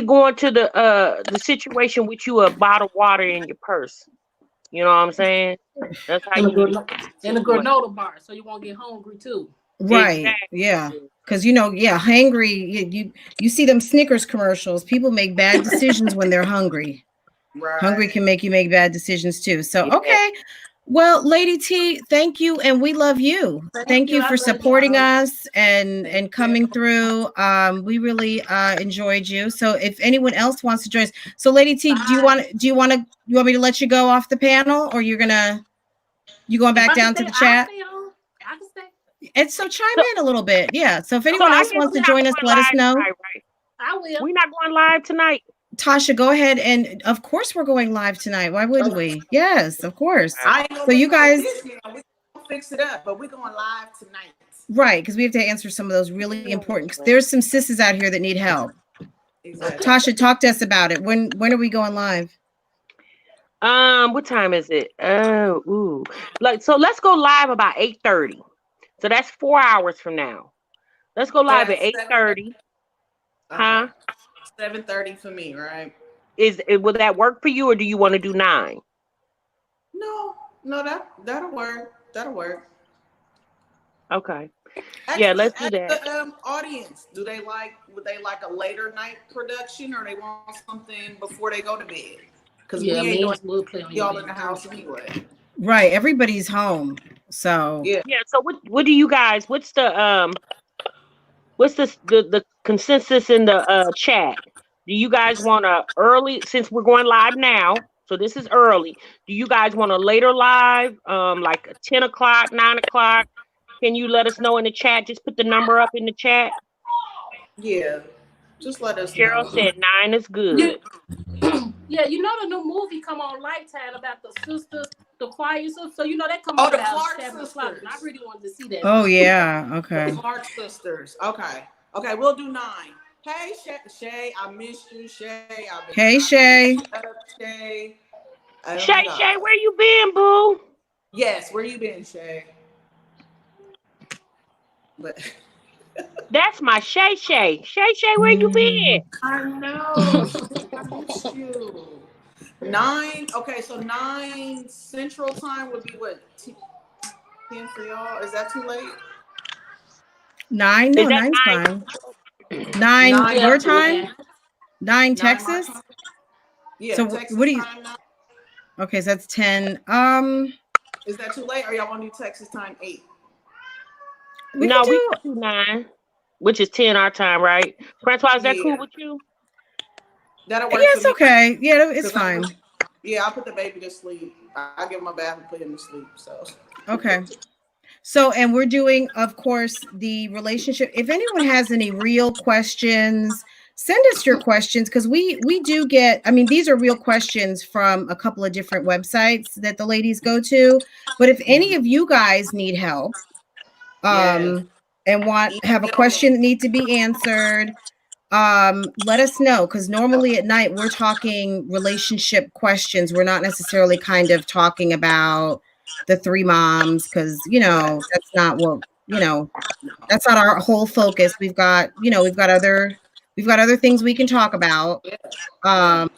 go into the situation with you a bottle of water in your purse. You know what I'm saying? That's how in a granola bar, so you won't get hungry too. Right. Exactly. Yeah. Because hangry. You see them Snickers commercials. People make bad decisions when they're hungry. Right. Hungry can make you make bad decisions too. So okay. Well, Lady T, thank you, and we love you. Thank you for supporting us and coming through. We really enjoyed you. So if anyone else wants to join us, so Lady T, do you want me to let you go off the panel, or you going back down to the chat? I can stay. And so chime in a little bit. Yeah. So if anyone else wants to join us, let us know. Tonight, right? I will. We're not going live tonight. Tasha, go ahead, and of course we're going live tonight. Why wouldn't we? Yes, of course. So you guys, we fix it up, but we're going live tonight. Right, because we have to answer some of those really important. Cause there's some sisters out here that need help. Exactly. Tasha, talk to us about it. When are we going live? What time is it? So let's go live about 8:30. So that's 4 hours from now. Let's go live at 8:30. Huh? 7:30 for me, right? Will that work for you, or do you want to do 9? No, that'll work. That'll work. Okay. Yeah, Actually, let's do ask that. the audience. Would they like a later night production, or they want something before they go to bed? Because Yeah, we ain't doing men's will play on your y'all in bed the house first. anyway. Right. Everybody's home. So Yeah. Yeah, so what do you guys, what's the consensus in the chat? Do you guys want to early, since we're going live now, so this is early, do you guys want a later live, like 10 o'clock, 9 o'clock? Can you let us know in the chat? Just put the number up in the chat. Yeah. Just let us Cheryl know. said 9 is Yeah, good. yeah, you know the new movie come on Lifetime about the sisters, the choir sisters. So you know that come Oh, on the about Clark 7 o'clock, and I sisters. really wanted to see that oh movie. yeah. The Okay. Clark sisters. Okay. Okay, we'll do 9. Hey, Shay, I missed you, Shay. I've been Hey trying to get Shay. you up, Shay. Oh my Shay, Shay, God. where you been, boo? Yes, where you been, Shay? But That's my Shay, Shay. Shay, Shay, where you been? I know, Shay, I missed you. 9. Okay, so 9 Central Time would be what? 10 for y'all. Is that too late? 9? Is No, that nine's 9? fine. 9 9 Yeah, your Central. time? yeah. 9 9 my Texas? time. Yeah, So what Texas do you time now. Okay, so that's 10. Is that too late, or y'all want to do Texas time 8? We can No, we do can do 9, which is 10 our time, right? Francois, is that cool Yeah, with you? that'll yeah, work for it's me. okay. Yeah, it's Cause I, fine. yeah, I'll put the baby to sleep. I give him a bath and put him to sleep. So Okay. So, and we're doing, of course, the relationship. If anyone has any real questions, send us your questions because we do get. I mean, these are real questions from a couple of different websites that the ladies go to. But if any of you guys need help, yes, and have a email question me. that needs to be answered, let us know because normally at night we're talking relationship questions. We're not necessarily kind of talking about the three moms because that's not what that's not our whole focus. We've got other things we can talk about. Yeah, yeah. um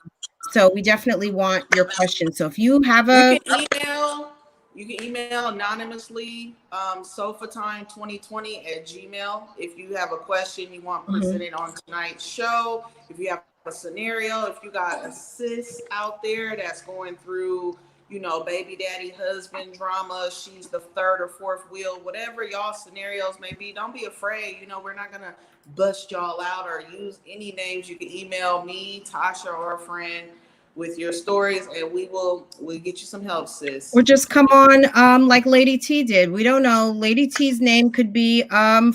so we definitely want your questions. So if you have You a can email. You can email anonymously, sofatime2020 @gmail. If you have a question you want Mhm. presented on tonight's show, if you have a scenario, if you got a sis out there that's going through, baby daddy husband drama, she's the third or fourth wheel, whatever y'all scenarios may be, don't be afraid. We're not gonna bust y'all out or use any names. You can email me, Tasha, or a friend with your stories, and we'll get you some help, Or sis. just come on, like Lady T did. We don't know. Lady T's name could be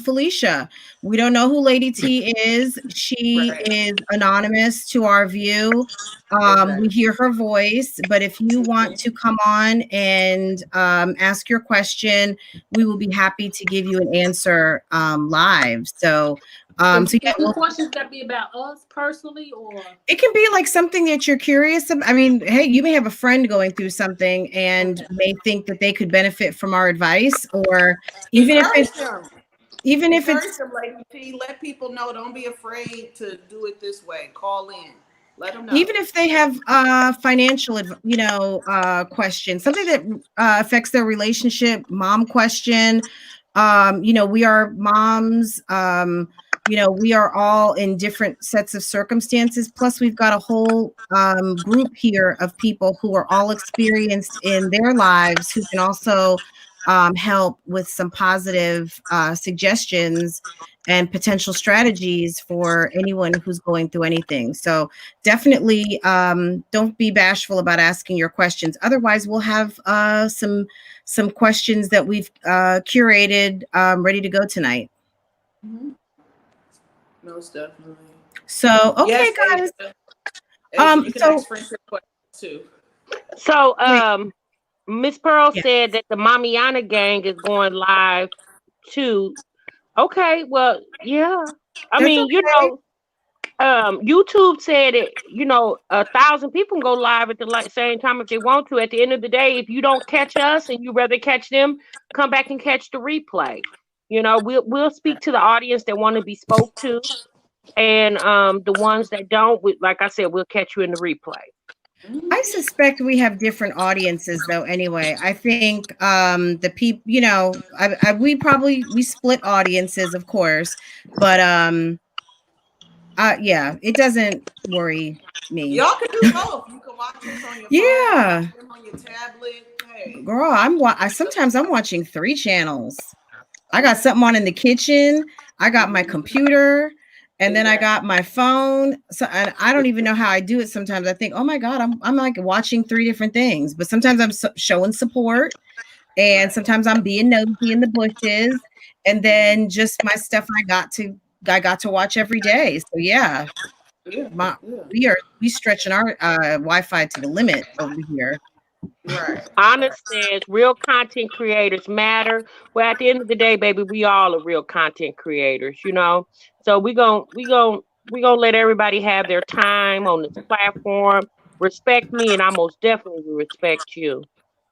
Felicia. We don't know who Lady T is. She Right. is anonymous to our view. We Exactly. hear her voice, but if you want to come on and ask your question, we will be happy to give you an answer live. So, Is, so yeah, is the questions got to be about us personally, or it can be like something that you're curious about. I mean, hey, you may have a friend going through something and okay? may think that they could benefit from our advice, or even if Encourage it's them. even if Encourage it's them, Lady T. Let people know. Don't be afraid to do it this way. Call in. Let them know. even if they have financial questions, something that affects their relationship, mom question. We are moms. We are all in different sets of circumstances. Plus we've got a whole group here of people who are all experienced in their lives, who can also help with some positive suggestions and potential strategies for anyone who's going through anything. So definitely don't be bashful about asking your questions. Otherwise, we'll have some questions that we've curated ready to go tonight. Mm-hmm. Most definitely. So, okay, Yes, Asia. guys. Asia, you can So ask friendship questions too. So, wait, Miss Pearl yeah, said that the Mommiana gang is going live too. Okay, well, yeah. I that's mean, okay. YouTube said it. 1,000 people can go live at the same time if they want to. At the end of the day, if you don't catch us and you rather catch them, come back and catch the replay. We'll speak to the audience that want to be spoke to, and the ones that don't, like I said, we'll catch you in the replay. I suspect we have different audiences though anyway. I think the people, you know, we split audiences, of course, but yeah, it doesn't worry me. Y'all can do both. You can watch us on your phone, watch them on your tablet. Hey. Girl, sometimes I'm watching 3 channels. I got something on in the kitchen, I got my computer, and then I got my phone. So and I don't even know how I do it sometimes. I think, "Oh my god, I'm like watching 3 different things." But sometimes I'm showing support, and sometimes I'm being nosy in the bushes, and then just my stuff I got to watch every day. So yeah. We stretching our Wi-Fi to the limit over here. Right. Honest says real content creators matter. Well, at the end of the day, baby, we all are real content creators, you know. So we gonna let everybody have their time on this platform. Respect me, and I most definitely will respect you.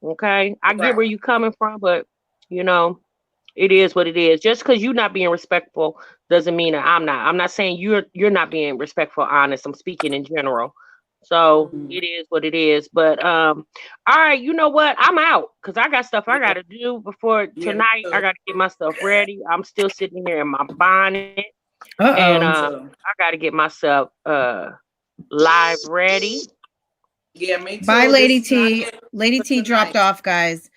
Okay, I get where you coming from, but you know, it is what it is. Just because you're not being respectful doesn't mean that I'm not. I'm not saying you're not being respectful, honest. I'm speaking in general. So it is what it is. But all right, you know what? I'm out because I got stuff I gotta do before tonight. I gotta get my stuff ready. I'm still sitting here in my bonnet. And I gotta get myself live ready. Yeah, me too. Bye, Lady T. Lady T dropped off, guys.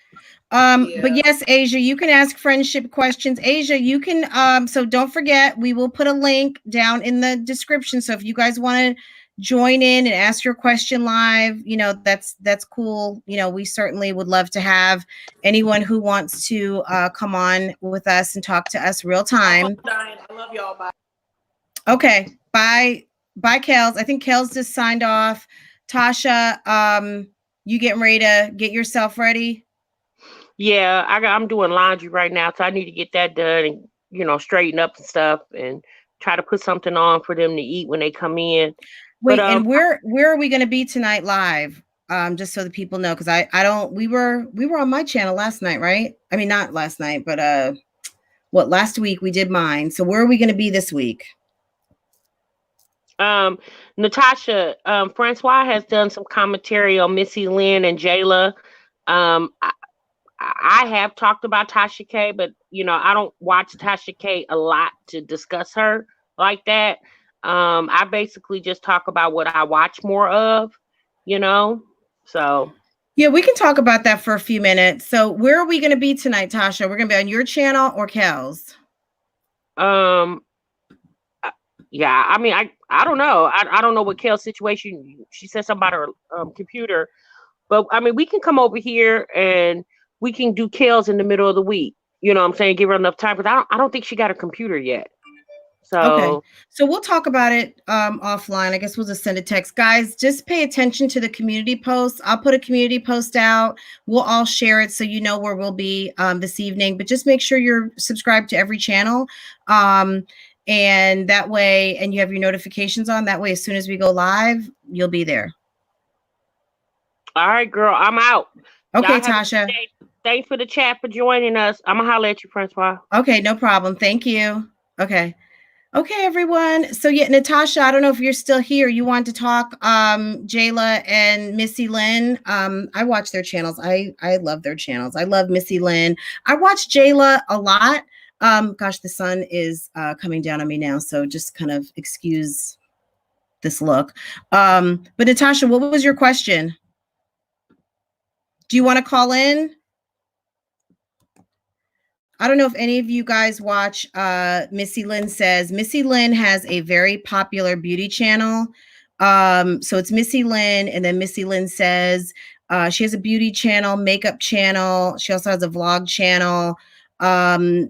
But yes, Asia, you can ask friendship questions. Asia, you can so don't forget, we will put a link down in the description. So if you guys want to join in and ask your question live, you know, that's cool. You know, we certainly would love to have anyone who wants to come on with us and talk to us real time. I love y'all. Bye. Okay, bye. Bye, Kels. I think Kels just signed off. Tasha, you getting ready to get yourself ready? Yeah, I'm doing laundry right now, so I need to get that done and, you know, straighten up and stuff and try to put something on for them to eat when they come in. Wait, and where are we going to be tonight live? Just so the people know, because I don't. We were on my channel last night, right? I mean, not last night, but last week we did mine. So where are we going to be this week? Natasha, Francois has done some commentary on Missy Lynn and Jayla. I have talked about Tasha K, but you know, I don't watch Tasha K a lot to discuss her like that. I basically just talk about what I watch more of, you know. So yeah, we can talk about that for a few minutes. So where are we going to be tonight, Tasha? We're going to be on your channel or Kel's? Yeah, I mean, I don't know. I don't know what Kel's situation. She said something about her computer, but I mean, we can come over here and we can do Kel's in the middle of the week. You know what I'm saying? Give her enough time, because I don't think she got her computer yet. So okay, so we'll talk about it offline. I guess we'll just send a text. Guys, just pay attention to the community posts. I'll put a community post out. We'll all share it so you know where we'll be this evening. But just make sure you're subscribed to every channel. And that way, and you have your notifications on. That way, as soon as we go live, you'll be there. All right, girl, I'm out. Okay, Tasha. Thanks for the chat, for joining us. I'm going to holler at you, Francois. Okay, no problem. Thank you. Okay. Okay, everyone. So yeah, Natasha, I don't know if you're still here. You want to talk Jayla and Missy Lynn. I watch their channels. I love their channels. I love Missy Lynn. I watch Jayla a lot. Gosh, the sun is coming down on me now, so just kind of excuse this look. But Natasha, what was your question? Do you want to call in? I don't know if any of you guys watch Missy Lynn Says. Missy Lynn has a very popular beauty channel. So it's Missy Lynn and then Missy Lynn Says. She has a beauty channel, makeup channel. She also has a vlog channel.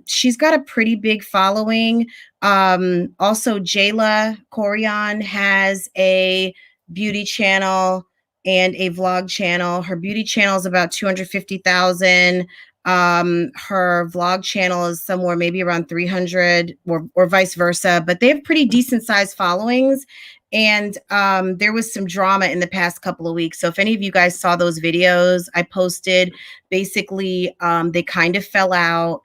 She's got a pretty big following. Also, Jayla Corian has a beauty channel and a vlog channel. Her beauty channel is about 250,000. Her vlog channel is somewhere maybe around 300 or vice versa, but they have pretty decent sized followings. And there was some drama in the past couple of weeks. So if any of you guys saw those videos I posted, basically they kind of fell out.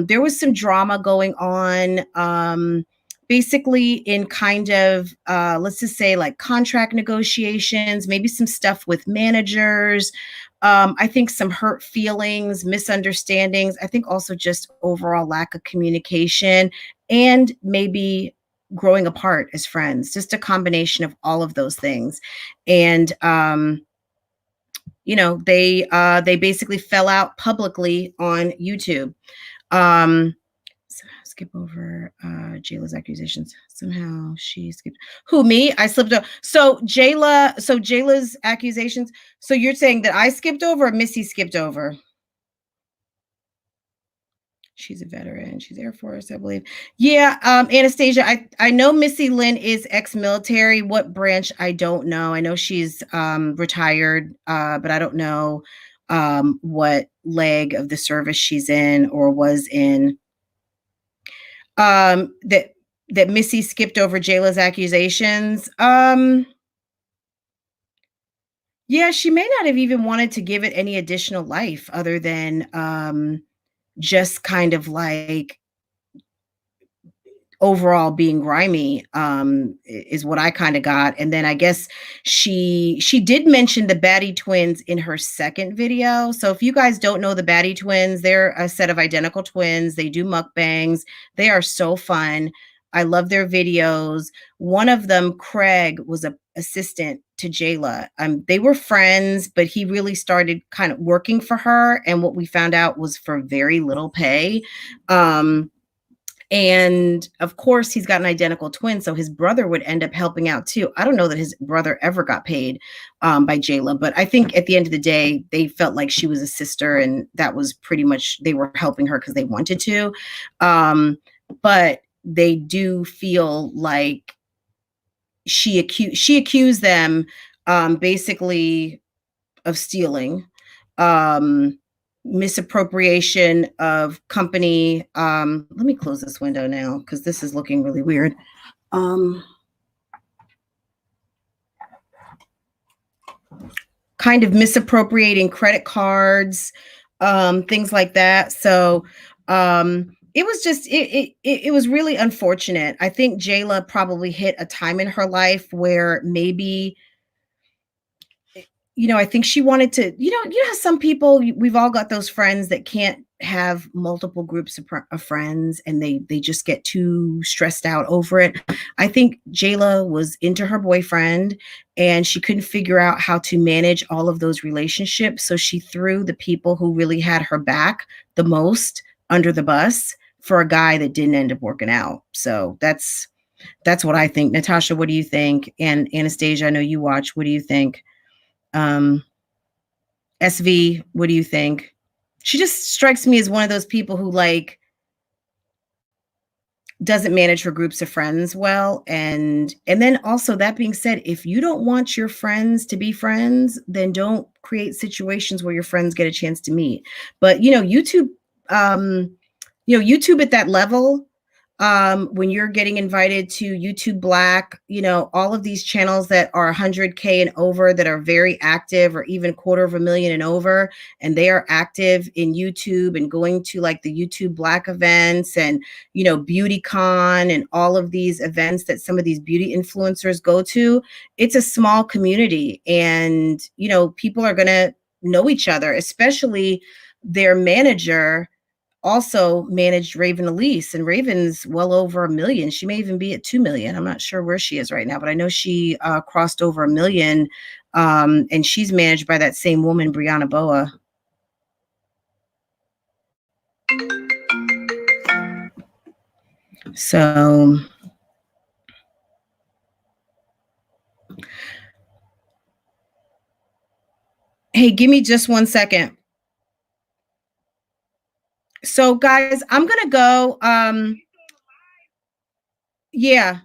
There was some drama going on basically in kind of, let's just say like contract negotiations, maybe some stuff with managers. I think some hurt feelings, misunderstandings. I think also just overall lack of communication and maybe growing apart as friends, just a combination of all of those things. And, they basically fell out publicly on YouTube. Somehow skip over Jayla's accusations. Somehow she skipped. Who, me? I slipped over. So Jayla's accusations. So you're saying that I skipped over or Missy skipped over? She's a veteran. She's Air Force, I believe. Yeah, Anastasia, I know Missy Lynn is ex-military. What branch? I don't know. I know she's retired, but I don't know what leg of the service she's in or was in. That Missy skipped over Jayla's accusations. Yeah, she may not have even wanted to give it any additional life other than just kind of like overall being grimy, is what I kind of got. And then I guess she did mention the Batty twins in her second video. So if you guys don't know the Batty twins, they're a set of identical twins. They do mukbangs. They are so fun. I love their videos. One of them, Craig, was a assistant to Jayla. They were friends, but he really started kind of working for her. And what we found out was for very little pay. And of course, he's got an identical twin, so his brother would end up helping out too. I don't know that his brother ever got paid by Jayla, but I think at the end of the day, they felt like she was a sister, and that was pretty much, they were helping her because they wanted to. But they do feel like she accused them basically of stealing. Misappropriation of company. Let me close this window now because this is looking really weird. Kind of misappropriating credit cards, things like that. So it was just it was really unfortunate. I think Jayla probably hit a time in her life where maybe, I think she wanted to, how some people, we've all got those friends that can't have multiple groups of friends and they just get too stressed out over it. I think Jayla was into her boyfriend and she couldn't figure out how to manage all of those relationships. So she threw the people who really had her back the most under the bus for a guy that didn't end up working out. So that's what I think. Natasha, what do you think? And Anastasia, I know you watch. What do you think? SV, what do you think? She just strikes me as one of those people who doesn't manage her groups of friends well. And then also, that being said, if you don't want your friends to be friends, then don't create situations where your friends get a chance to meet. But YouTube, YouTube at that level, when you're getting invited to YouTube Black, all of these channels that are 100K and over that are very active, or even 250,000 and over, and they are active in YouTube and going to like the YouTube Black events and, BeautyCon and all of these events that some of these beauty influencers go to. It's a small community and, people are going to know each other, especially their manager also managed Raven Elise, and Raven's well over 1 million. She may even be at 2 million. I'm not sure where she is right now, but I know she crossed over 1 million, and she's managed by that same woman, Brianna Boa. So hey, give me just 1 second. So guys, I'm gonna go. Yeah.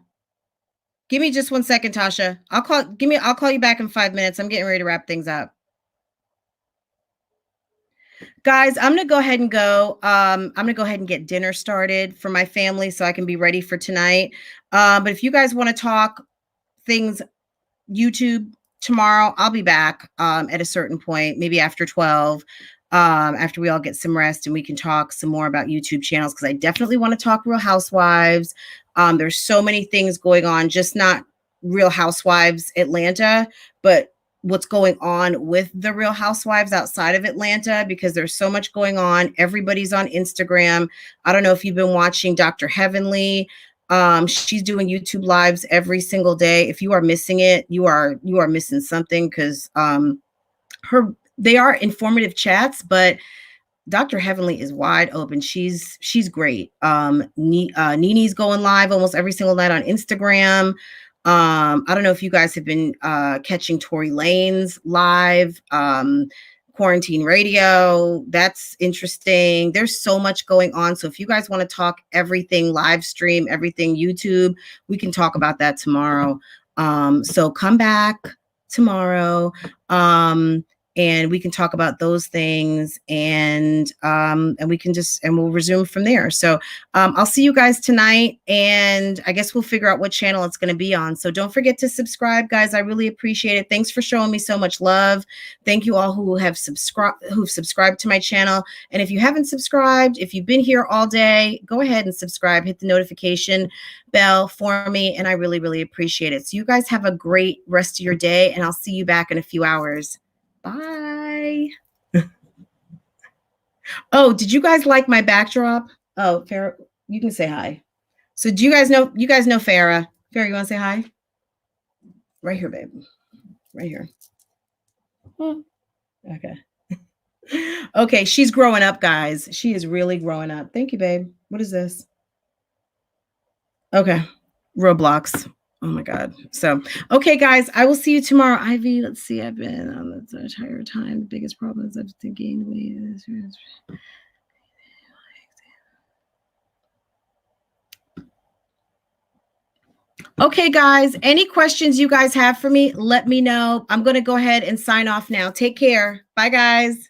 Give me just 1 second, Tasha. I'll call you back in 5 minutes. I'm getting ready to wrap things up. Guys, I'm gonna go ahead and go. I'm gonna go ahead and get dinner started for my family so I can be ready for tonight. But if you guys want to talk things YouTube tomorrow, I'll be back at a certain point, maybe after 12. After we all get some rest and we can talk some more about YouTube channels, because I definitely want to talk Real Housewives. There's so many things going on, just not Real Housewives Atlanta, but what's going on with the Real Housewives outside of Atlanta, because there's so much going on. Everybody's on Instagram. I don't know if you've been watching Dr. Heavenly. She's doing YouTube lives every single day. If you are missing it, you are missing something, because they are informative chats, but Dr. Heavenly is wide open. She's great. Nene's going live almost every single night on Instagram. I don't know if you guys have been catching Tory Lane's live, quarantine radio. That's interesting. There's so much going on. So if you guys want to talk everything live stream, everything YouTube, we can talk about that tomorrow. So come back tomorrow. And we can talk about those things, and we can we'll resume from there. So I'll see you guys tonight, and I guess we'll figure out what channel it's going to be on. So don't forget to subscribe, guys. I really appreciate it. Thanks for showing me so much love. Thank you all who've subscribed to my channel. And if you haven't subscribed, if you've been here all day, go ahead and subscribe, hit the notification bell for me, and I really, really appreciate it. So you guys have a great rest of your day, and I'll see you back in a few hours. Bye. Oh, did you guys like my backdrop? Oh, Farrah, you can say hi. So do you guys know Farrah? Farrah, you want to say hi? Right here, babe. Right here. Okay. Okay, she's growing up, guys. She is really growing up. Thank you, babe. What is this? Okay. Roblox. Oh my God. So, okay, guys, I will see you tomorrow. Ivy, let's see. I've been on the entire time. The biggest problem is I've been gaining weight. Okay, guys, any questions you guys have for me, let me know. I'm going to go ahead and sign off now. Take care. Bye, guys.